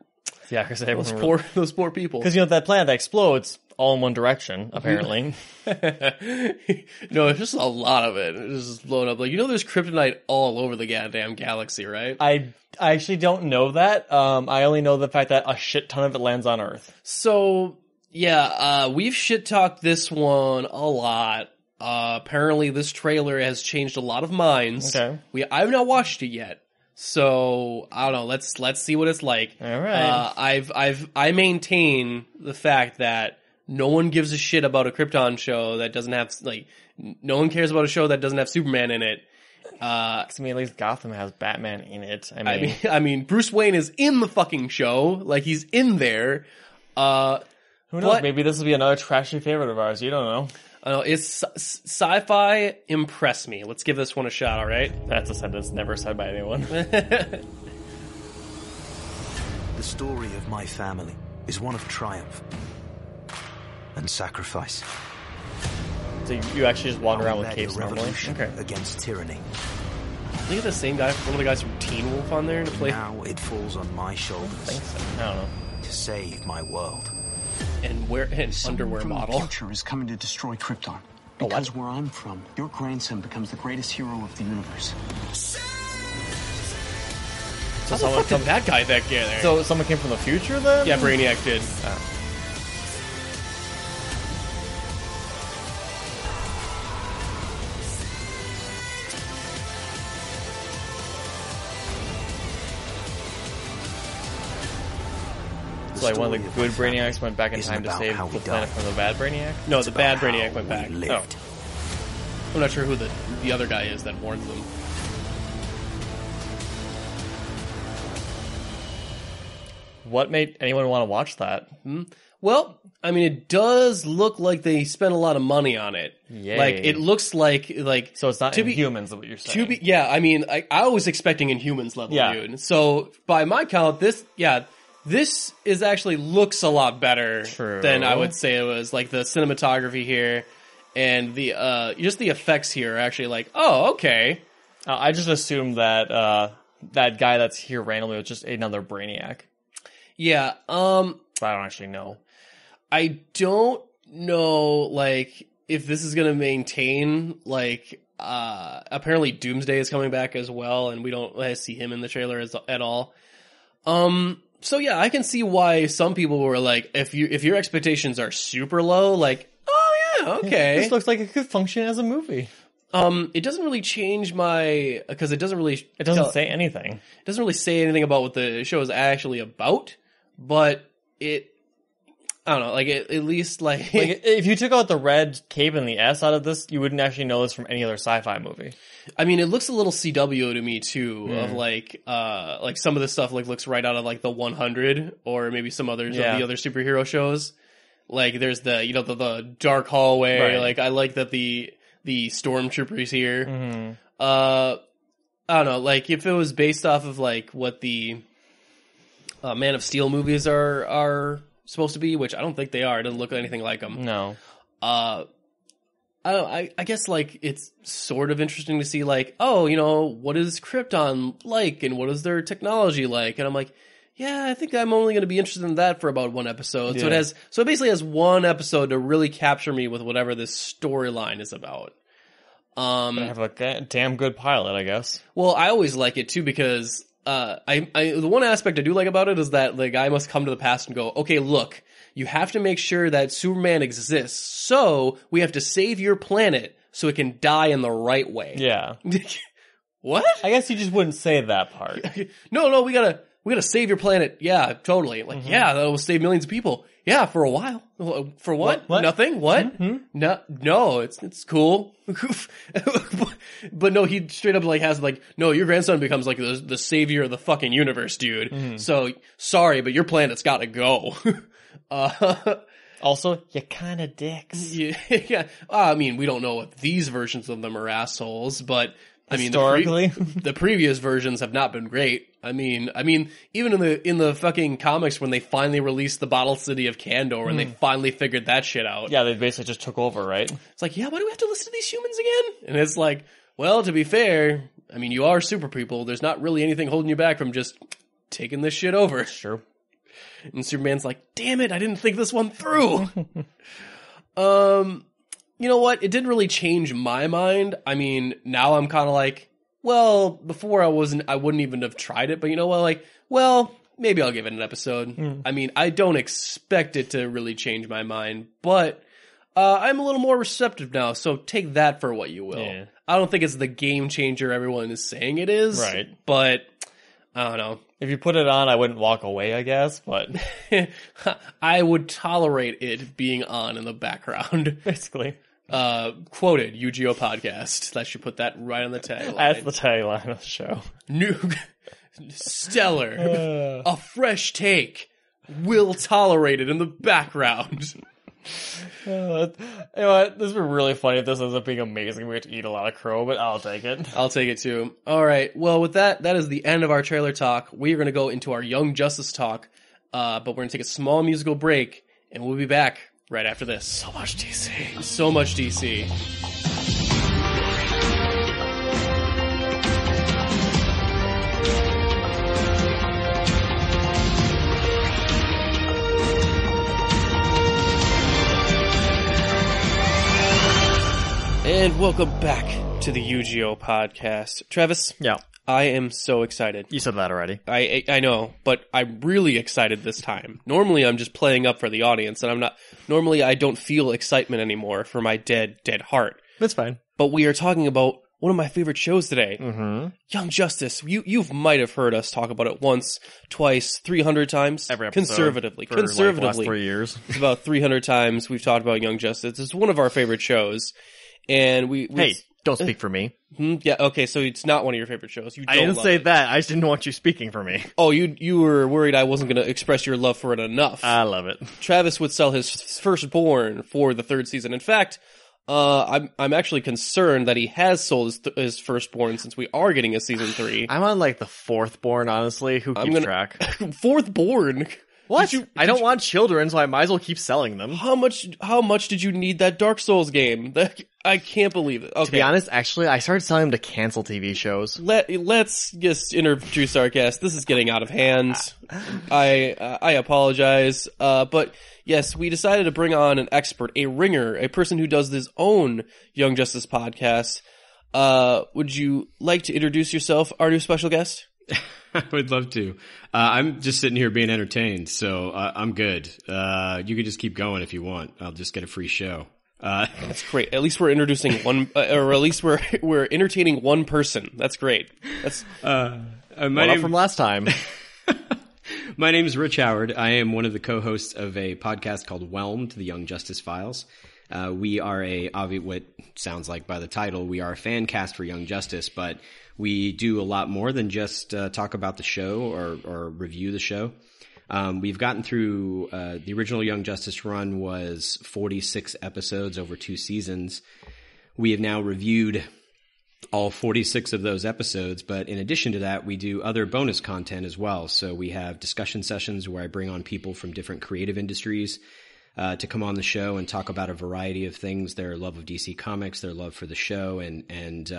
Yeah, because
those poor people.
Because that planet that explodes all in one direction, apparently.
No, it's just a lot of it. It's just blown up. Like, there's kryptonite all over the goddamn galaxy, right?
I actually don't know that. I only know the fact that a shit ton of it lands on Earth.
So, yeah, we've shit-talked this one a lot. Apparently this trailer has changed a lot of minds.
Okay.
I've not watched it yet. So, I don't know, let's see what it's like.
Alright.
I maintain the fact that no one gives a shit about a Krypton show that doesn't have, no one cares about a show that doesn't have Superman in it.
At least Gotham has Batman in it.
I mean, Bruce Wayne is in the fucking show. Like, he's in there.
Who knows? Maybe this will be another trashy favorite of ours. You don't know.
It's sci-fi impress me. Let's give this one a shot, alright?
That's a sentence never said by anyone.
The story of my family is one of triumph and sacrifice.
So you actually just walk around with capes normally?
Okay. Against tyranny.
Look at the same guy, one of the guys from Teen Wolf on there to play.
Now it falls on my shoulders.
I think so. I don't know.
To save my world.
And underwear
from
model.
The future is coming to destroy Krypton. Because where I'm from, your grandson becomes the greatest hero of the universe.
So how the fuck did that guy back there?
So someone came from the future then?
Yeah, Brainiac did.
Like one of the good Brainiacs went back in time to save the planet from the bad Brainiac?
No, the bad Brainiac went back. Oh. I'm not sure who the other guy is that warns them.
What made anyone want to watch that?
Well, I mean, it does look like they spent a lot of money on it.
Yay.
Like, it looks like
so it's not Inhumans, is what you're saying.
Yeah, I mean, I was expecting Inhumans level, dude. So, by my count, this is actually looks a lot better than I would say it was. Like, the cinematography here and the just the effects here are actually like, oh, okay.
I just assumed that that guy that's here randomly was just another Brainiac.
Yeah,
but I don't actually know.
I don't know, like, if this is gonna maintain, like, apparently Doomsday is coming back as well, and we don't see him in the trailer at all. So yeah, I can see why some people were like, if your expectations are super low, like, oh yeah, okay.
This looks like it could function as a movie.
It doesn't really change because it doesn't really...
It doesn't say anything.
It doesn't really say anything about what the show is actually about, but I don't know, like, at least, like...
like, if you took out the red cape and the S out of this, you wouldn't actually know this from any other sci-fi movie.
I mean, it looks a little CW to me, too, of, like some of this stuff, like, looks right out of, like, the 100, or maybe some others of the other superhero shows. Like, there's the, the dark hallway,
right.
Like, I like that the stormtroopers here. I don't know, like, if it was based off of, like, what the Man of Steel movies are supposed to be, which I don't think they are. It doesn't look anything like them.
No.
I guess, like, it's sort of interesting to see, like, oh, what is Krypton like, and what is their technology like? And I'm like, yeah, I think I'm only going to be interested in that for about one episode. Yeah. So it basically has one episode to really capture me with whatever this storyline is about.
I have a damn good pilot, I guess.
Well, I always like it too because the one aspect I do like about it is that the guy must come to the past and go, okay, look, you have to make sure that Superman exists, so we have to save your planet so it can die in the right way.
Yeah.
What?
I guess you just wouldn't say that part.
No, we gotta save your planet. Yeah, totally. Like, yeah, that will save millions of people. Yeah, for a while. For what? Nothing? What? No, it's cool. But no, he straight up, like, has, like, no, your grandson becomes, like, the savior of the fucking universe, dude. So, sorry, but your planet's gotta go.
Also, you're kinda dicks.
Yeah. I mean, we don't know if these versions of them are assholes, but...
Historically,
the previous versions have not been great. I mean, even in the fucking comics when they finally released the Bottle City of Kandor and they finally figured that shit out.
Yeah, they basically just took over, right?
It's like, yeah, why do we have to listen to these humans again? And it's like, well, to be fair, I mean, you are super people. There's not really anything holding you back from just taking this shit over.
Sure.
And Superman's like, damn it, I didn't think this one through. You know what? It didn't really change my mind. I mean, now I'm kind of like, well, before I wouldn't even have tried it, but you know what? Like, well, maybe I'll give it an episode. I mean, I don't expect it to really change my mind, but I'm a little more receptive now, so take that for what you will. Yeah. I don't think it's the game changer everyone is saying it is.
Right.
But, I don't know.
If you put it on, I wouldn't walk away, I guess, but...
I would tolerate it being on in the background.
Basically.
Quoted, UGO Podcast. That should put that right on the tagline.
That's the tagline of the show.
New... Stellar. A fresh take. Will tolerate it in the background.
You know what? This would be really funny if this ends up being amazing. We have to eat a lot of crow, but I'll take it.
I'll take it too. All right. Well, with that is the end of our trailer talk. We are going to go into our Young Justice talk, but we're going to take a small musical break, and we'll be back right after this.
So much DC.
So much DC. And welcome back to the UGO podcast. Travis?
Yeah.
I am so excited.
You said that already.
I know, but I'm really excited this time. Normally I'm just playing up for the audience, and I'm not... Normally I don't feel excitement anymore for my dead heart.
That's fine.
But we are talking about one of my favorite shows today.
Mm-hmm.
Young Justice. You might have heard us talk about it once, twice, 300 times.
Every episode.
Conservatively.
For like the last 3 years.
It's about 300 times we've talked about Young Justice. It's one of our favorite shows. And we
hey, don't speak for me.
Yeah, okay, so it's not one of your favorite shows.
I didn't say that. I just didn't want you speaking for me.
Oh, you were worried I wasn't going to express your love for it enough.
I love it.
Travis would sell his firstborn for the third season. In fact, I'm actually concerned that he has sold his firstborn since we are getting a season 3.
I'm on like the fourthborn, honestly. Who keeps track?
Fourthborn?
What? I don't want children, so I might as well keep selling them.
How much did you need that Dark Souls game? I can't believe it. Okay.
To be honest, actually, I started selling them to cancel TV shows.
Let's just introduce our guest. This is getting out of hand. I apologize. But yes, we decided to bring on an expert, a ringer, a person who does his own Young Justice podcast. Would you like to introduce yourself, our new special guest?
I would love to. I'm just sitting here being entertained, so I'm good. You could just keep going if you want. I'll just get a free show.
That's great. At least we're introducing one, or at least we're entertaining one person. That's great. That's
my name from last time.
My name is Rich Howard. I am one of the co-hosts of a podcast called Whelmed, the Young Justice Files. We are what sounds like by the title, we are a fan cast for Young Justice, but we do a lot more than just talk about the show or review the show. We've gotten through the original Young Justice run was 46 episodes over 2 seasons. We have now reviewed all 46 of those episodes, but in addition to that, we do other bonus content as well. So we have discussion sessions where I bring on people from different creative industries to come on the show and talk about a variety of things, their love of DC Comics, their love for the show, and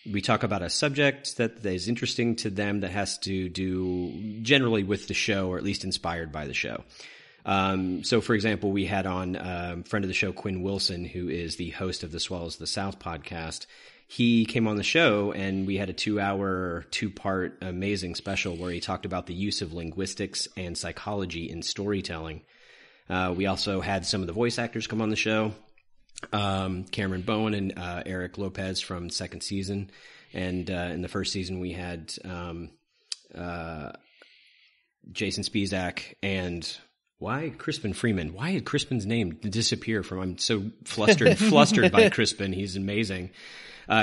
we talk about a subject that is interesting to them that has to do generally with the show, or at least inspired by the show. So, for example, we had on a friend of the show, Quinn Wilson, who is the host of the Swallows of the South podcast. He came on the show, and we had a 2-hour, 2-part amazing special where he talked about the use of linguistics and psychology in storytelling. We also had some of the voice actors come on the show. Cameron Bowen and Eric Lopez from second season, and in the first season we had Jason Spizak and Crispin Freeman. Why did Crispin's name disappear from? I'm so flustered by Crispin. He's amazing.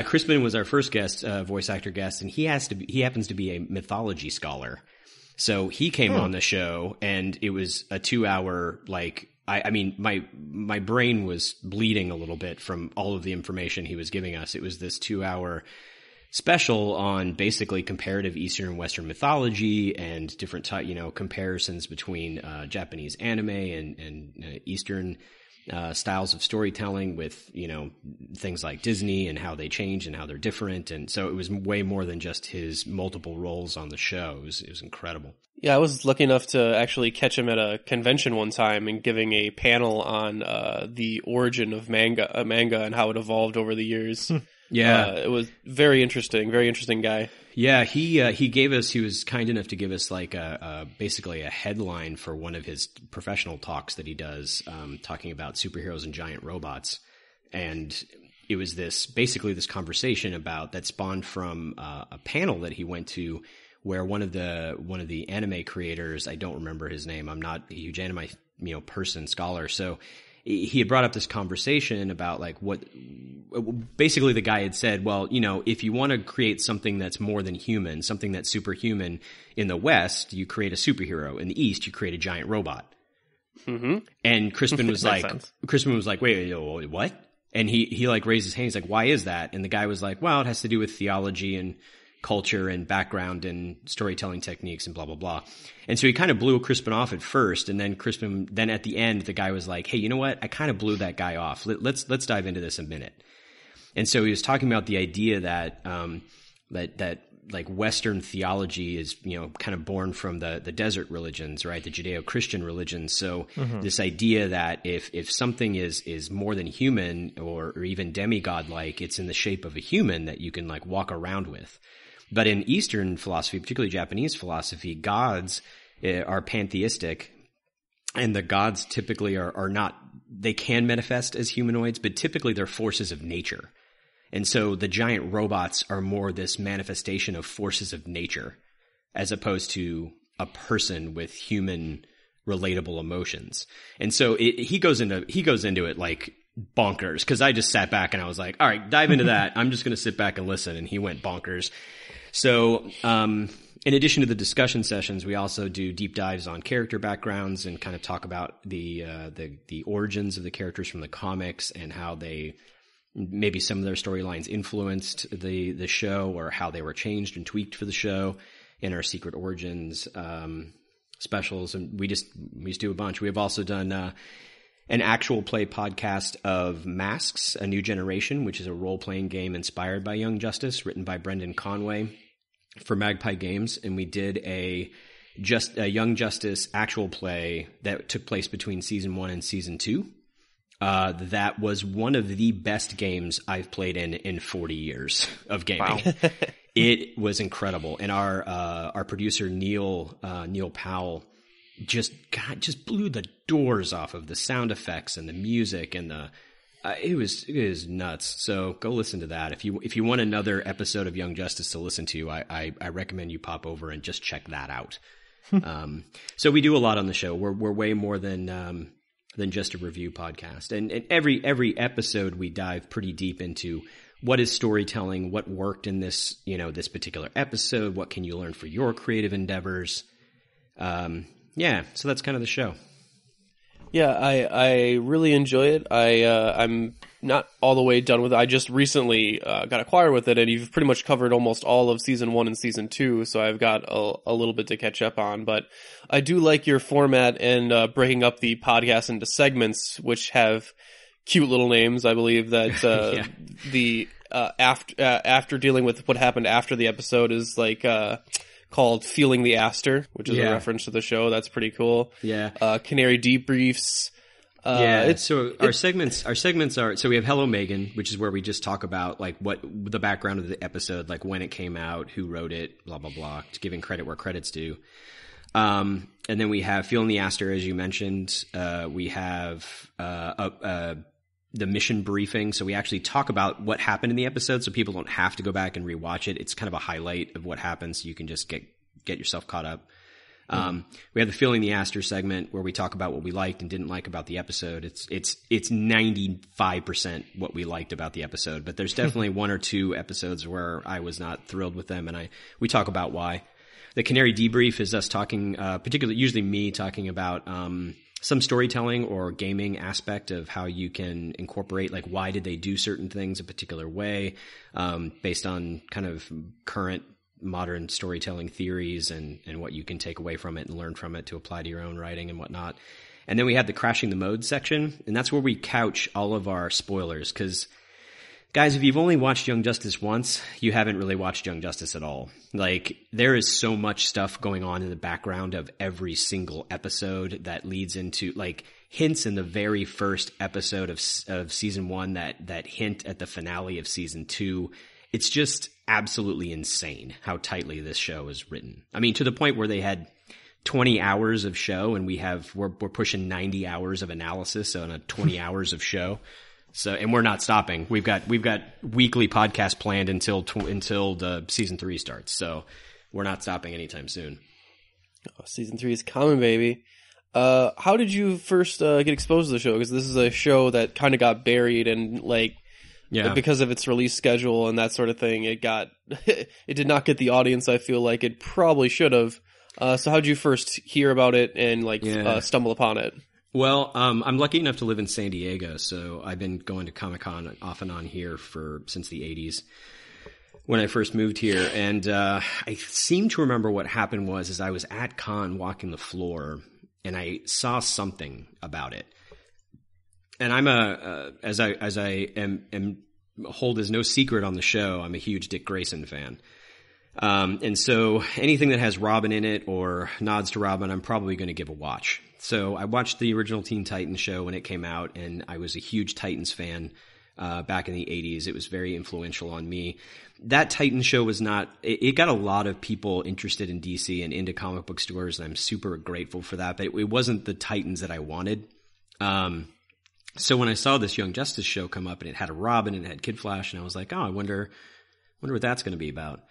Crispin was our first guest, voice actor guest, and he happens to be a mythology scholar. So he came on the show, and it was a 2-hour I mean, my brain was bleeding a little bit from all of the information he was giving us. It was this 2-hour special on basically comparative Eastern and Western mythology and different comparisons between Japanese anime and Eastern styles of storytelling with, things like Disney and how they change and how they're different. And so it was way more than just his multiple roles on the show. It was incredible.
Yeah, I was lucky enough to actually catch him at a convention one time and giving a panel on the origin of manga and how it evolved over the years.
Yeah.
It was very interesting guy.
Yeah, he was kind enough to give us like basically a headline for one of his professional talks that he does, talking about superheroes and giant robots. And it was this conversation that spawned from a panel that he went to, where one of the anime creators, I don't remember his name, I'm not a huge anime scholar, so he had brought up this conversation about like basically the guy had said, well, if you want to create something that's more than human, something that's superhuman, in the West, you create a superhero. In the East, you create a giant robot. Mm-hmm. And Crispin was like, wait, what? And he like raised his hand. He's like, why is that? And the guy was like, well, it has to do with theology and culture and background and storytelling techniques and blah, blah, blah. And so he kind of blew Crispin off at first. And then at the end, the guy was like, hey, you know what? I kind of blew that guy off. Let's dive into this a minute. And so he was talking about the idea that like Western theology is, kind of born from the desert religions, right? The Judeo-Christian religions. So this idea that if something is more than human or even demigod-like, it's in the shape of a human that you can like walk around with. But in Eastern philosophy, particularly Japanese philosophy, gods are pantheistic, and the gods typically are not, they can manifest as humanoids, but typically they're forces of nature. And so the giant robots are more this manifestation of forces of nature, as opposed to a person with human relatable emotions. And so he goes into it like bonkers, because I just sat back and I was like, all right, dive into that. I'm just going to sit back and listen. And he went bonkers. So, in addition to the discussion sessions, we also do deep dives on character backgrounds and kind of talk about the origins of the characters from the comics and how maybe some of their storylines influenced the show, or how they were changed and tweaked for the show in our Secret Origins specials. And we just do a bunch. We have also done an actual play podcast of Masks, A New Generation, which is a role-playing game inspired by Young Justice, written by Brendan Conway for Magpie Games. And we did a Young Justice actual play that took place between season 1 and season 2. That was one of the best games I've played in 40 years of gaming. Wow. It was incredible. And our producer, Neil Powell, just blew the doors off of the sound effects and the music and it was nuts. So go listen to that. If you want another episode of Young Justice to listen to, I recommend you pop over and just check that out. So we do a lot on the show. We're way more than just a review podcast. And every episode we dive pretty deep into what is storytelling, what worked in this particular episode, what can you learn for your creative endeavors. So that's kind of the show.
Yeah, I really enjoy it. I'm not all the way done with it. I just recently got acquired with it, and you've pretty much covered almost all of season 1 and season 2, so I've got a little bit to catch up on. But I do like your format and breaking up the podcast into segments, which have cute little names. I believe that the after dealing with what happened after the episode is like called Feeling the Aster, which is a reference to the show. That's pretty cool.
Yeah.
Canary Debriefs.
Our segments are, so we have Hello Megan, which is where we just talk about like what the background of the episode, like when it came out, who wrote it, blah, blah, blah, giving credit where credit's due. And then we have Feeling the Aster, as you mentioned. We have, the mission briefing. So we actually talk about what happened in the episode, so people don't have to go back and rewatch it. It's kind of a highlight of what happened, so you can just get yourself caught up. We have the Feeling the Aster segment where we talk about what we liked and didn't like about the episode. It's 95% what we liked about the episode, but there's definitely one or two episodes where I was not thrilled with them, and we talk about why. The Canary Debrief is us talking, particularly usually me talking about some storytelling or gaming aspect of how you can incorporate, like why did they do certain things a particular way, based on kind of current modern storytelling theories and what you can take away from it and learn from it to apply to your own writing and whatnot. And then we had the Crashing the Mode section, and that's where we couch all of our spoilers. Because, guys, if you've only watched Young Justice once, you haven't really watched Young Justice at all. Like, there is so much stuff going on in the background of every single episode that leads into, like, hints in the very first episode of season 1 that hint at the finale of season 2. It's just absolutely insane how tightly this show is written. I mean, to the point where they had 20 hours of show, and we're pushing 90 hours of analysis on a 20 hours of show. So, and we're not stopping. We've got weekly podcasts planned until the season 3 starts. So we're not stopping anytime soon.
Oh, season 3 is coming, baby. How did you first get exposed to the show? Because this is a show that kind of got buried, and like, because of its release schedule and that sort of thing, it did not get the audience I feel like it probably should have. So how did you first hear about it and stumble upon it?
Well, I'm lucky enough to live in San Diego, so I've been going to Comic-Con off and on here since the 80s when I first moved here. And I seem to remember what happened was I was at con walking the floor, and I saw something about it. And I'm as I am hold as no secret on the show, I'm a huge Dick Grayson fan. And so anything that has Robin in it or nods to Robin, I'm probably going to give a watch. So I watched the original Teen Titans show when it came out, and I was a huge Titans fan back in the 80s. It was very influential on me. That Titans show was not – it got a lot of people interested in DC and into comic book stores, and I'm super grateful for that. But it wasn't the Titans that I wanted. So when I saw this Young Justice show come up, and it had a Robin and it had Kid Flash, and I was like, oh, I wonder what that's going to be about.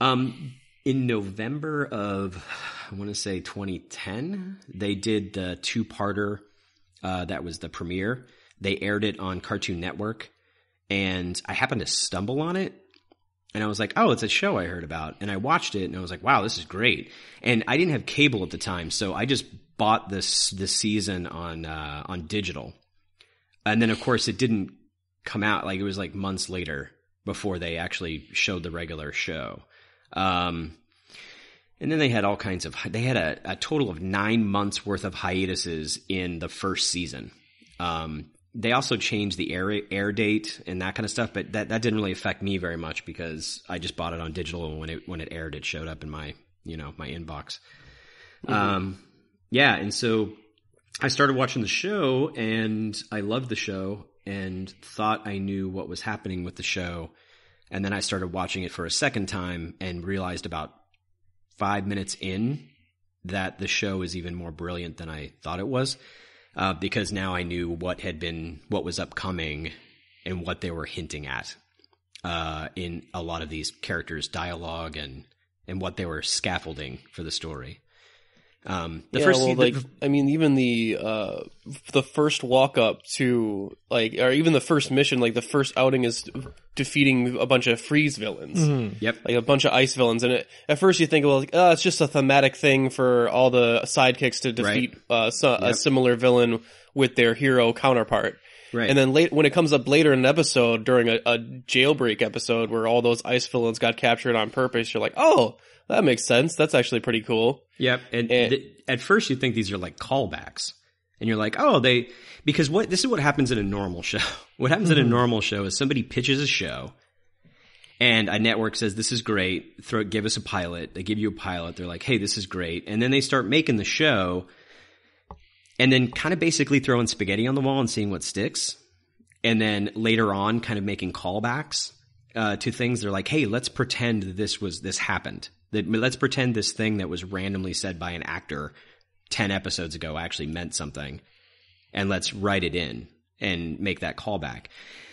In November of, I want to say 2010, they did the 2-parter, that was the premiere. They aired it on Cartoon Network, and I happened to stumble on it, and I was like, oh, it's a show I heard about. And I watched it, and I was like, wow, this is great. And I didn't have cable at the time, so I just bought this season on digital. And then, of course, it didn't come out, like, it was like months later before they actually showed the regular show. And then they had all kinds of, they had a total of 9 months worth of hiatuses in the first season. They also changed the air date and that kind of stuff, but that didn't really affect me very much because I just bought it on digital, and when it aired, it showed up in my inbox. Mm-hmm. And so I started watching the show, and I loved the show and thought I knew what was happening with the show. And then I started watching it for a second time and realized about 5 minutes in that the show is even more brilliant than I thought it was, because now I knew what was upcoming and what they were hinting at in a lot of these characters' dialogue and what they were scaffolding for the story. Even the first walk up to or even the first mission, like the first outing is defeating a bunch of freeze villains.
Mm-hmm.
Yep.
Like a bunch of ice villains. And at first you think, well, it's just a thematic thing for all the sidekicks to defeat a similar villain with their hero counterpart.
Right.
And then when it comes up later in an episode during a jailbreak episode where all those ice villains got captured on purpose, you're like, oh, that makes sense. That's actually pretty cool.
Yep. And at first you think these are like callbacks. And you're like, oh, because this is what happens in a normal show. What happens in a normal show is somebody pitches a show, and a network says, this is great, give us a pilot. They give you a pilot. They're like, hey, this is great. And then they start making the show, and then kind of basically throwing spaghetti on the wall and seeing what sticks. And then later on kind of making callbacks to things. They're like, hey, let's pretend this happened. Let's pretend this thing that was randomly said by an actor 10 episodes ago actually meant something, and let's write it in and make that callback.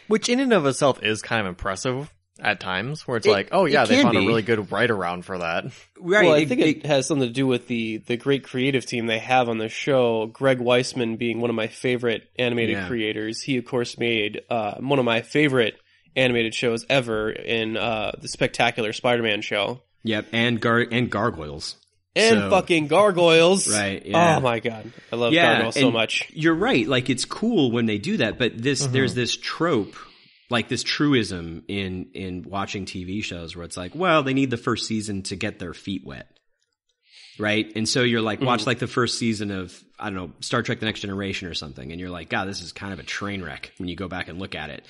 Which in and of itself is kind of impressive at times, where it's like, oh yeah, they found a really good write around for that.
Right. Well, I think it has something to do with the great creative team they have on the show. Greg Weisman being one of my favorite animated creators. He, of course, made one of my favorite animated shows ever in the Spectacular Spider-Man show.
Yep, and Gargoyles.
And fucking Gargoyles.
Right, yeah.
Oh my god. I love Gargoyles so much.
You're right, like it's cool when they do that, but there's this trope, like this truism in watching TV shows where it's like, well, they need the first season to get their feet wet. Right? And so you're like, watch like the first season of, I don't know, Star Trek The Next Generation or something, and you're like, God, this is kind of a train wreck when you go back and look at it.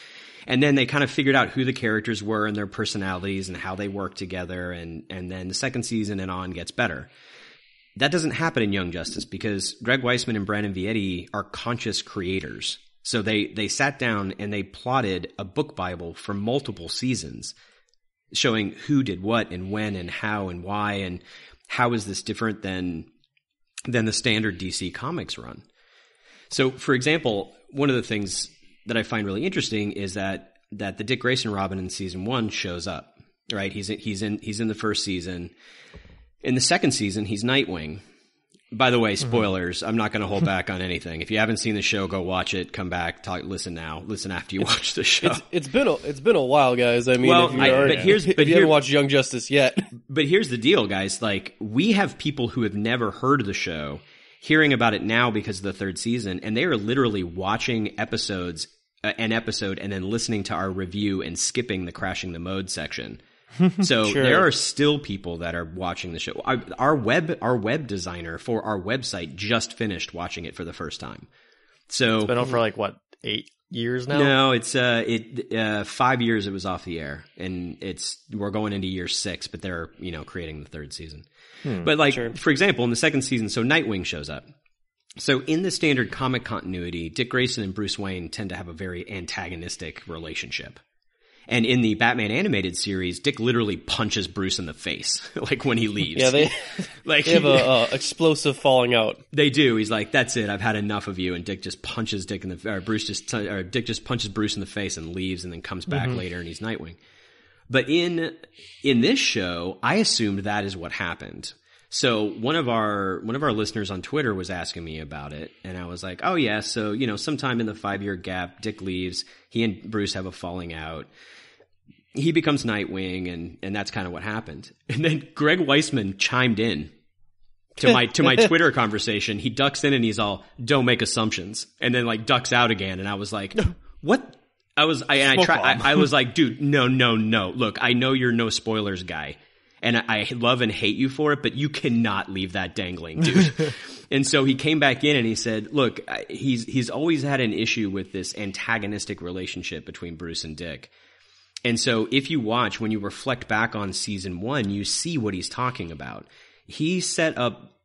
And then they kind of figured out who the characters were and their personalities and how they work together, and then the second season and on gets better. That doesn't happen in Young Justice because Greg Weisman and Brandon Vietti are conscious creators. So they sat down and they plotted a book Bible for multiple seasons, showing who did what and when and how and why and how is this different than the standard DC Comics run. So, for example, one of the things that I find really interesting is that the Dick Grayson Robin in season 1 shows up, right? He's in the first season. In the second season, he's Nightwing. By the way, spoilers. I'm not going to hold back on anything. If you haven't seen the show, go watch it. Come back, listen now. Listen after you watch the show.
It's been a while, guys. I mean, if you haven't watched Young Justice yet.
But here's the deal, guys. Like, we have people who have never heard of the show hearing about it now because of the third season, and they are literally watching an episode and then listening to our review and skipping the crashing the mode section. So
Sure.
There are still people that are watching the show. Our web designer for our website just finished watching it for the first time. So
It's been on for like what, 8 years now?
No, it's 5 years it was off the air, and we're going into year 6, but they're creating the third season. But for example, in the second season, so Nightwing shows up. So in the standard comic continuity, Dick Grayson and Bruce Wayne tend to have a very antagonistic relationship. And in the Batman animated series, Dick literally punches Bruce in the face, like when he leaves.
Yeah, they have a explosive falling out.
They do. He's like, "That's it. I've had enough of you." And Dick just punches Dick Dick just punches Bruce in the face and leaves, and then comes back later, and he's Nightwing. But in this show, I assumed that is what happened. So one of our listeners on Twitter was asking me about it, and I was like, "Oh yeah, so sometime in the 5-year gap, Dick leaves. He and Bruce have a falling out. He becomes Nightwing, and that's kind of what happened." And then Greg Weisman chimed in to my Twitter conversation. He ducks in and he's all, "Don't make assumptions," and then ducks out again. And I was like, "What?" I was like, "Dude, no. Look, I know you're no spoilers guy, and I love and hate you for it, but you cannot leave that dangling, dude." And so he came back in and he said, "Look, he's always had an issue with this antagonistic relationship between Bruce and Dick." And so if you watch, when you reflect back on season 1, you see what he's talking about. He set up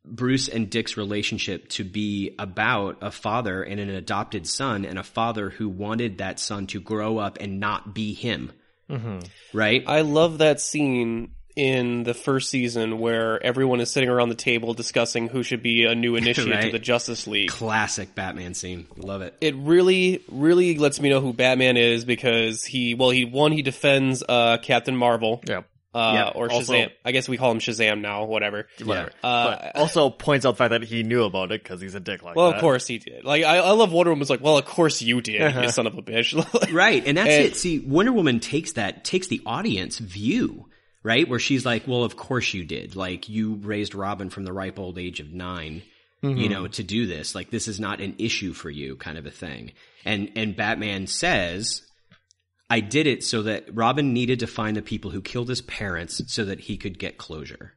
Bruce and Dick's relationship to be about a father and an adopted son, and a father who wanted that son to grow up and not be him.
Mm-hmm.
Right?
I love that scene in the first season where everyone is sitting around the table discussing who should be a new initiate
Right.
to the Justice League.
Classic Batman scene. Love it.
It really, really lets me know who Batman is because he defends Captain Marvel.
Yep.
Or
Also-
Shazam. I guess we call him Shazam now, whatever.
Whatever. But also points out the fact that he knew about it because he's a dick like
Well,
that.
of course he did. I love Wonder Woman's like, well, of course you did, you son of a bitch.
Right. And that's it. See, Wonder Woman takes the audience view, right? Where she's like, well, of course you did. Like, you raised Robin from the ripe old age of 9, to do this. Like, this is not an issue for you, kind of a thing. And Batman says, I did it so that Robin needed to find the people who killed his parents so that he could get closure.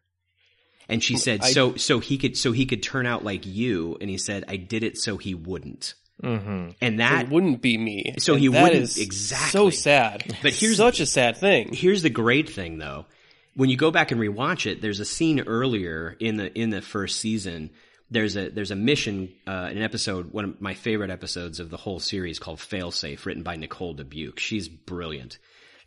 And she said, so he could turn out like you. And he said, I did it so he wouldn't.
Mm-hmm.
And that
so wouldn't be me.
So
and
he
that
wouldn't.
Is
Exactly.
so sad.
But here's
such a sad thing.
Here's the great thing, though. When you go back and rewatch it, there's a scene earlier in the first season. There's a mission, an episode, one of my favorite episodes of the whole series, called Failsafe, written by Nicole Dubuque. She's brilliant.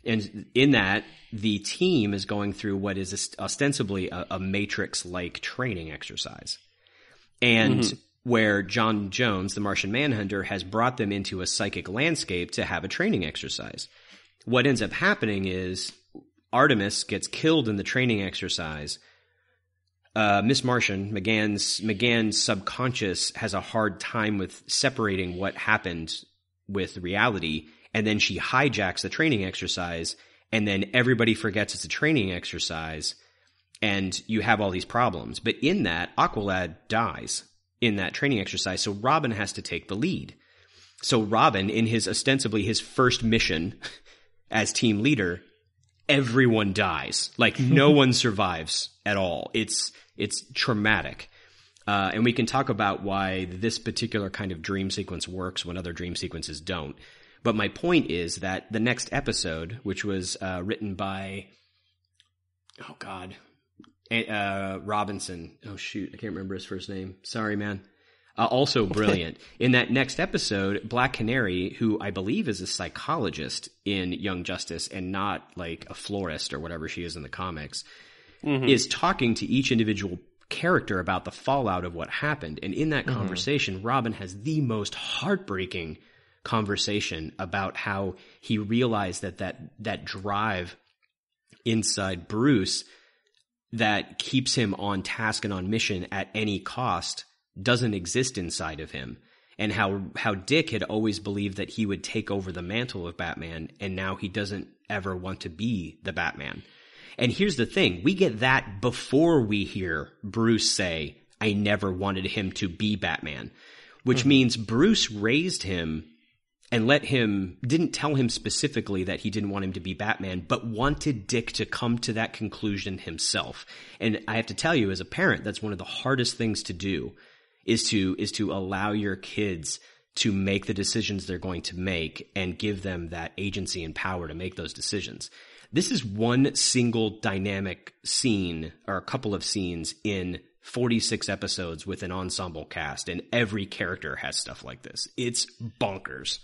And in that, the team is going through what is ostensibly a Matrix-like training exercise. And where John Jones, the Martian Manhunter, has brought them into a psychic landscape to have a training exercise. What ends up happening is Artemis gets killed in the training exercise. Miss Martian, McGann's subconscious, has a hard time with separating what happened with reality, and then she hijacks the training exercise, and then everybody forgets it's a training exercise, and you have all these problems. But in that, Aqualad dies in that training exercise, so Robin has to take the lead. So Robin, in ostensibly his first mission as team leader, everyone dies. Like, no one survives at all. It's traumatic. And we can talk about why this particular kind of dream sequence works when other dream sequences don't. But my point is that the next episode, which was written by, Robinson. Oh, shoot. I can't remember his first name. Sorry, man. Also brilliant. In that next episode, Black Canary, who I believe is a psychologist in Young Justice and not like a florist or whatever she is in the comics, is talking to each individual character about the fallout of what happened. And in that conversation, Robin has the most heartbreaking conversation about how he realized that drive inside Bruce that keeps him on task and on mission at any cost doesn't exist inside of him, and how Dick had always believed that he would take over the mantle of Batman, and now he doesn't ever want to be the Batman. And here's the thing, we get that before we hear Bruce say, I never wanted him to be Batman, which means Bruce raised him and didn't tell him specifically that he didn't want him to be Batman, but wanted Dick to come to that conclusion himself. And I have to tell you, as a parent, that's one of the hardest things to do, is to allow your kids to make the decisions they're going to make and give them that agency and power to make those decisions. This is one single dynamic scene, or a couple of scenes, in 46 episodes with an ensemble cast, and every character has stuff like this. It's bonkers.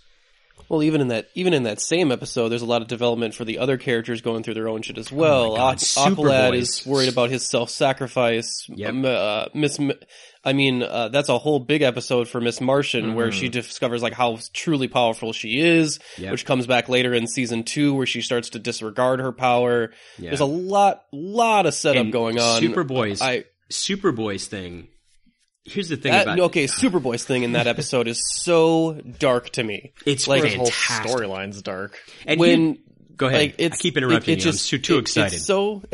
Well, even in that same episode, there's a lot of development for the other characters going through their own shit as well. Aqualad is worried about his self-sacrifice.
Yep.
That's a whole big episode for Miss Martian, where she discovers like how truly powerful she is, which comes back later in season 2, where she starts to disregard her power. Yeah. There's a lot of setup going on.
Superboy's thing. Here's the thing
Superboy's thing in that episode is so dark to me.
It's
like
his
whole storyline's dark.
And go ahead. I keep interrupting you. I'm too excited.
It's so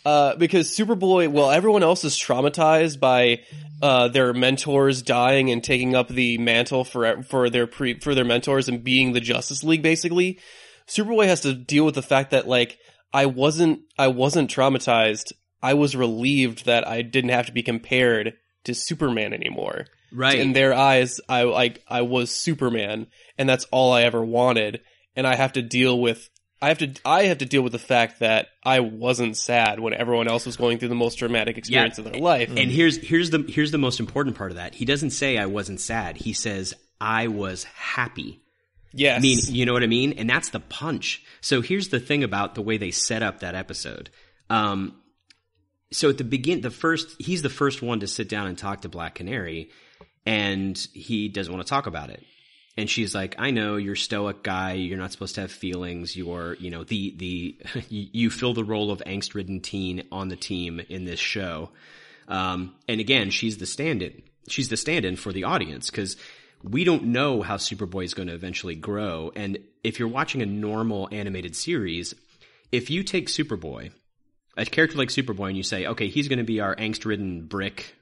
because Superboy, everyone else is traumatized by their mentors dying and taking up the mantle for their mentors and being the Justice League. Basically, Superboy has to deal with the fact that like I wasn't traumatized. I was relieved that I didn't have to be compared to Superman anymore.
Right.
In their eyes, I was Superman, and that's all I ever wanted. And I have to deal with the fact that I wasn't sad when everyone else was going through the most dramatic experience of their life.
And here's the most important part of that. He doesn't say I wasn't sad. He says I was happy.
Yes.
You know what I mean? And that's the punch. So here's the thing about the way they set up that episode. So at the beginning, he's the first one to sit down and talk to Black Canary, and he doesn't want to talk about it. And she's like, I know, you're a stoic guy, you're not supposed to have feelings, you're, you fill the role of angst-ridden teen on the team in this show. And again, she's the stand-in. She's the stand-in for the audience, because we don't know how Superboy is going to eventually grow. And if you're watching a normal animated series, if you take Superboy, a character like Superboy, and you say, okay, he's going to be our angst-ridden brick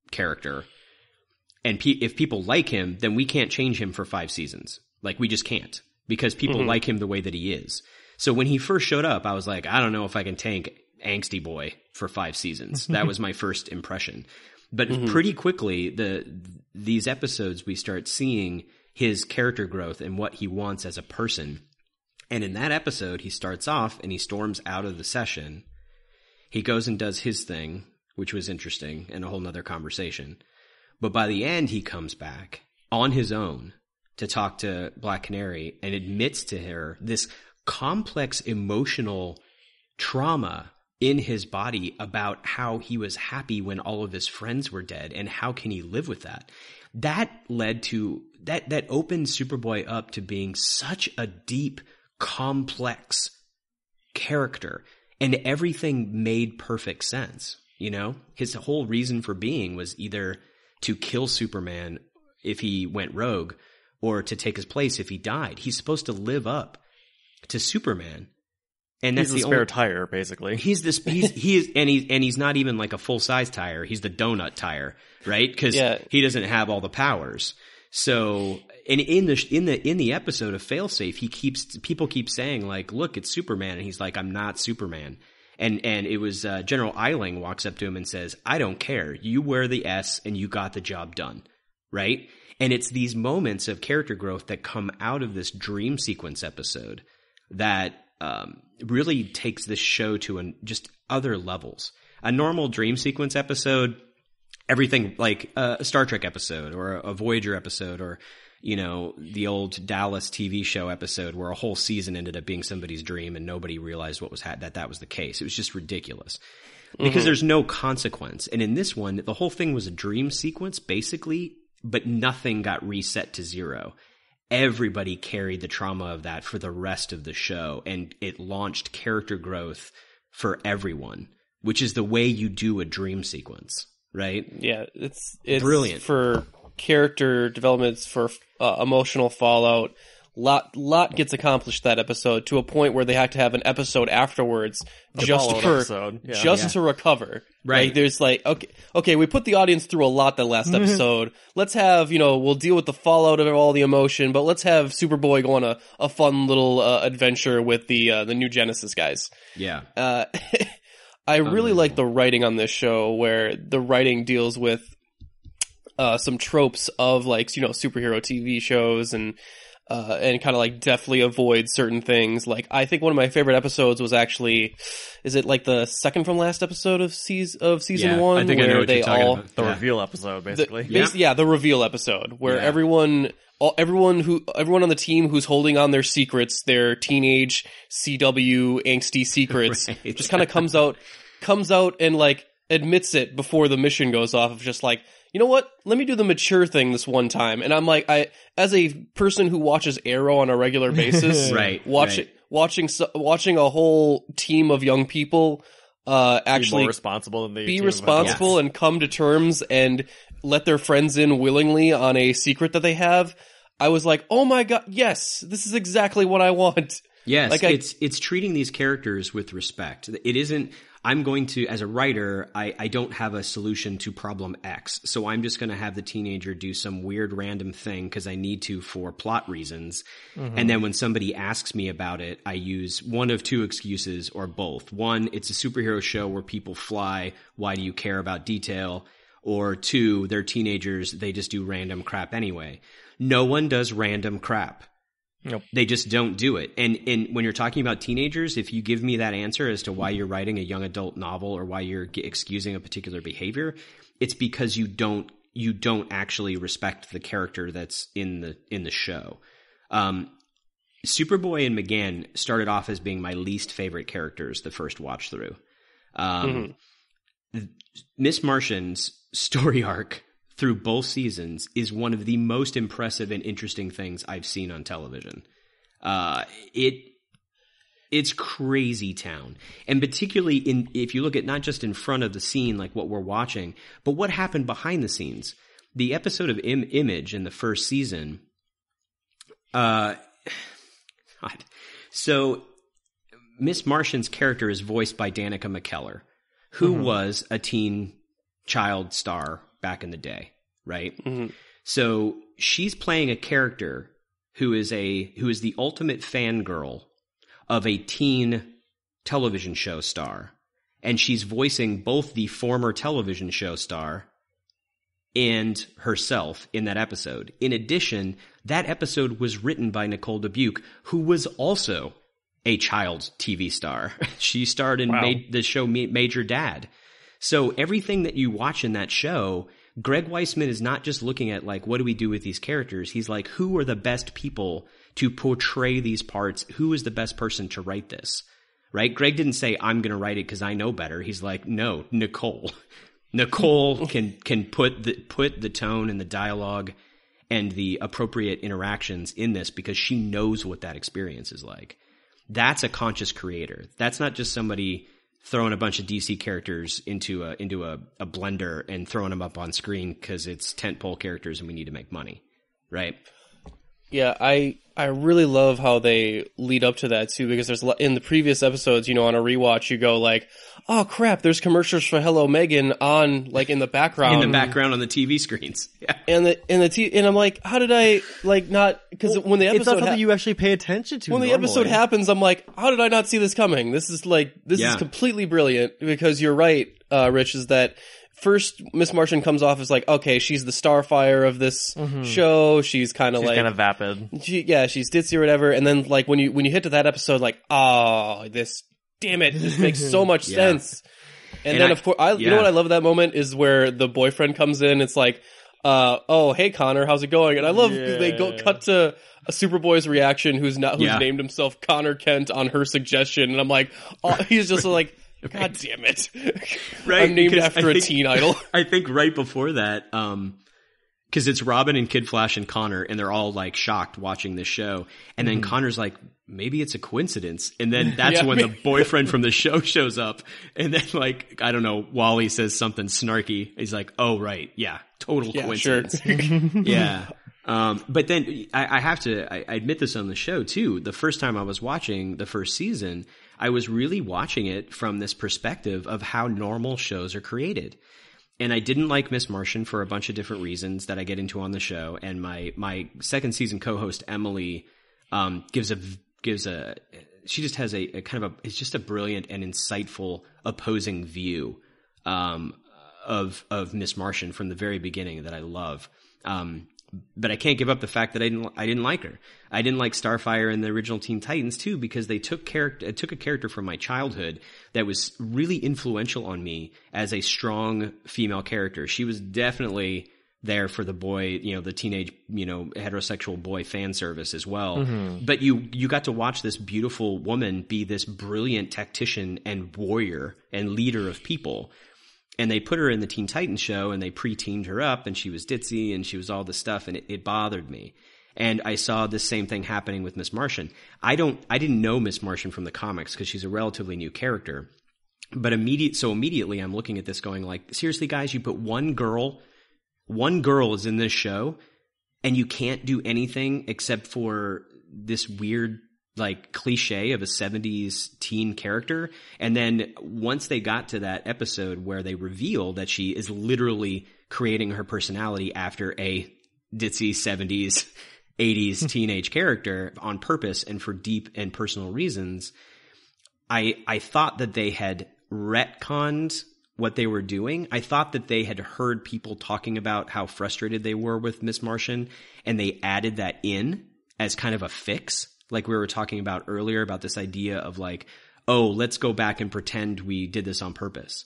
character, and if people like him, then we can't change him for 5 seasons. Like, we just can't, because people like him the way that he is. So when he first showed up, I was like, I don't know if I can tank Angsty Boy for 5 seasons. That was my first impression. But pretty quickly, these episodes, we start seeing his character growth and what he wants as a person. And in that episode, he starts off and he storms out of the session. He goes and does his thing, which was interesting and a whole nother conversation. But by the end, he comes back on his own to talk to Black Canary and admits to her this complex emotional trauma in his body about how he was happy when all of his friends were dead, and how can he live with that. That led to that opened Superboy up to being such a deep, complex character, and everything made perfect sense. His whole reason for being was either to kill Superman if he went rogue, or to take his place if he died. He's supposed to live up to Superman, and that's
he's the spare tire, basically.
He's not even like a full size tire. He's the donut tire, right? Because he doesn't have all the powers. So, and in the episode of Failsafe, people keep saying like, "Look, it's Superman," and he's like, "I'm not Superman." And it was General Eiling walks up to him and says, "I don't care. You wear the S and you got the job done." Right? And it's these moments of character growth that come out of this dream sequence episode that really takes this show to just other levels. A normal dream sequence episode, everything like a Star Trek episode or a Voyager episode or, you know, the old Dallas TV show episode where a whole season ended up being somebody's dream and nobody realized what was that was the case. It was just ridiculous because there's no consequence. And in this one, the whole thing was a dream sequence basically, but nothing got reset to zero. Everybody carried the trauma of that for the rest of the show, and it launched character growth for everyone, which is the way you do a dream sequence, right?
Yeah, it's
brilliant
for character developments, for emotional fallout. Lot gets accomplished that episode to a point where they have to have an episode afterwards just to recover.
Right.
Like, there's like, okay, we put the audience through a lot that last episode. Let's have, we'll deal with the fallout of all the emotion, but let's have Superboy go on a fun little adventure with the New Genesis guys.
Yeah.
I really like the writing on this show, where the writing deals with some tropes of like, superhero TV shows and kind of like deftly avoid certain things. Like, I think one of my favorite episodes was actually, is it like the second from last episode of season 1?
I think I know what you're talking about.
The reveal episode, basically.
The reveal episode where everyone on the team who's holding on their secrets, their teenage CW angsty secrets, just kind of comes out and like admits it before the mission goes off, of just like, you know what? Let me do the mature thing this one time. And I'm like, as a person who watches Arrow on a regular basis, watching a whole team of young people actually
be more responsible,
and come to terms and let their friends in willingly on a secret that they have, I was like, oh my god, yes, this is exactly what I want.
Yes, like it's treating these characters with respect. It isn't, I'm going to, as a writer, I don't have a solution to problem X, so I'm just going to have the teenager do some weird random thing because I need to for plot reasons. Mm-hmm. And then when somebody asks me about it, I use one of two excuses or both. One, it's a superhero show where people fly. Why do you care about detail? Or two, they're teenagers. They just do random crap anyway. No one does random crap.
Nope.
They just don't do it. And when you're talking about teenagers, if you give me that answer as to why you're writing a young adult novel or why you're excusing a particular behavior, it's because you don't actually respect the character that's in the show. Superboy and McGann started off as being my least favorite characters the first watch through. Miss Martian's story arc through both seasons is one of the most impressive and interesting things I've seen on television. It's crazy town. And particularly if you look at not just in front of the scene, like what we're watching, but what happened behind the scenes. The episode of Image in the first season, so Miss Martian's character is voiced by Danica McKellar, who was a teen child star back in the day, right? Mm-hmm. So she's playing a character who is the ultimate fangirl of a teen television show star. And she's voicing both the former television show star and herself in that episode. In addition, that episode was written by Nicole Dubuque, who was also a child TV star. She starred in the show Major Dad. So everything that you watch in that show, Greg Weisman is not just looking at like, what do we do with these characters? He's like, who are the best people to portray these parts? Who is the best person to write this? Right? Greg didn't say, I'm going to write it because I know better. He's like, no, Nicole. Nicole can put the tone and the dialogue and the appropriate interactions in this because she knows what that experience is like. That's a conscious creator. That's not just somebody throwing a bunch of DC characters into a blender and throwing them up on screen because it's tentpole characters and we need to make money, right?
Yeah, I really love how they lead up to that too, because there's in the previous episodes, on a rewatch, you go like, oh crap, there's commercials for Hello Megan on like in the background.
In the background on the TV screens. Yeah.
And I'm like, how did I like not, because when the episode
it's not something you actually pay attention to.
When
normally.
the episode happens, I'm like, how did I not see this coming? This is completely brilliant, because you're right, Rich, is that first, Miss Martian comes off as like, okay, she's the Starfire of this show. She's kind of like
kind of vapid.
She's ditzy or whatever. And then like when you hit to that episode, like, oh, this makes so much sense. And then of course, you know what I love that moment is where the boyfriend comes in. It's like, oh, hey Connor, how's it going? And I love they cut to a Superboy's reaction, who's named himself Connor Kent on her suggestion, and I'm like, oh, he's just like. God damn it.
Right.
I'm named after a teen idol.
I think right before that, cause it's Robin and Kid Flash and Connor, and they're all like shocked watching this show. And then Connor's like, maybe it's a coincidence. And then that's when the boyfriend from the show shows up. And then like, I don't know, Wally says something snarky. He's like, oh, right. Yeah. Total coincidence. Sure. Yeah. But then I admit this on the show too. The first time I was watching the first season, I was really watching it from this perspective of how normal shows are created. And I didn't like Miss Martian for a bunch of different reasons that I get into on the show. And my second season co-host, Emily, she just has a kind of it's just a brilliant and insightful opposing view, of Miss Martian from the very beginning that I love. But I can't give up the fact that I didn't like her. I didn't like Starfire and the original Teen Titans too, because they took a character from my childhood that was really influential on me as a strong female character. She was definitely there for the boy, the teenage, heterosexual boy fan service as well. Mm-hmm. But you got to watch this beautiful woman be this brilliant tactician and warrior and leader of people. And they put her in the Teen Titans show, and they pre-teamed her up, and she was ditzy, and she was all this stuff, and it bothered me. And I saw the same thing happening with Miss Martian. I didn't know Miss Martian from the comics because she's a relatively new character. But immediately I'm looking at this going like, seriously guys, you put one girl is in this show, and you can't do anything except for this weird like cliche of a 70s teen character. And then once they got to that episode where they reveal that she is literally creating her personality after a ditzy 70s, 80s teenage character on purpose and for deep and personal reasons, I thought that they had retconned what they were doing. I thought that they had heard people talking about how frustrated they were with Miss Martian, and they added that in as kind of a fix. Like we were talking about earlier about this idea of like, oh, let's go back and pretend we did this on purpose.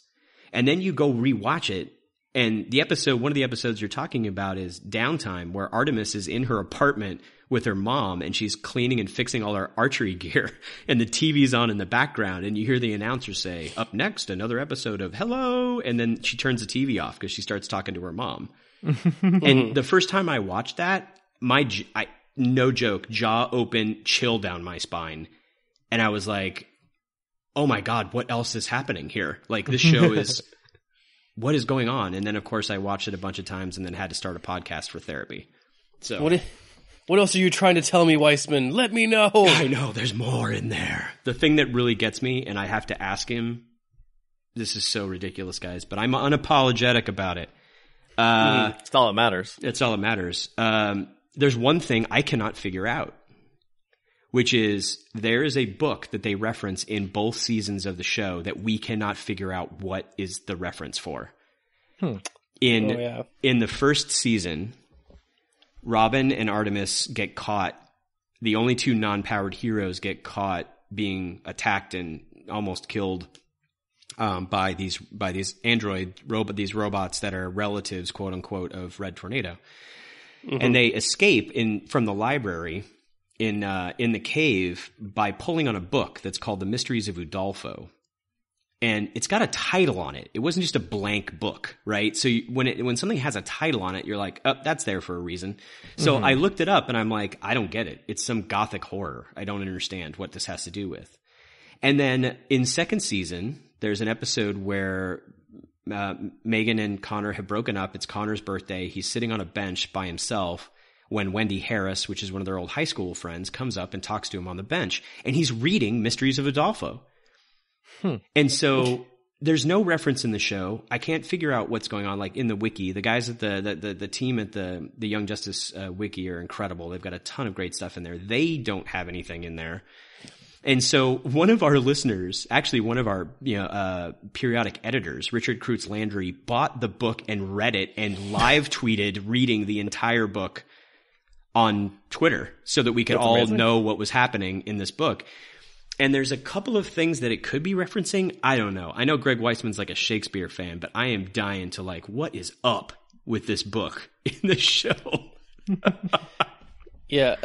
And then you go rewatch it. And one of the episodes you're talking about is Downtime, where Artemis is in her apartment with her mom, and she's cleaning and fixing all her archery gear, and the TV's on in the background, and you hear the announcer say, up next, another episode of Hello, and then she turns the TV off because she starts talking to her mom. And the first time I watched that, no joke, jaw open, chill down my spine. And I was like, oh my God, what else is happening here? Like this show is, what is going on? And then of course I watched it a bunch of times and then had to start a podcast for therapy. So
what else are you trying to tell me, Weissman? Let me know.
I know, there's more in there. The thing that really gets me, and I have to ask him, this is so ridiculous, guys, but I'm unapologetic about it.
It's all that matters.
It's all that matters. There's one thing I cannot figure out, which is there is a book that they reference in both seasons of the show that we cannot figure out what is the reference for. In the first season, Robin and Artemis get caught. The only two non-powered heroes get caught being attacked and almost killed by these these robots that are relatives, quote unquote, of Red Tornado. Mm-hmm. And they escape from the library in the cave by pulling on a book that's called The Mysteries of Udolpho. And it's got a title on it. It wasn't just a blank book, right? So when something has a title on it, you're like, oh, that's there for a reason. So I looked it up and I'm like, I don't get it. It's some gothic horror. I don't understand what this has to do with. And then in second season, there's an episode where Megan and Connor have broken up. It's Connor's birthday. He's sitting on a bench by himself when Wendy Harris, which is one of their old high school friends, comes up and talks to him on the bench, and he's reading Mysteries of Adolfo. And so there's no reference in the show. I can't figure out what's going on. Like in the wiki, the guys at the team at the Young Justice wiki are incredible. They've got a ton of great stuff in there. They don't have anything in there. And so one of our listeners, actually one of our periodic editors, Richard Kreutz Landry, bought the book and read it and live tweeted reading the entire book on Twitter so that we could all know what was happening in this book. And there's a couple of things that it could be referencing. I don't know. I know Greg Weisman's like a Shakespeare fan, but I am dying to like, what is up with this book in the show?
Yeah.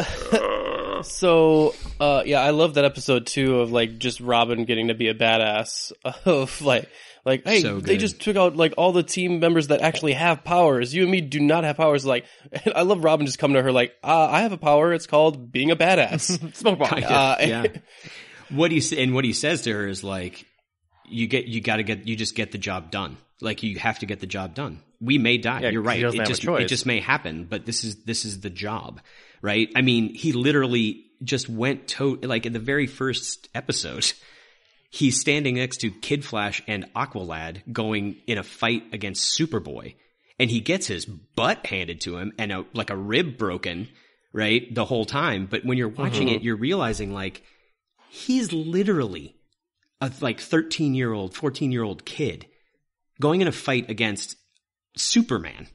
So, I love that episode too of like just Robin getting to be a badass of like, hey, so they just took out like all the team members that actually have powers. You and me do not have powers. Like, and I love Robin just coming to her like, I have a power. It's called being a badass. Smoke bomb.
Yeah. What he says to her is like, you just get the job done. Like you have to get the job done. We may die. Yeah, you're right. It just may happen, but this is the job, right? I mean, he literally just went like in the very first episode, he's standing next to Kid Flash and Aqualad going in a fight against Superboy, and he gets his butt handed to him and a rib broken, right? The whole time. But when you're watching it, you're realizing like, he's literally a 13-year-old, 14-year-old kid going in a fight against Superman,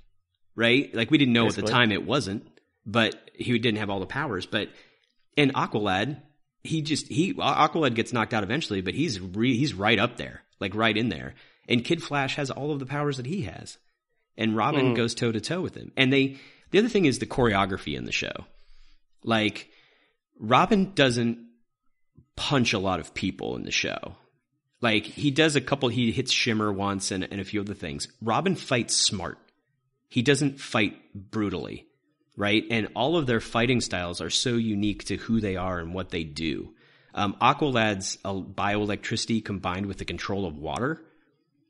right? Like we didn't know at the time it wasn't, but he didn't have all the powers. But in Aqualad, Aqualad gets knocked out eventually, but he's right up there, like right in there. And Kid Flash has all of the powers that he has, and Robin goes toe to toe with him. And the other thing is the choreography in the show. Like Robin doesn't punch a lot of people in the show. Like he does he hits Shimmer once and a few other things. Robin fights smart. He doesn't fight brutally, right? And all of their fighting styles are so unique to who they are and what they do. Aqualad's bioelectricity combined with the control of water,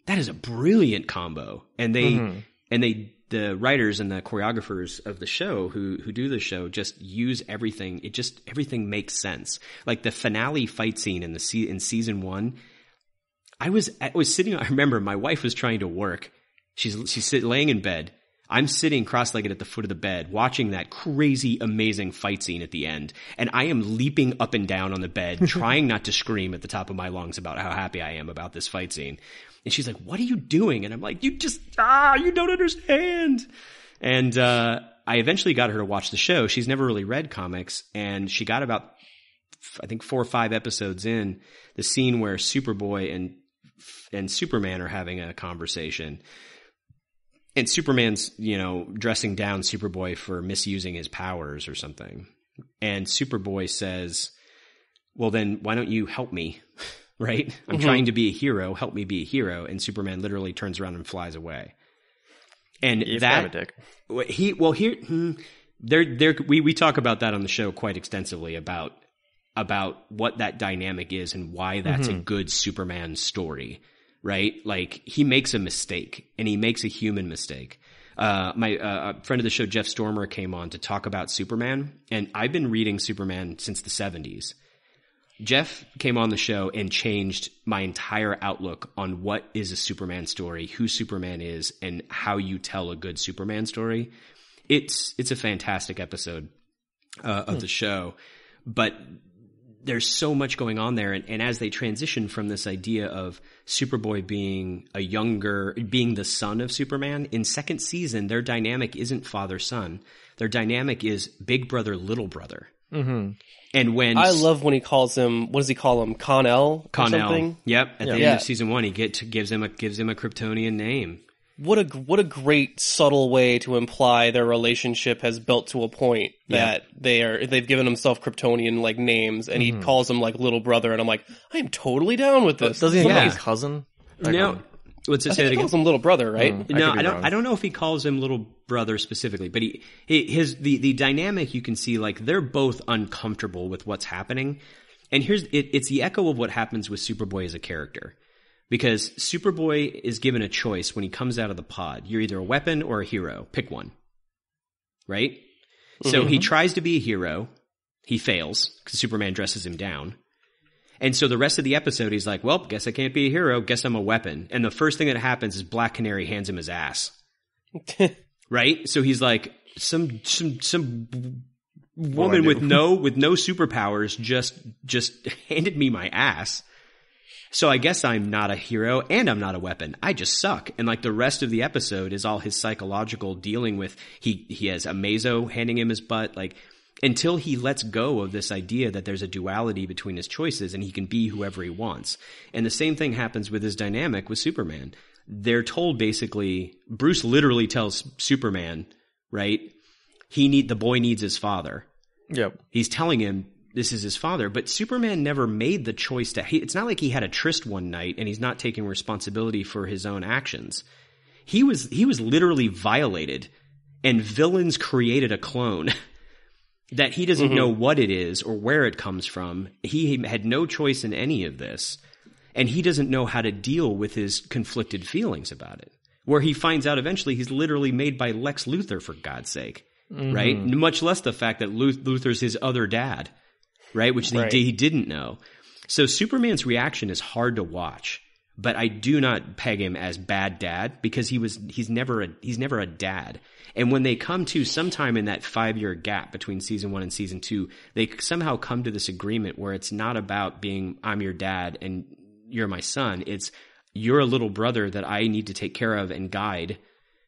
that is a brilliant combo. And the writers and the choreographers of the show who do the show just use everything. Everything makes sense. Like the finale fight scene in season 1, I was sitting. I remember my wife was trying to work. She's laying in bed. I'm sitting cross-legged at the foot of the bed, watching that crazy, amazing fight scene at the end, and I am leaping up and down on the bed, trying not to scream at the top of my lungs about how happy I am about this fight scene. And she's like, "What are you doing?" And I'm like, "You don't understand." And I eventually got her to watch the show. She's never really read comics, and she got about, I think, 4 or 5 episodes in, the scene where Superboy and Superman are having a conversation. And Superman's, dressing down Superboy for misusing his powers or something. And Superboy says, "Well, then why don't you help me?" Right? I'm trying to be a hero. Help me be a hero. And Superman literally turns around and flies away. And we talk about that on the show quite extensively about what that dynamic is and why that's a good Superman story, right? Like he makes a mistake, and he makes a human mistake. My friend of the show, Jeff Stormer, came on to talk about Superman, and I've been reading Superman since the 70s. Jeff came on the show and changed my entire outlook on what is a Superman story, who Superman is, and how you tell a good Superman story. It's a fantastic episode of the show, but there's so much going on there. And as they transition from this idea of Superboy being being the son of Superman, in second season, their dynamic isn't father-son. Their dynamic is big brother, little brother. Mm-hmm. And when
I love when he calls him, what does he call him? Connell?
Connell. Yep. At the end of season 1, he gives him a Kryptonian name.
What a great subtle way to imply their relationship has built to a point that they've given himself Kryptonian like names, and he calls him like little brother, and I'm like, I am totally down with this.
Doesn't he call his cousin?
No. What's it say again?
He calls him little brother, right?
No, I don't know if he calls him little brother specifically, but the dynamic you can see, like they're both uncomfortable with what's happening. And it's the echo of what happens with Superboy as a character. Because Superboy is given a choice when he comes out of the pod. You're either a weapon or a hero. Pick one. Right? So he tries to be a hero. He fails because Superman dresses him down. And so the rest of the episode, he's like, well, guess I can't be a hero. Guess I'm a weapon. And the first thing that happens is Black Canary hands him his ass. Right? So he's like, some woman with no superpowers just handed me my ass. So I guess I'm not a hero and I'm not a weapon. I just suck. And like the rest of the episode is all his psychological dealing with, he has Amazo handing him his butt, like, until he lets go of this idea that there's a duality between his choices and he can be whoever he wants. And the same thing happens with his dynamic with Superman. They're told basically, Bruce literally tells Superman, right? The boy needs his father.
Yep.
He's telling him this is his father, but Superman never made the choice it's not like he had a tryst one night and he's not taking responsibility for his own actions. He was literally violated, and villains created a clone that he doesn't know what it is or where it comes from. He had no choice in any of this, and he doesn't know how to deal with his conflicted feelings about it. Where he finds out eventually he's literally made by Lex Luthor, for God's sake, right? Much less the fact that Luthor's his other dad, right? Which he didn't know. So Superman's reaction is hard to watch, but I do not peg him as bad dad because he's never a dad. And when they come to sometime in that 5-year gap between season 1 and season 2, they somehow come to this agreement where it's not about being, I'm your dad and you're my son. It's, you're a little brother that I need to take care of and guide.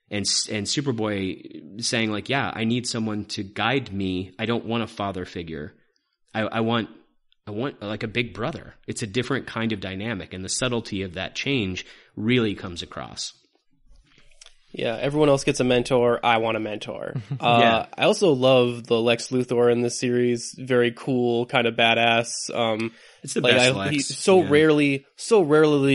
And Superboy saying like, yeah, I need someone to guide me. I don't want a father figure. I want like a big brother. It's a different kind of dynamic, and the subtlety of that change really comes across.
Yeah, everyone else gets a mentor. I want a mentor. I also love the Lex Luthor in this series. Very cool, kind of badass.
It's the best Lex.
Rarely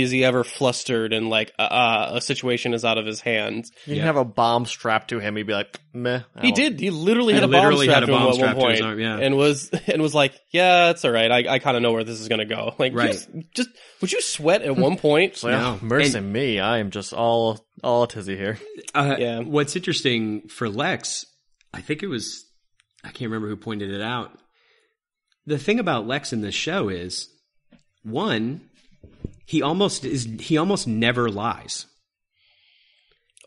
is he ever flustered and like a situation is out of his hands.
You can have a bomb strapped to him. He'd be like, meh.
He did. He literally had a bomb strapped to him at one point, and was like, yeah, it's all right. I kind of know where this is going to go. Like, just would you sweat at one point?
No, mercy me. I am just all tizzy here.
What's interesting for Lex, I think it was, I can't remember who pointed it out. The thing about Lex in this show is, one, he almost never lies.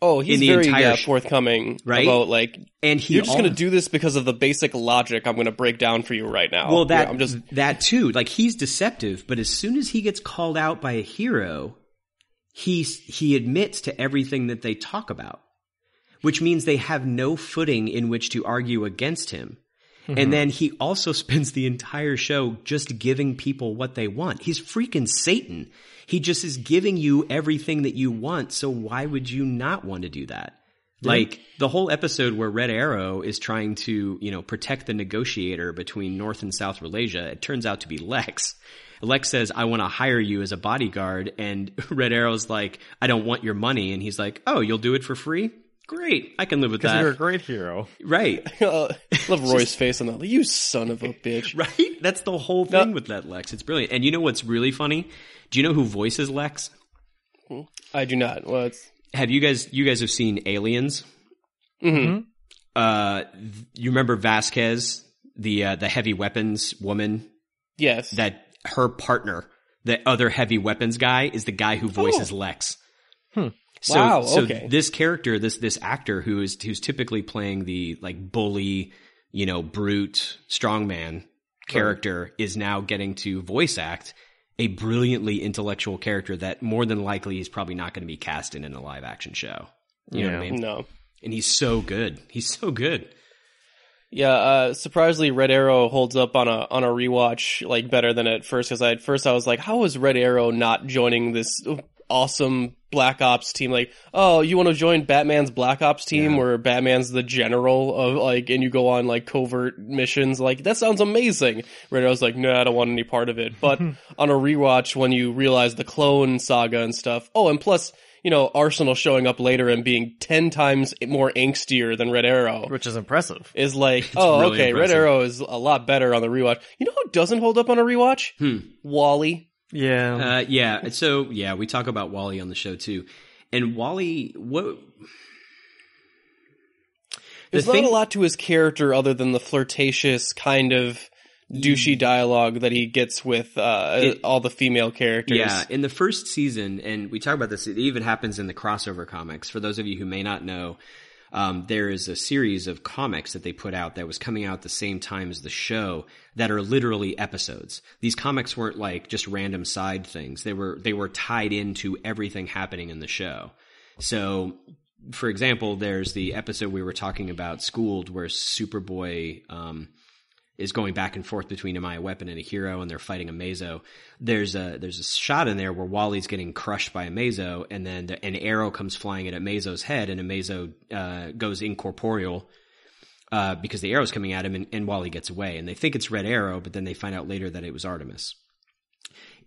Oh, he's very forthcoming about like,
and
you're just going to do this because of the basic logic I'm going to break down for you right now.
Well, that too. Like, he's deceptive, but as soon as he gets called out by a hero, he admits to everything that they talk about, which means they have no footing in which to argue against him. And then he also spends the entire show just giving people what they want. He's freaking Satan. He just is giving you everything that you want. So why would you not want to do that? Like the whole episode where Red Arrow is trying to, protect the negotiator between North and South Malaysia, it turns out to be Lex. Lex says, I want to hire you as a bodyguard. And Red Arrow's like, I don't want your money. And he's like, oh, you'll do it for free? Great. I can live with that.
Because you're a great hero.
Right.
Love Roy's face on that. You son of a bitch.
Right? That's the whole thing with that Lex. It's brilliant. And you know what's really funny? Do you know who voices Lex?
I do not.
Have you guys have seen Aliens?
Mm-hmm.
You remember Vasquez, the heavy weapons woman?
Yes.
That her partner, the other heavy weapons guy, is the guy who voices Lex. So this character, this actor who's typically playing the like bully, brute strongman character is now getting to voice act a brilliantly intellectual character that more than likely is probably not going to be cast in a live action show. You know what I mean?
No.
And he's so good. He's so good.
Yeah, surprisingly, Red Arrow holds up on a rewatch like better than at first, because at first I was like, how is Red Arrow not joining this awesome Black Ops team? Like, oh, you want to join Batman's Black Ops team where Batman's the general of like, and you go on like covert missions? Like, that sounds amazing. Red Arrow's like, no, I don't want any part of it. But on a rewatch, when you realize the clone saga and stuff, and plus, Arsenal showing up later and being 10 times more angstier than Red Arrow,
which is impressive,
is like, really okay, impressive. Red Arrow is a lot better on the rewatch. You know who doesn't hold up on a rewatch? Wally.
Yeah.
So we talk about Wally on the show too. And Wally,
There's not a lot to his character other than the flirtatious kind of douchey dialogue that he gets with all the female characters.
Yeah, in the first season, and we talk about this, it even happens in the crossover comics. For those of you who may not know, there is a series of comics that they put out that was coming out at the same time as the show that are literally episodes. These comics weren't like just random side things. They were tied into everything happening in the show. So, for example, there's the episode we were talking about, Schooled, where Superboy is going back and forth between Am I a Weapon and a Hero, and they're fighting Amazo. There's a shot in there where Wally's getting crushed by Amazo, and then an arrow comes flying at Amazo's head, and Amazo goes incorporeal because the arrow's coming at him, and Wally gets away. And they think it's Red Arrow, but then they find out later that it was Artemis.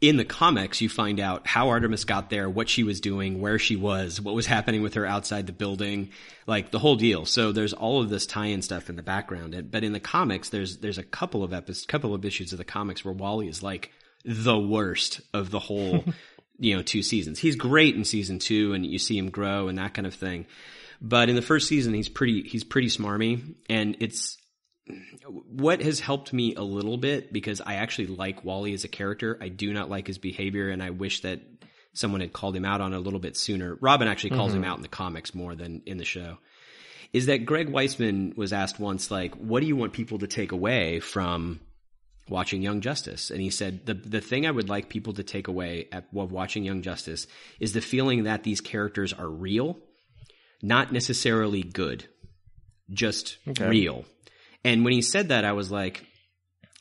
In the comics, you find out how Artemis got there, what she was doing, where she was, what was happening with her outside the building, like the whole deal. So there's all of this tie-in stuff in the background. But in the comics, there's a couple of issues of the comics where Wally is like the worst of the whole, 2 seasons. He's great in season 2, and you see him grow and that kind of thing. But in the first season, he's pretty smarmy, and it's what has helped me a little bit, because I actually like Wally as a character. I do not like his behavior, and I wish that someone had called him out on it a little bit sooner. Robin actually calls him out in the comics more than in the show. Is that Greg Weisman was asked once, like, what do you want people to take away from watching Young Justice? And he said, the thing I would like people to take away while watching Young Justice is the feeling that these characters are real, not necessarily good, just real. And when he said that, I was like,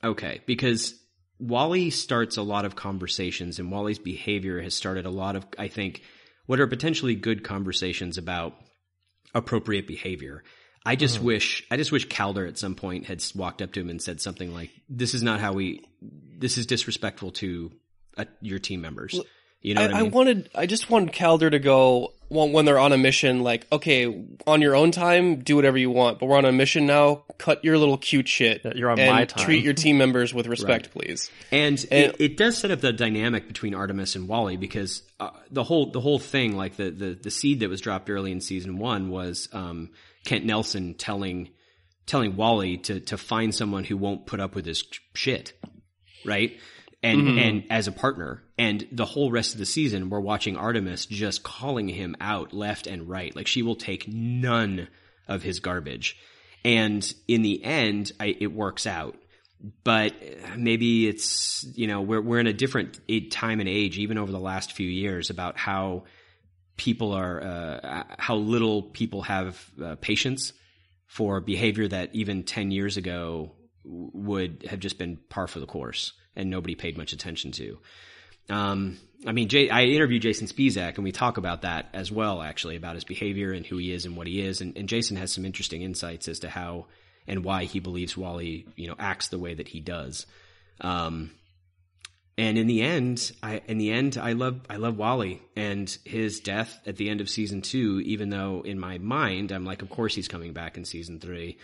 okay, because Wally starts a lot of conversations, and Wally's behavior has started a lot of, I think, what are potentially good conversations about appropriate behavior. I just wish Calder at some point had walked up to him and said something like, this is disrespectful to your team members. You know what I mean?
I just wanted Calder to go, when they're on a mission, like, okay, on your own time, do whatever you want, but we're on a mission now, cut your little cute shit.
You're on my time.
Treat your team members with respect, please.
And it does set up the dynamic between Artemis and Wally, because the whole thing, like the seed that was dropped early in season 1 was Kent Nelson telling Wally to find someone who won't put up with his shit, right? And as a partner. And the whole rest of the season, we're watching Artemis just calling him out left and right. Like, she will take none of his garbage. And in the end, it works out. But maybe it's, we're in a different time and age, even over the last few years, about how people are, how little people have patience for behavior that even 10 years ago would have just been par for the course and nobody paid much attention to. I interviewed Jason Spizak, and we talk about that as well, actually, about his behavior and who he is and what he is. And Jason has some interesting insights as to how and why he believes Wally, acts the way that he does. And in the end, I love Wally, and his death at the end of season 2, even though in my mind, I'm like, of course he's coming back in season 3.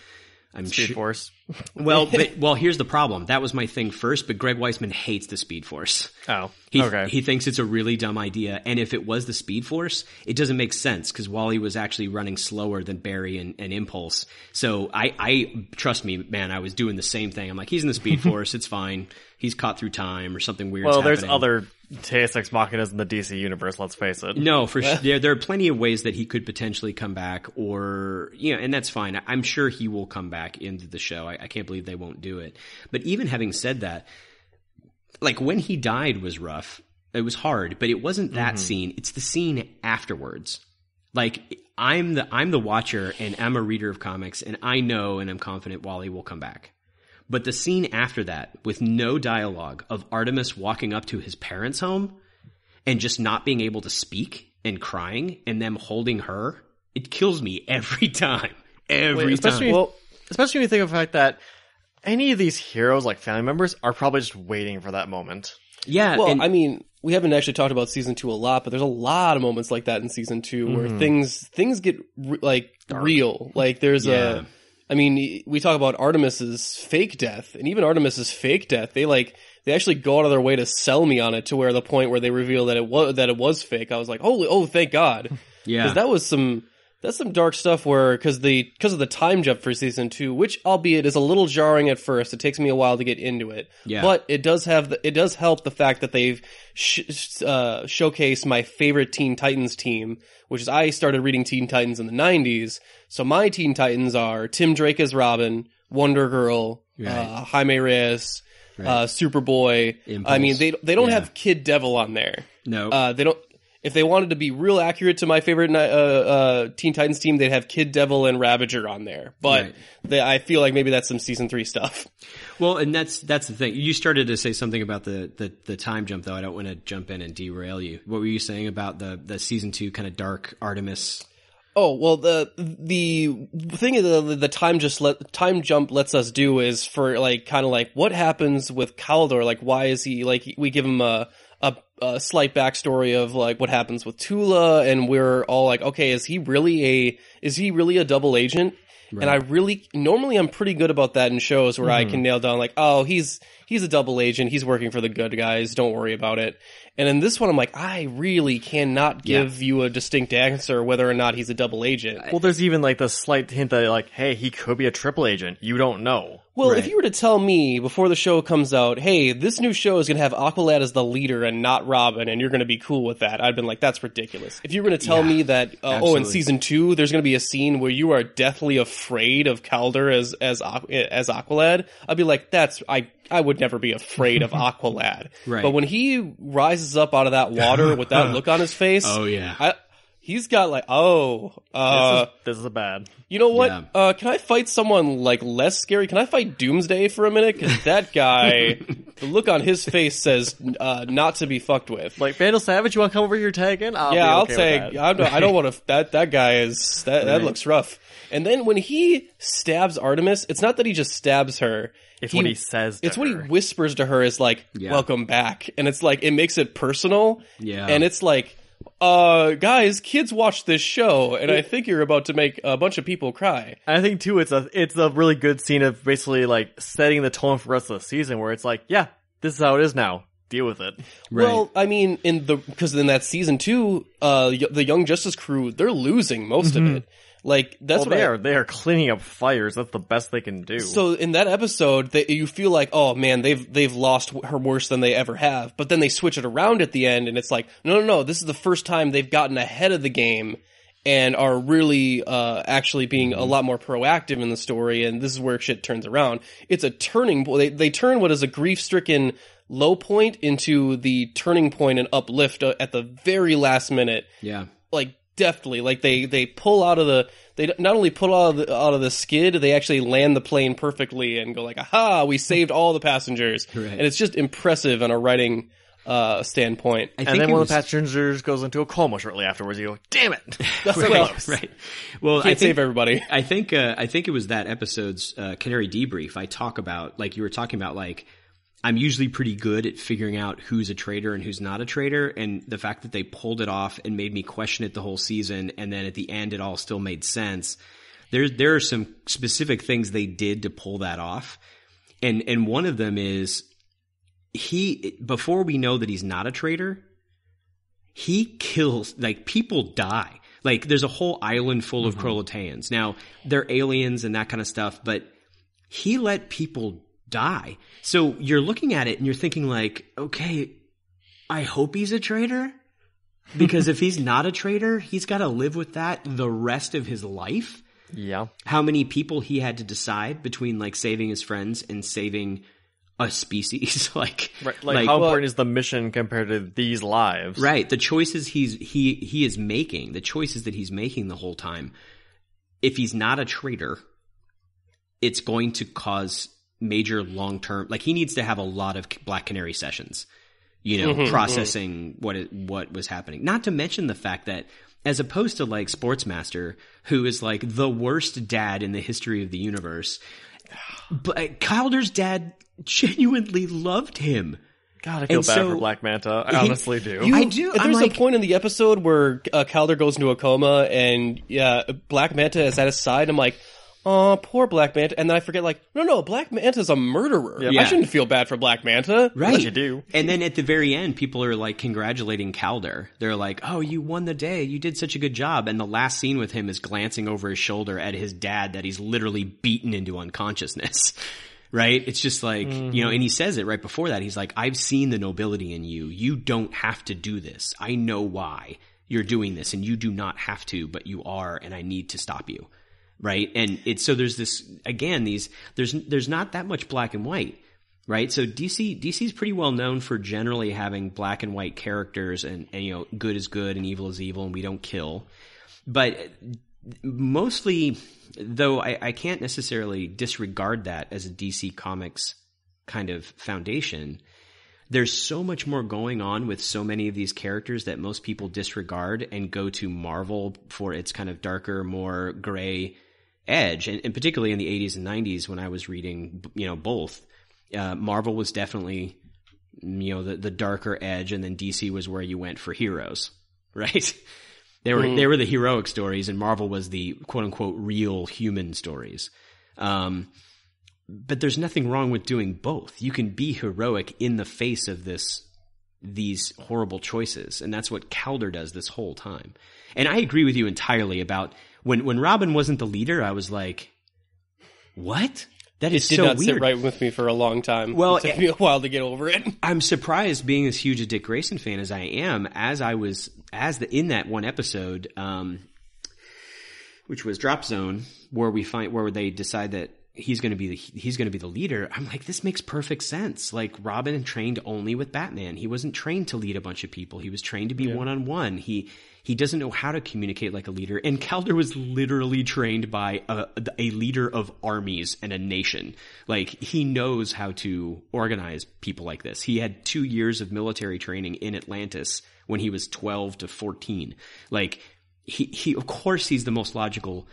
Speed Force.
Well, here's the problem. That was my thing first, but Greg Weisman hates the Speed Force.
Oh,
okay. He thinks it's a really dumb idea, and if it was the Speed Force, it doesn't make sense, because Wally was actually running slower than Barry and Impulse. So I trust me, man, I was doing the same thing. I'm like, he's in the Speed Force, it's fine. He's caught through time or something weird.
Well, there's other Deus Ex Machinas in the DC universe, let's face it.
No, for sure. There are plenty of ways that he could potentially come back, or, and that's fine. I'm sure he will come back into the show. I can't believe they won't do it. But even having said that, like, when he died was rough. It was hard, but it wasn't that scene. It's the scene afterwards. Like, I'm the watcher, and I'm a reader of comics, and I know and I'm confident Wally will come back. But the scene after that, with no dialogue, of Artemis walking up to his parents' home and just not being able to speak and crying, and them holding her, it kills me every time.
Especially when you think of the fact that any of these heroes, like family members, are probably just waiting for that moment.
Yeah.
Well, we haven't actually talked about season 2 a lot, but there's a lot of moments like that in season 2 where things get real. Like, there's we talk about Artemis's fake death, and even Artemis's fake death, they actually go out of their way to sell me on it, to where the point where they reveal that it was fake. I was like, thank God.
Yeah.
Because that was some That's some dark stuff where, because of the time jump for season 2, which albeit is a little jarring at first, it takes me a while to get into it.
Yeah.
But it does help the fact that they've showcased my favorite Teen Titans team, which is I started reading Teen Titans in the 90s. So my Teen Titans are Tim Drake as Robin, Wonder Girl, Jaime Reyes, Superboy.
Impulse.
I mean, they don't have Kid Devil on there.
No.
They don't. If they wanted to be real accurate to my favorite Teen Titans team, they'd have Kid Devil and Ravager on there. But I feel like maybe that's some season 3 stuff.
Well, and that's the thing. You started to say something about the time jump, though. I don't want to jump in and derail you. What were you saying about the season 2 kind of dark Artemis?
Oh, well, the thing is the time jump lets us do is for like kind of like what happens with Kaldor. Like, why is he like we give him a slight backstory of like what happens with Tula, and we're all like, okay, is he really a double agent? Right. And normally I'm pretty good about that in shows where I can nail down like, oh, he's a double agent, he's working for the good guys, don't worry about it. And in this one, I'm like, I really cannot give you a distinct answer whether or not he's a double agent.
Well, there's even like the slight hint that like, hey, he could be a triple agent. You don't know.
Well, if you were to tell me before the show comes out, hey, this new show is going to have Aqualad as the leader and not Robin, and you're going to be cool with that, I'd been like, that's ridiculous. If you were going to tell me that, in season 2, there's going to be a scene where you are deathly afraid of Kaldor as Aqualad, I'd be like, I would never be afraid of Aqualad.
Right.
But when he rises up out of that water with that look on his face, he's got like,
this is a bad.
You know what? Yeah. Can I fight someone like less scary? Can I fight Doomsday for a minute? Because that guy, the look on his face says not to be fucked with.
Like Vandal Savage, you want to come over here tagging?
I'll take. I don't want to. That guy is that looks rough. And then when he stabs Artemis, it's not that he just stabs her.
It's what he says to her.
What he whispers to her is like, welcome back. And it's like, it makes it personal.
Yeah.
And it's like, guys, kids watch this show, and I think you're about to make a bunch of people cry.
And I think too, it's a really good scene of basically like setting the tone for the rest of the season where it's like, yeah, this is how it is now. Deal with it.
Right. Well, I mean, because in that season 2, the Young Justice crew, they're losing most of it. Like that's what
they are cleaning up fires. That's the best they can do.
So in that episode, you feel like, oh man, they've lost her worse than they ever have. But then they switch it around at the end, and it's like, no, this is the first time they've gotten ahead of the game and are really actually being a lot more proactive in the story. And this is where shit turns around. It's a turning point. They turn what is a grief-stricken low point into the turning point and uplift at the very last minute.
Yeah,
like. Deftly, like they pull out of they not only pull out of the skid, they actually land the plane perfectly and go like, aha, we saved all the passengers.
Right.
And it's just impressive on a writing standpoint.
And then one of the passengers goes into a coma shortly afterwards. You go, damn it, that's so close.
Right. Well,
Can't save everybody.
I think it was that episode's Canary debrief. I talk about, like you were talking about, like I'm usually pretty good at figuring out who's a traitor and who's not a traitor, and the fact that they pulled it off and made me question it the whole season, and then at the end it all still made sense. There are some specific things they did to pull that off, and one of them is before we know that he's not a traitor, he kills, like, people die. Like, there's a whole island full of Kroloteans. Now, they're aliens and that kind of stuff, but he let people die. So you're looking at it and you're thinking like, okay, I hope he's a traitor, because if he's not a traitor, he's got to live with that the rest of his life.
Yeah.
How many people he had to decide between like saving his friends and saving a species. Like
how important is the mission compared to these lives?
Right. The choices he is making, the choices that he's making the whole time. If he's not a traitor, it's going to cause major long-term, like he needs to have a lot of Black Canary sessions, processing what was happening. Not to mention the fact that as opposed to like Sportsmaster, who is like the worst dad in the history of the universe, but Kaldor's dad genuinely loved him.
God, I feel bad for Black Manta. I honestly do.
I do.
There's a point in the episode where Kaldor goes into a coma and Black Manta is at his side. I'm like, oh, poor Black Manta. And then I forget, like, no, Black Manta's a murderer.
Yeah.
I shouldn't feel bad for Black Manta.
Right.
But you do.
And then at the very end, people are like congratulating Calder. They're like, oh, you won the day. You did such a good job. And the last scene with him is glancing over his shoulder at his dad that he's literally beaten into unconsciousness. Right? It's just like, you know, and he says it right before that. He's like, I've seen the nobility in you. You don't have to do this. I know why you're doing this, and you do not have to, but you are, and I need to stop you. Right? And it's, so there's this, again, there's not that much black and white. Right? So DC's pretty well known for generally having black and white characters and, you know, good is good and evil is evil and we don't kill. But mostly, though I can't necessarily disregard that as a DC Comics kind of foundation, there's so much more going on with so many of these characters that most people disregard and go to Marvel for its kind of darker, more gray edge. And particularly in the 80s and 90s when I was reading, you know, both, Marvel was definitely, you know, the darker edge, and then DC was where you went for heroes, right? They were the heroic stories, and Marvel was the quote unquote real human stories. But there's nothing wrong with doing both. You can be heroic in the face of these horrible choices, and that's what Calder does this whole time. And I agree with you entirely about when Robin wasn't the leader. I was like, what? That is so weird. It did not
sit right with me for a long time.
Well,
it took me a while to get over it.
I'm surprised, being as huge a Dick Grayson fan as I am, in that one episode, which was Drop Zone, where they decide that he's going to be the leader. I'm like, this makes perfect sense. Like, Robin trained only with Batman. He wasn't trained to lead a bunch of people. He was trained to be one-on-one. He doesn't know how to communicate like a leader. And Calder was literally trained by a leader of armies and a nation. Like, he knows how to organize people like this. He had 2 years of military training in Atlantis when he was 12 to 14. Like, he of course he's the most logical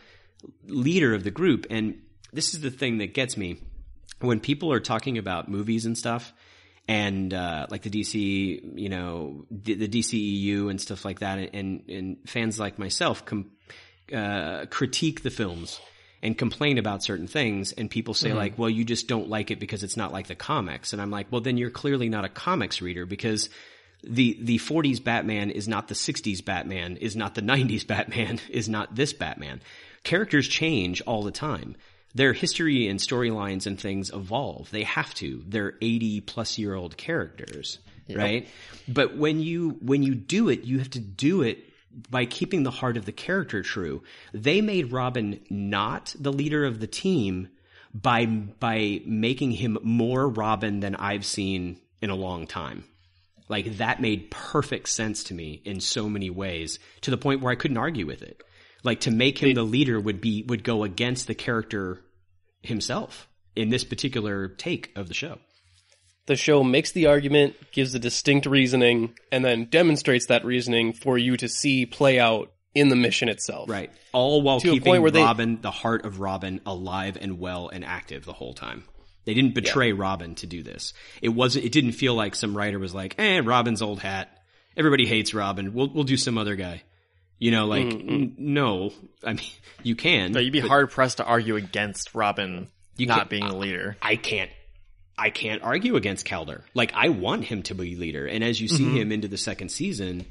leader of the group. And this is the thing that gets me when people are talking about movies and stuff, and like the DC, you know, the DCEU and stuff like that, and fans like myself critique the films and complain about certain things, and people say like, well, you just don't like it because it's not like the comics. And I'm like, well, then you're clearly not a comics reader, because the 40s Batman is not the 60s Batman, is not the 90s Batman, is not this Batman. Characters change all the time. Their history and storylines and things evolve. They have to. They're 80-plus-year-old characters, right? But when you do it, you have to do it by keeping the heart of the character true. They made Robin not the leader of the team by making him more Robin than I've seen in a long time. Like, that made perfect sense to me in so many ways, to the point where I couldn't argue with it. Like, to make him the leader would go against the character himself in this particular take of the show.
The show makes the argument, gives a distinct reasoning, and then demonstrates that reasoning for you to see play out in the mission itself.
Right. All while keeping Robin, the heart of Robin, alive and well and active the whole time. They didn't betray Robin to do this. It didn't feel like some writer was like, Robin's old hat. Everybody hates Robin. We'll do some other guy. You know, like, no. I mean, you can.
No, you'd be hard-pressed to argue against Robin not being the leader.
I can't argue against Calder. Like, I want him to be leader. And as you see him into the second season,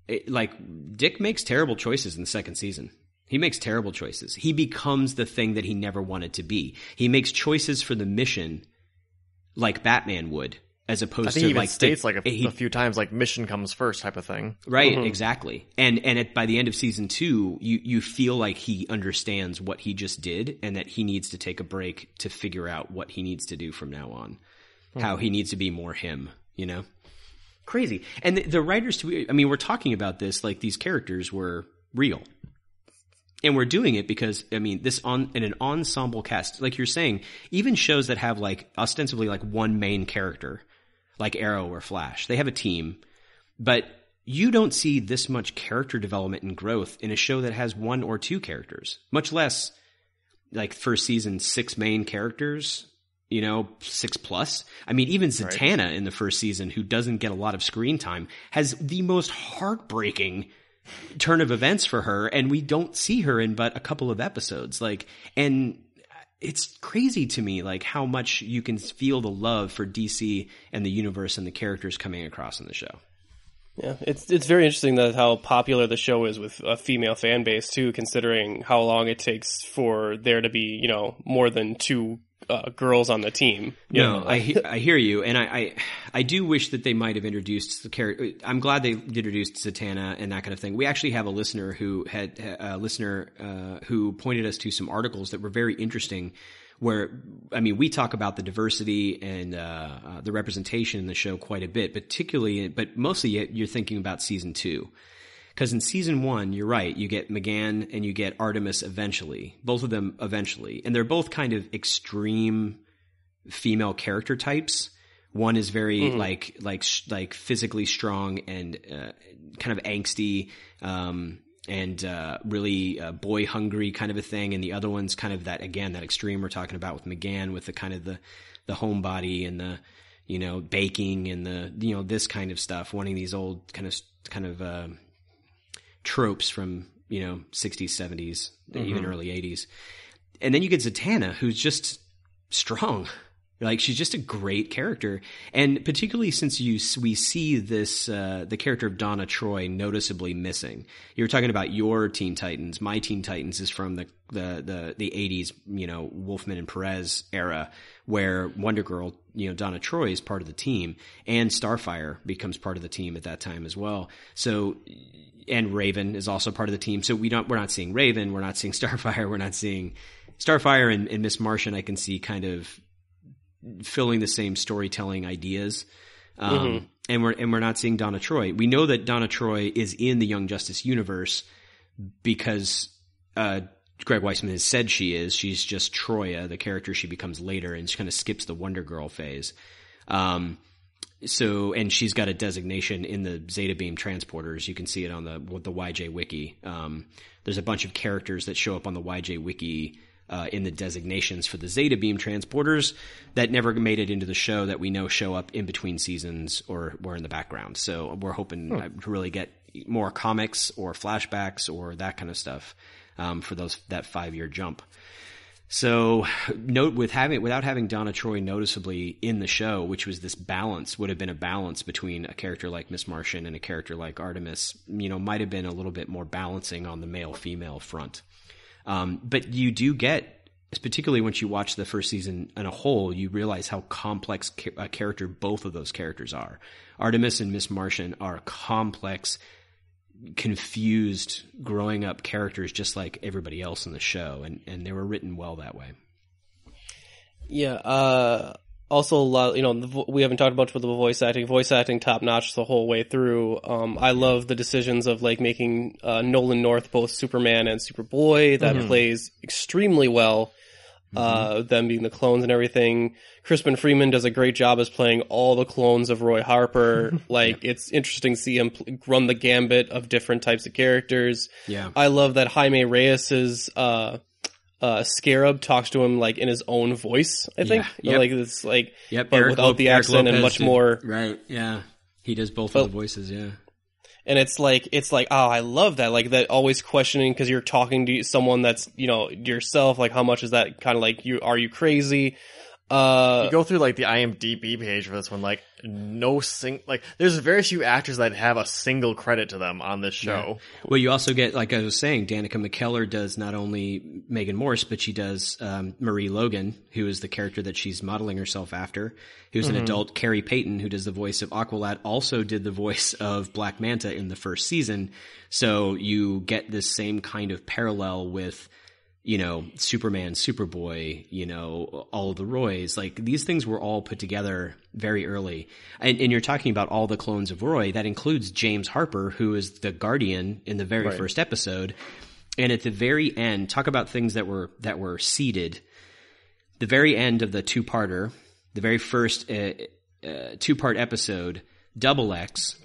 Dick makes terrible choices in the second season. He makes terrible choices. He becomes the thing that he never wanted to be. He makes choices for the mission like Batman would. As opposed to,
he even states a few times, like, mission comes first type of thing.
Right, exactly. And by the end of season 2, you feel like he understands what he just did, and that he needs to take a break to figure out what he needs to do from now on. How he needs to be more him, you know? Crazy. And the writers, we're talking about this like these characters were real. And we're doing it because, in an ensemble cast, like you're saying, even shows that have, like, ostensibly, like, one main character, like Arrow or Flash, they have a team, but you don't see this much character development and growth in a show that has 1 or 2 characters, much less, like, first season, 6 main characters, 6+. Even Zatanna in the first season, who doesn't get a lot of screen time, has the most heartbreaking turn of events for her, and we don't see her in but a couple of episodes. Like, and it's crazy to me, like how much you can feel the love for DC and the universe and the characters coming across in the show.
Yeah, it's very interesting that how popular the show is with a female fan base too, considering how long it takes for there to be, you know, more than 2 girls on the team.
I hear you, and I do wish that they might have introduced the character. I'm glad they introduced Zatanna and that kind of thing. We actually have a listener who who pointed us to some articles that were very interesting. Where, I mean, we talk about the diversity and the representation in the show quite a bit, but mostly you're thinking about season 2. Because in season 1, you're right, you get McGann and you get Artemis eventually, both of them eventually. And they're both kind of extreme female character types. One is very like physically strong and kind of angsty, and really boy hungry kind of a thing, and the other one's kind of that extreme we're talking about with McGann, with the kind of the homebody and the, you know, baking and the, you know, this kind of stuff, wanting these old kind of tropes from, you know, 60s, 70s, even early 80s. And then you get Zatanna, who's just strong. Like, she's just a great character. And particularly since we see this, the character of Donna Troy noticeably missing. You were talking about your Teen Titans. My Teen Titans is from the 80s, you know, Wolfman and Perez era, where Wonder Girl, you know, Donna Troy is part of the team, and Starfire becomes part of the team at that time as well. So, and Raven is also part of the team. So we're not seeing Raven, we're not seeing Starfire, we're not seeing Starfire and Miss Martian. I can see kind of filling the same storytelling ideas. And we're not seeing Donna Troy. We know that Donna Troy is in the Young Justice universe because Greg Weisman has said she is. She's just Troya, the character she becomes later, and she kind of skips the Wonder Girl phase. So, and she's got a designation in the Zeta Beam transporters. You can see it on the YJ Wiki. There's a bunch of characters that show up on the YJ Wiki in the designations for the Zeta Beam transporters that never made it into the show, that we know show up in between seasons or were in the background. So we're hoping to really get more comics or flashbacks or that kind of stuff for that 5-year jump. So without having Donna Troy noticeably in the show, which was this balance, would have been a balance between a character like Miss Martian and a character like Artemis, you know, might have been a little bit more balancing on the male-female front. But you do get, particularly once you watch the first season in a whole, you realize how complex a character both of those characters are. Artemis and Miss Martian are complex, confused, growing up characters just like everybody else in the show, and they were written well that way.
Yeah, also a lot, you know, we haven't talked much about the voice acting top notch the whole way through. I love the decisions of like making Nolan North both Superman and Superboy. That plays extremely well. Them being the clones and everything. Crispin Freeman does a great job as playing all the clones of Roy Harper. Like, it's interesting to see him run the gambit of different types of characters.
Yeah.
I love that Jaime Reyes's Scarab talks to him like in his own voice, I think.
Yeah. Yep.
Like, it's like,
yep.
but without the accent and much more.
Right. Yeah. He does both of the voices. Yeah.
And it's like, oh, I love that. Like, that always questioning, because you're talking to someone that's, you know, yourself. Like, how much is that kind of like, are you crazy?
You go through like the IMDb page for this one, like there's very few actors that have a single credit to them on this show.
Yeah. Well, you also get, like I was saying, Danica McKellar does not only Megan Morse, but she does Marie Logan, who is the character that she's modeling herself after, who's an adult. Carrie Payton, who does the voice of Aqualad, also did the voice of Black Manta in the first season. So you get this same kind of parallel with, you know, Superman, Superboy, you know, all of the Roys. Like, these things were all put together very early. And you're talking about all the clones of Roy. That includes James Harper, who is the Guardian in the very first episode. And at the very end, talk about things that were seeded. The very end of the two-parter, the very first two-part episode, Double X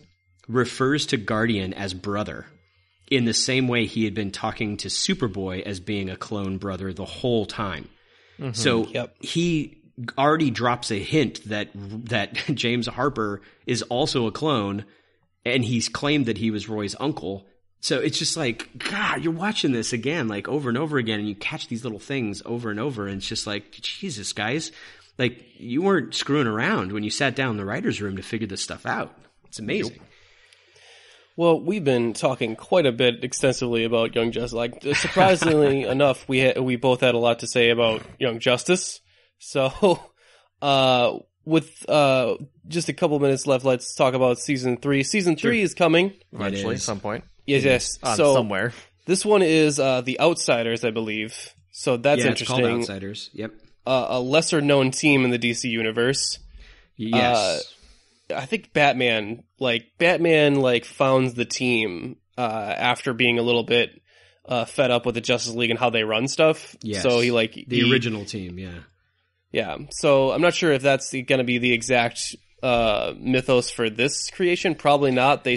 refers to Guardian as brother, in the same way he had been talking to Superboy as being a clone brother the whole time. So he already drops a hint that James Harper is also a clone, and he's claimed that he was Roy's uncle So it's just like, God, you're watching this again, like over and over again, and you catch these little things over and over, and it's just like, Jesus, guys, like you weren't screwing around when you sat down in the writer's room to figure this stuff out. It's amazing.
Well, we've been talking quite a bit extensively about Young Justice. Like, surprisingly enough, we both had a lot to say about Young Justice. So, with just a couple minutes left, let's talk about season 3. Season 3 is coming
eventually, at some point.
Yes. So
somewhere.
This one is The Outsiders, I believe. So that's interesting.
It's called Outsiders. Yep.
A lesser known team in the DC universe.
Yes.
I think Batman founds the team after being a little bit fed up with the Justice League and how they run stuff.
Yes.
So he
original team, yeah.
Yeah. So I'm not sure if that's going to be the exact mythos for this creation. Probably not.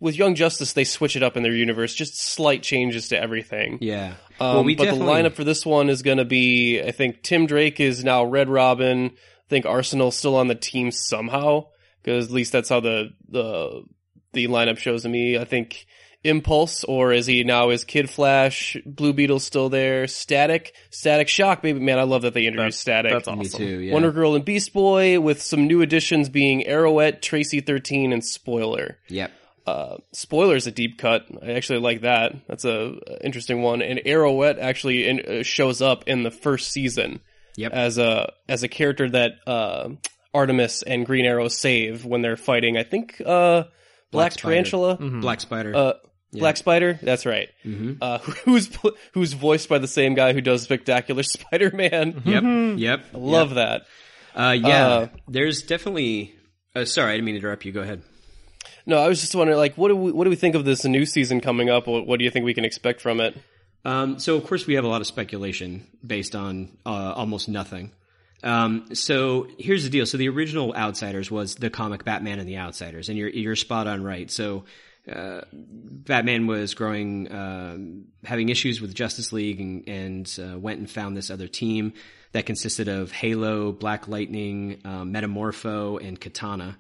With Young Justice, they switch it up in their universe, just slight changes to everything.
Yeah.
But the lineup for this one is going to be, I think Tim Drake is now Red Robin. I think Arsenal's still on the team somehow, because at least that's how the lineup shows to me. I think Impulse, or as he now is Kid Flash, Blue Beetle's still there, Static Shock, baby. Man, I love that they introduced Static.
That's awesome.
Me too, yeah.
Wonder Girl and Beast Boy, with some new additions being Arrowette, Tracy 13, and Spoiler.
Yep.
Spoiler's a deep cut. I actually like that. That's a interesting one. And Arrowette actually shows up in the first season.
Yep.
As a character that Artemis and Green Arrow save when they're fighting, I think Black Tarantula?
Mm-hmm. Black Spider.
Black Spider? That's right.
Mm-hmm.
Who's voiced by the same guy who does Spectacular Spider-Man.
Yep.
I love that.
There's definitely... sorry, I didn't mean to interrupt you. Go ahead.
No, I was just wondering, like, what do we think of this new season coming up? What do you think we can expect from it?
So, of course, we have a lot of speculation based on almost nothing. So here's the deal. So the original Outsiders was the comic Batman and the Outsiders, and you're spot on right. So Batman was having issues with Justice League, and went and found this other team that consisted of Halo, Black Lightning, Metamorpho, and Katana.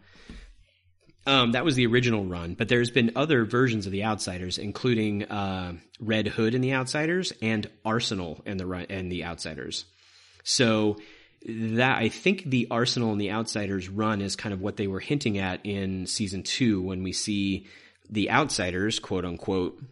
That was the original run, but there's been other versions of the Outsiders, including Red Hood and the Outsiders, and Arsenal and the Outsiders. So that, I think the Arsenal and the Outsiders run is kind of what they were hinting at in season 2, when we see the Outsiders, quote unquote,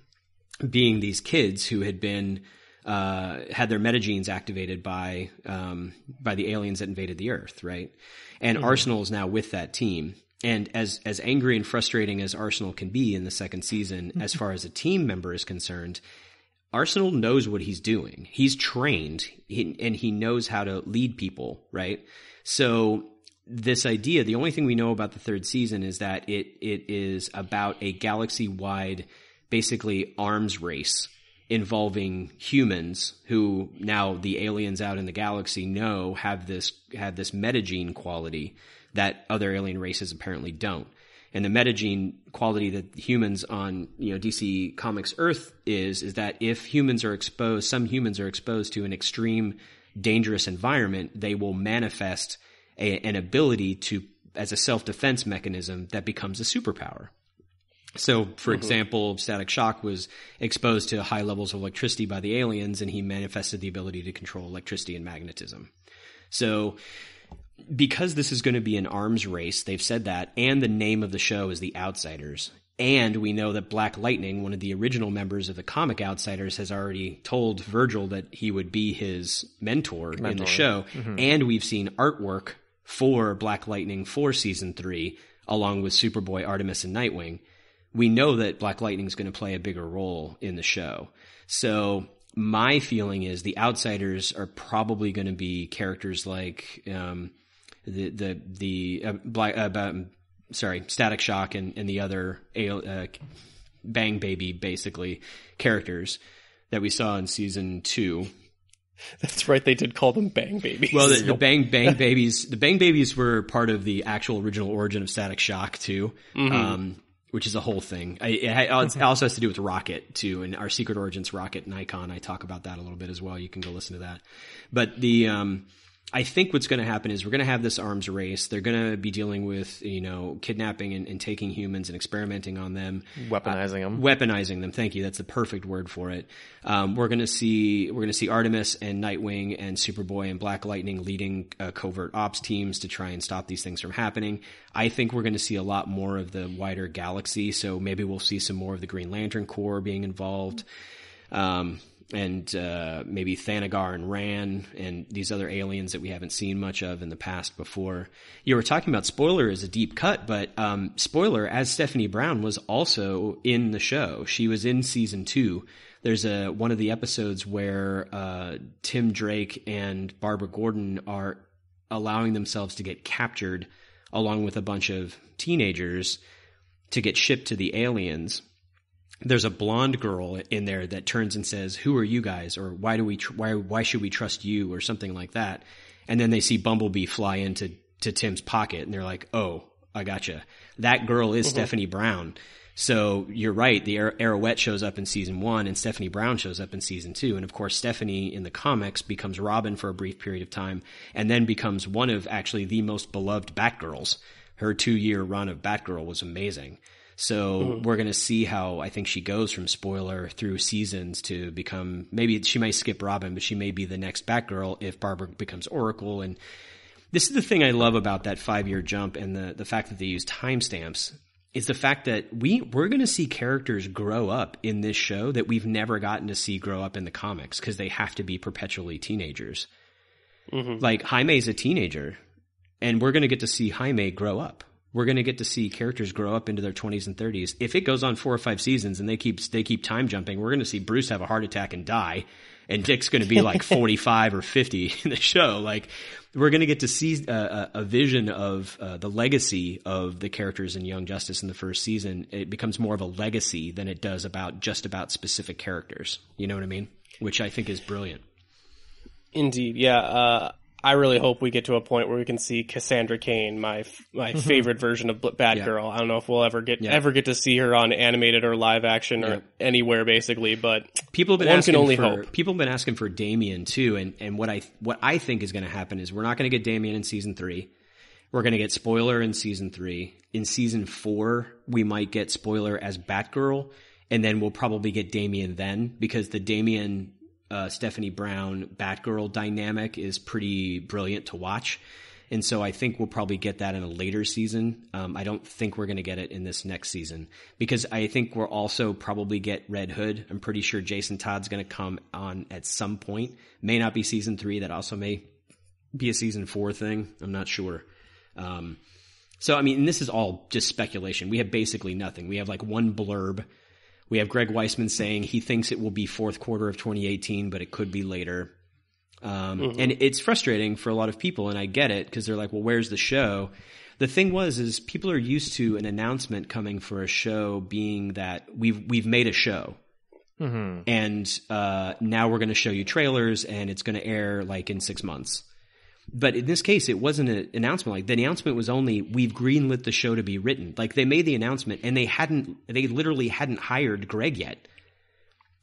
being these kids who had been had their metagenes activated by the aliens that invaded the Earth, right? And Arsenal is now with that team. And as angry and frustrating as Arsenal can be in the second season, as far as a team member is concerned, Arsenal knows what he's doing. He's trained, and he knows how to lead people, right? So this idea, the only thing we know about the third season is that it is about a galaxy-wide, basically arms race involving humans who now the aliens out in the galaxy know have this metagene quality that other alien races apparently don't. And the metagene quality that humans on, DC Comics Earth is that if some humans are exposed to an extreme dangerous environment, they will manifest an ability to, as a self-defense mechanism, that becomes a superpower. So, for example, Static Shock was exposed to high levels of electricity by the aliens, and he manifested the ability to control electricity and magnetism. So, because this is going to be an arms race, they've said that, and the name of the show is The Outsiders. And we know that Black Lightning, one of the original members of the comic Outsiders, has already told Virgil that he would be his mentor in the show. Mm-hmm. And we've seen artwork for Black Lightning for season 3, along with Superboy, Artemis, and Nightwing. We know that Black Lightning is going to play a bigger role in the show. So my feeling is the Outsiders are probably going to be characters like Static Shock and the other Bang Baby, basically, characters that we saw in season 2.
That's right, they did call them Bang Babies.
Well, the Bang Babies, the Bang Babies were part of the actual original origin of Static Shock too, which is a whole thing. It also has to do with Rocket too, and our Secret Origins Rocket and Icon. I talk about that a little bit as well. You can go listen to that. But I think what's going to happen is we're going to have this arms race. They're going to be dealing with, kidnapping and taking humans and experimenting on them.
Weaponizing
them. Thank you. That's the perfect word for it. We're going to see Artemis and Nightwing and Superboy and Black Lightning leading covert ops teams to try and stop these things from happening. I think we're going to see a lot more of the wider galaxy. So maybe we'll see some more of the Green Lantern Corps being involved. And maybe Thanagar and Ran and these other aliens that we haven't seen much of in the past before. You were talking about Spoiler as a deep cut, but Spoiler as Stephanie Brown was also in the show. She was in season 2. There's one of the episodes where Tim Drake and Barbara Gordon are allowing themselves to get captured along with a bunch of teenagers to get shipped to the aliens. There's a blonde girl in there that turns and says, "Who are you guys?" or why should we trust you?" or something like that. And then they see Bumblebee fly into Tim's pocket and they're like, "Oh, I gotcha." That girl is Stephanie Brown. So you're right. The Arrowette shows up in season 1 and Stephanie Brown shows up in season 2. And of course, Stephanie in the comics becomes Robin for a brief period of time and then becomes one of actually the most beloved Batgirls. Her 2-year run of Batgirl was amazing. So we're going to see how I think she goes from Spoiler through seasons to become, maybe she might skip Robin, but she may be the next Batgirl if Barbara becomes Oracle. And this is the thing I love about that 5-year jump and the fact that they use timestamps is the fact that we're going to see characters grow up in this show that we've never gotten to see grow up in the comics because they have to be perpetually teenagers. Like Jaime's a teenager and we're going to get to see Jaime grow up. We're going to get to see characters grow up into their 20s and 30s. If it goes on 4 or 5 seasons and they keep time jumping, we're going to see Bruce have a heart attack and die, and Dick's going to be like 45 or 50 in the show. Like, we're going to get to see a vision of the legacy of the characters in Young Justice in the first season. It becomes more of a legacy than it does about specific characters. You know what I mean? Which I think is brilliant.
Indeed, yeah. I really hope we get to a point where we can see Cassandra Cain, my favorite version of Batgirl. I don't know if we'll ever get to see her on animated or live action or anywhere, basically. But
people have been asking for Damian too, and what I think is going to happen is we're not going to get Damian in season 3. We're going to get Spoiler in season 3. In season 4, we might get Spoiler as Batgirl, and then we'll probably get Damian then because the Damian Stephanie Brown Batgirl dynamic is pretty brilliant to watch. And so I think we'll probably get that in a later season. I don't think we're going to get it in this next season because I think we'll also probably get Red Hood. I'm pretty sure Jason Todd's going to come on at some point. May not be season 3. That also may be a season 4 thing. I'm not sure. So, I mean, and this is all just speculation. We have basically nothing. We have like one blurb. We have Greg Weisman saying he thinks it will be fourth quarter of 2018, but it could be later. And it's frustrating for a lot of people, and I get it because they're like, well, where's the show? The thing is people are used to an announcement coming for a show being that we've made a show. And now we're going to show you trailers, and it's going to air like in 6 months. But in this case, it wasn't an announcement. Like the announcement was only we've greenlit the show to be written. Like they made the announcement and they literally hadn't hired Greg yet.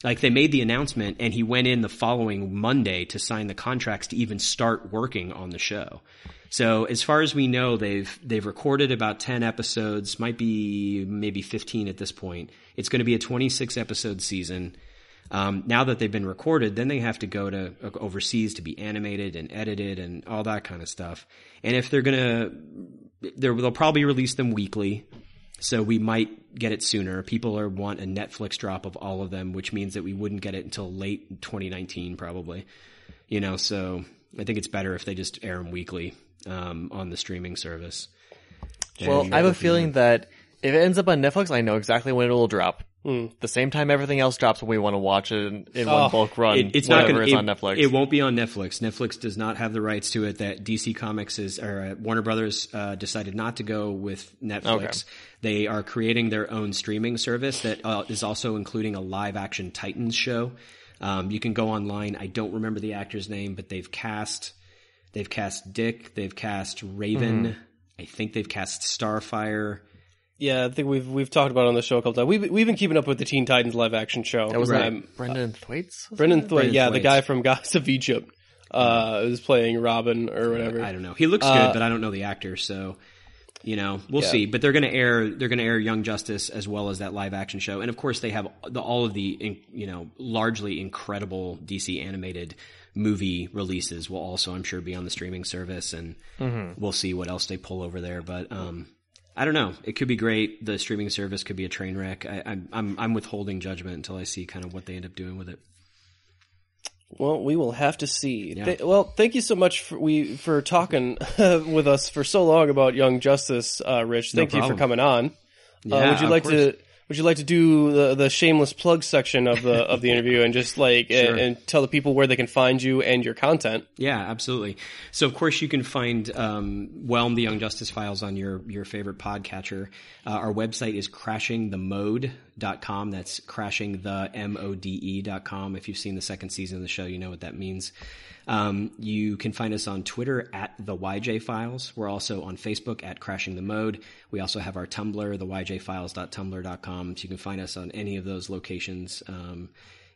Like they made the announcement and he went in the following Monday to sign the contracts to even start working on the show. So as far as we know, they've recorded about 10 episodes, might be maybe 15 at this point. It's going to be a 26 episode season. Now that they've been recorded, then they have to go to overseas to be animated and edited and all that kind of stuff. And if they'll probably release them weekly. So we might get it sooner. People want a Netflix drop of all of them, which means that we wouldn't get it until late 2019 probably. So I think it's better if they just air them weekly, on the streaming service.
Well, I have a feeling that if it ends up on Netflix, I know exactly when it will drop. The same time everything else drops when we want to watch it in one bulk run. It's on Netflix.
It won't be on Netflix. Netflix does not have the rights to it. That DC Comics Warner Brothers decided not to go with Netflix. Okay. They are creating their own streaming service that is also including a live action Titans show. You can go online. I don't remember the actor's name, but they've cast Dick. They've cast Raven. I think they've cast Starfire.
Yeah, I think we've talked about it on the show a couple times. We've been keeping up with the Teen Titans live action show.
That was Brendan Thwaites?
Brendan Thwaites, the guy from Gods of Egypt. is playing Robin or whatever.
I don't know. He looks good, but I don't know the actor, so we'll see. But they're going to air Young Justice as well as that live action show, and of course they have all of the largely incredible DC animated movie releases will also, I'm sure, be on the streaming service, and we'll see what else they pull over there. But I don't know. It could be great. The streaming service could be a train wreck. I'm withholding judgment until I see kind of what they end up doing with it.
Well, we will have to see.
Yeah.
Thank you so much for talking with us for so long about Young Justice, Rich. Thank you for coming on.
Yeah,
Would you like to do the shameless plug section of the interview and just sure. and tell the people where they can find you and your content?
Yeah, absolutely. So of course you can find Whelmed the Young Justice Files on your favorite podcatcher. Our website is crashingthemode.com. That's crashingthemode.com. If you've seen the second season of the show, you know what that means. You can find us on Twitter at the YJ Files. We're also on Facebook at Crashing the Mode. We also have our Tumblr, theyjfiles.tumblr.com. So you can find us on any of those locations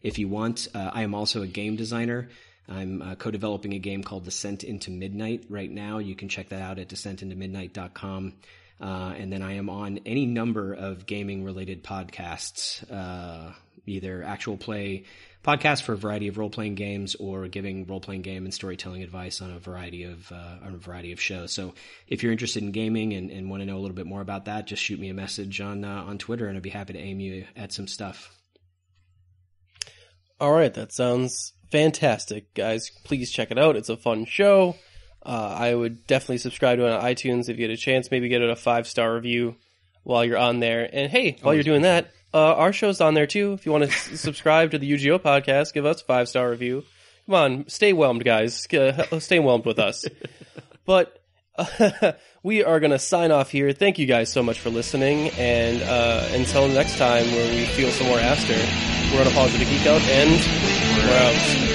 if you want. I am also a game designer. I'm co-developing a game called Descent into Midnight right now. You can check that out at descentintomidnight.com. And then I am on any number of gaming-related podcasts, either actual play podcasts for a variety of role-playing games or giving role-playing game and storytelling advice on a variety of shows. So if you're interested in gaming and want to know a little bit more about that, just shoot me a message on Twitter, and I'd be happy to aim you at some stuff.
All right, that sounds fantastic, guys. Please check it out. It's a fun show. I would definitely subscribe to it on iTunes if you get a chance. Maybe get it a 5-star review while you're on there. And hey, while you're doing that, our show's on there too. If you want to subscribe to the UGO podcast, give us a 5-star review. Come on, stay whelmed, guys. Stay whelmed with us. But we are going to sign off here. Thank you guys so much for listening. And until next time where we feel some more Aster, we're Unapologists Geek Out, and we're out.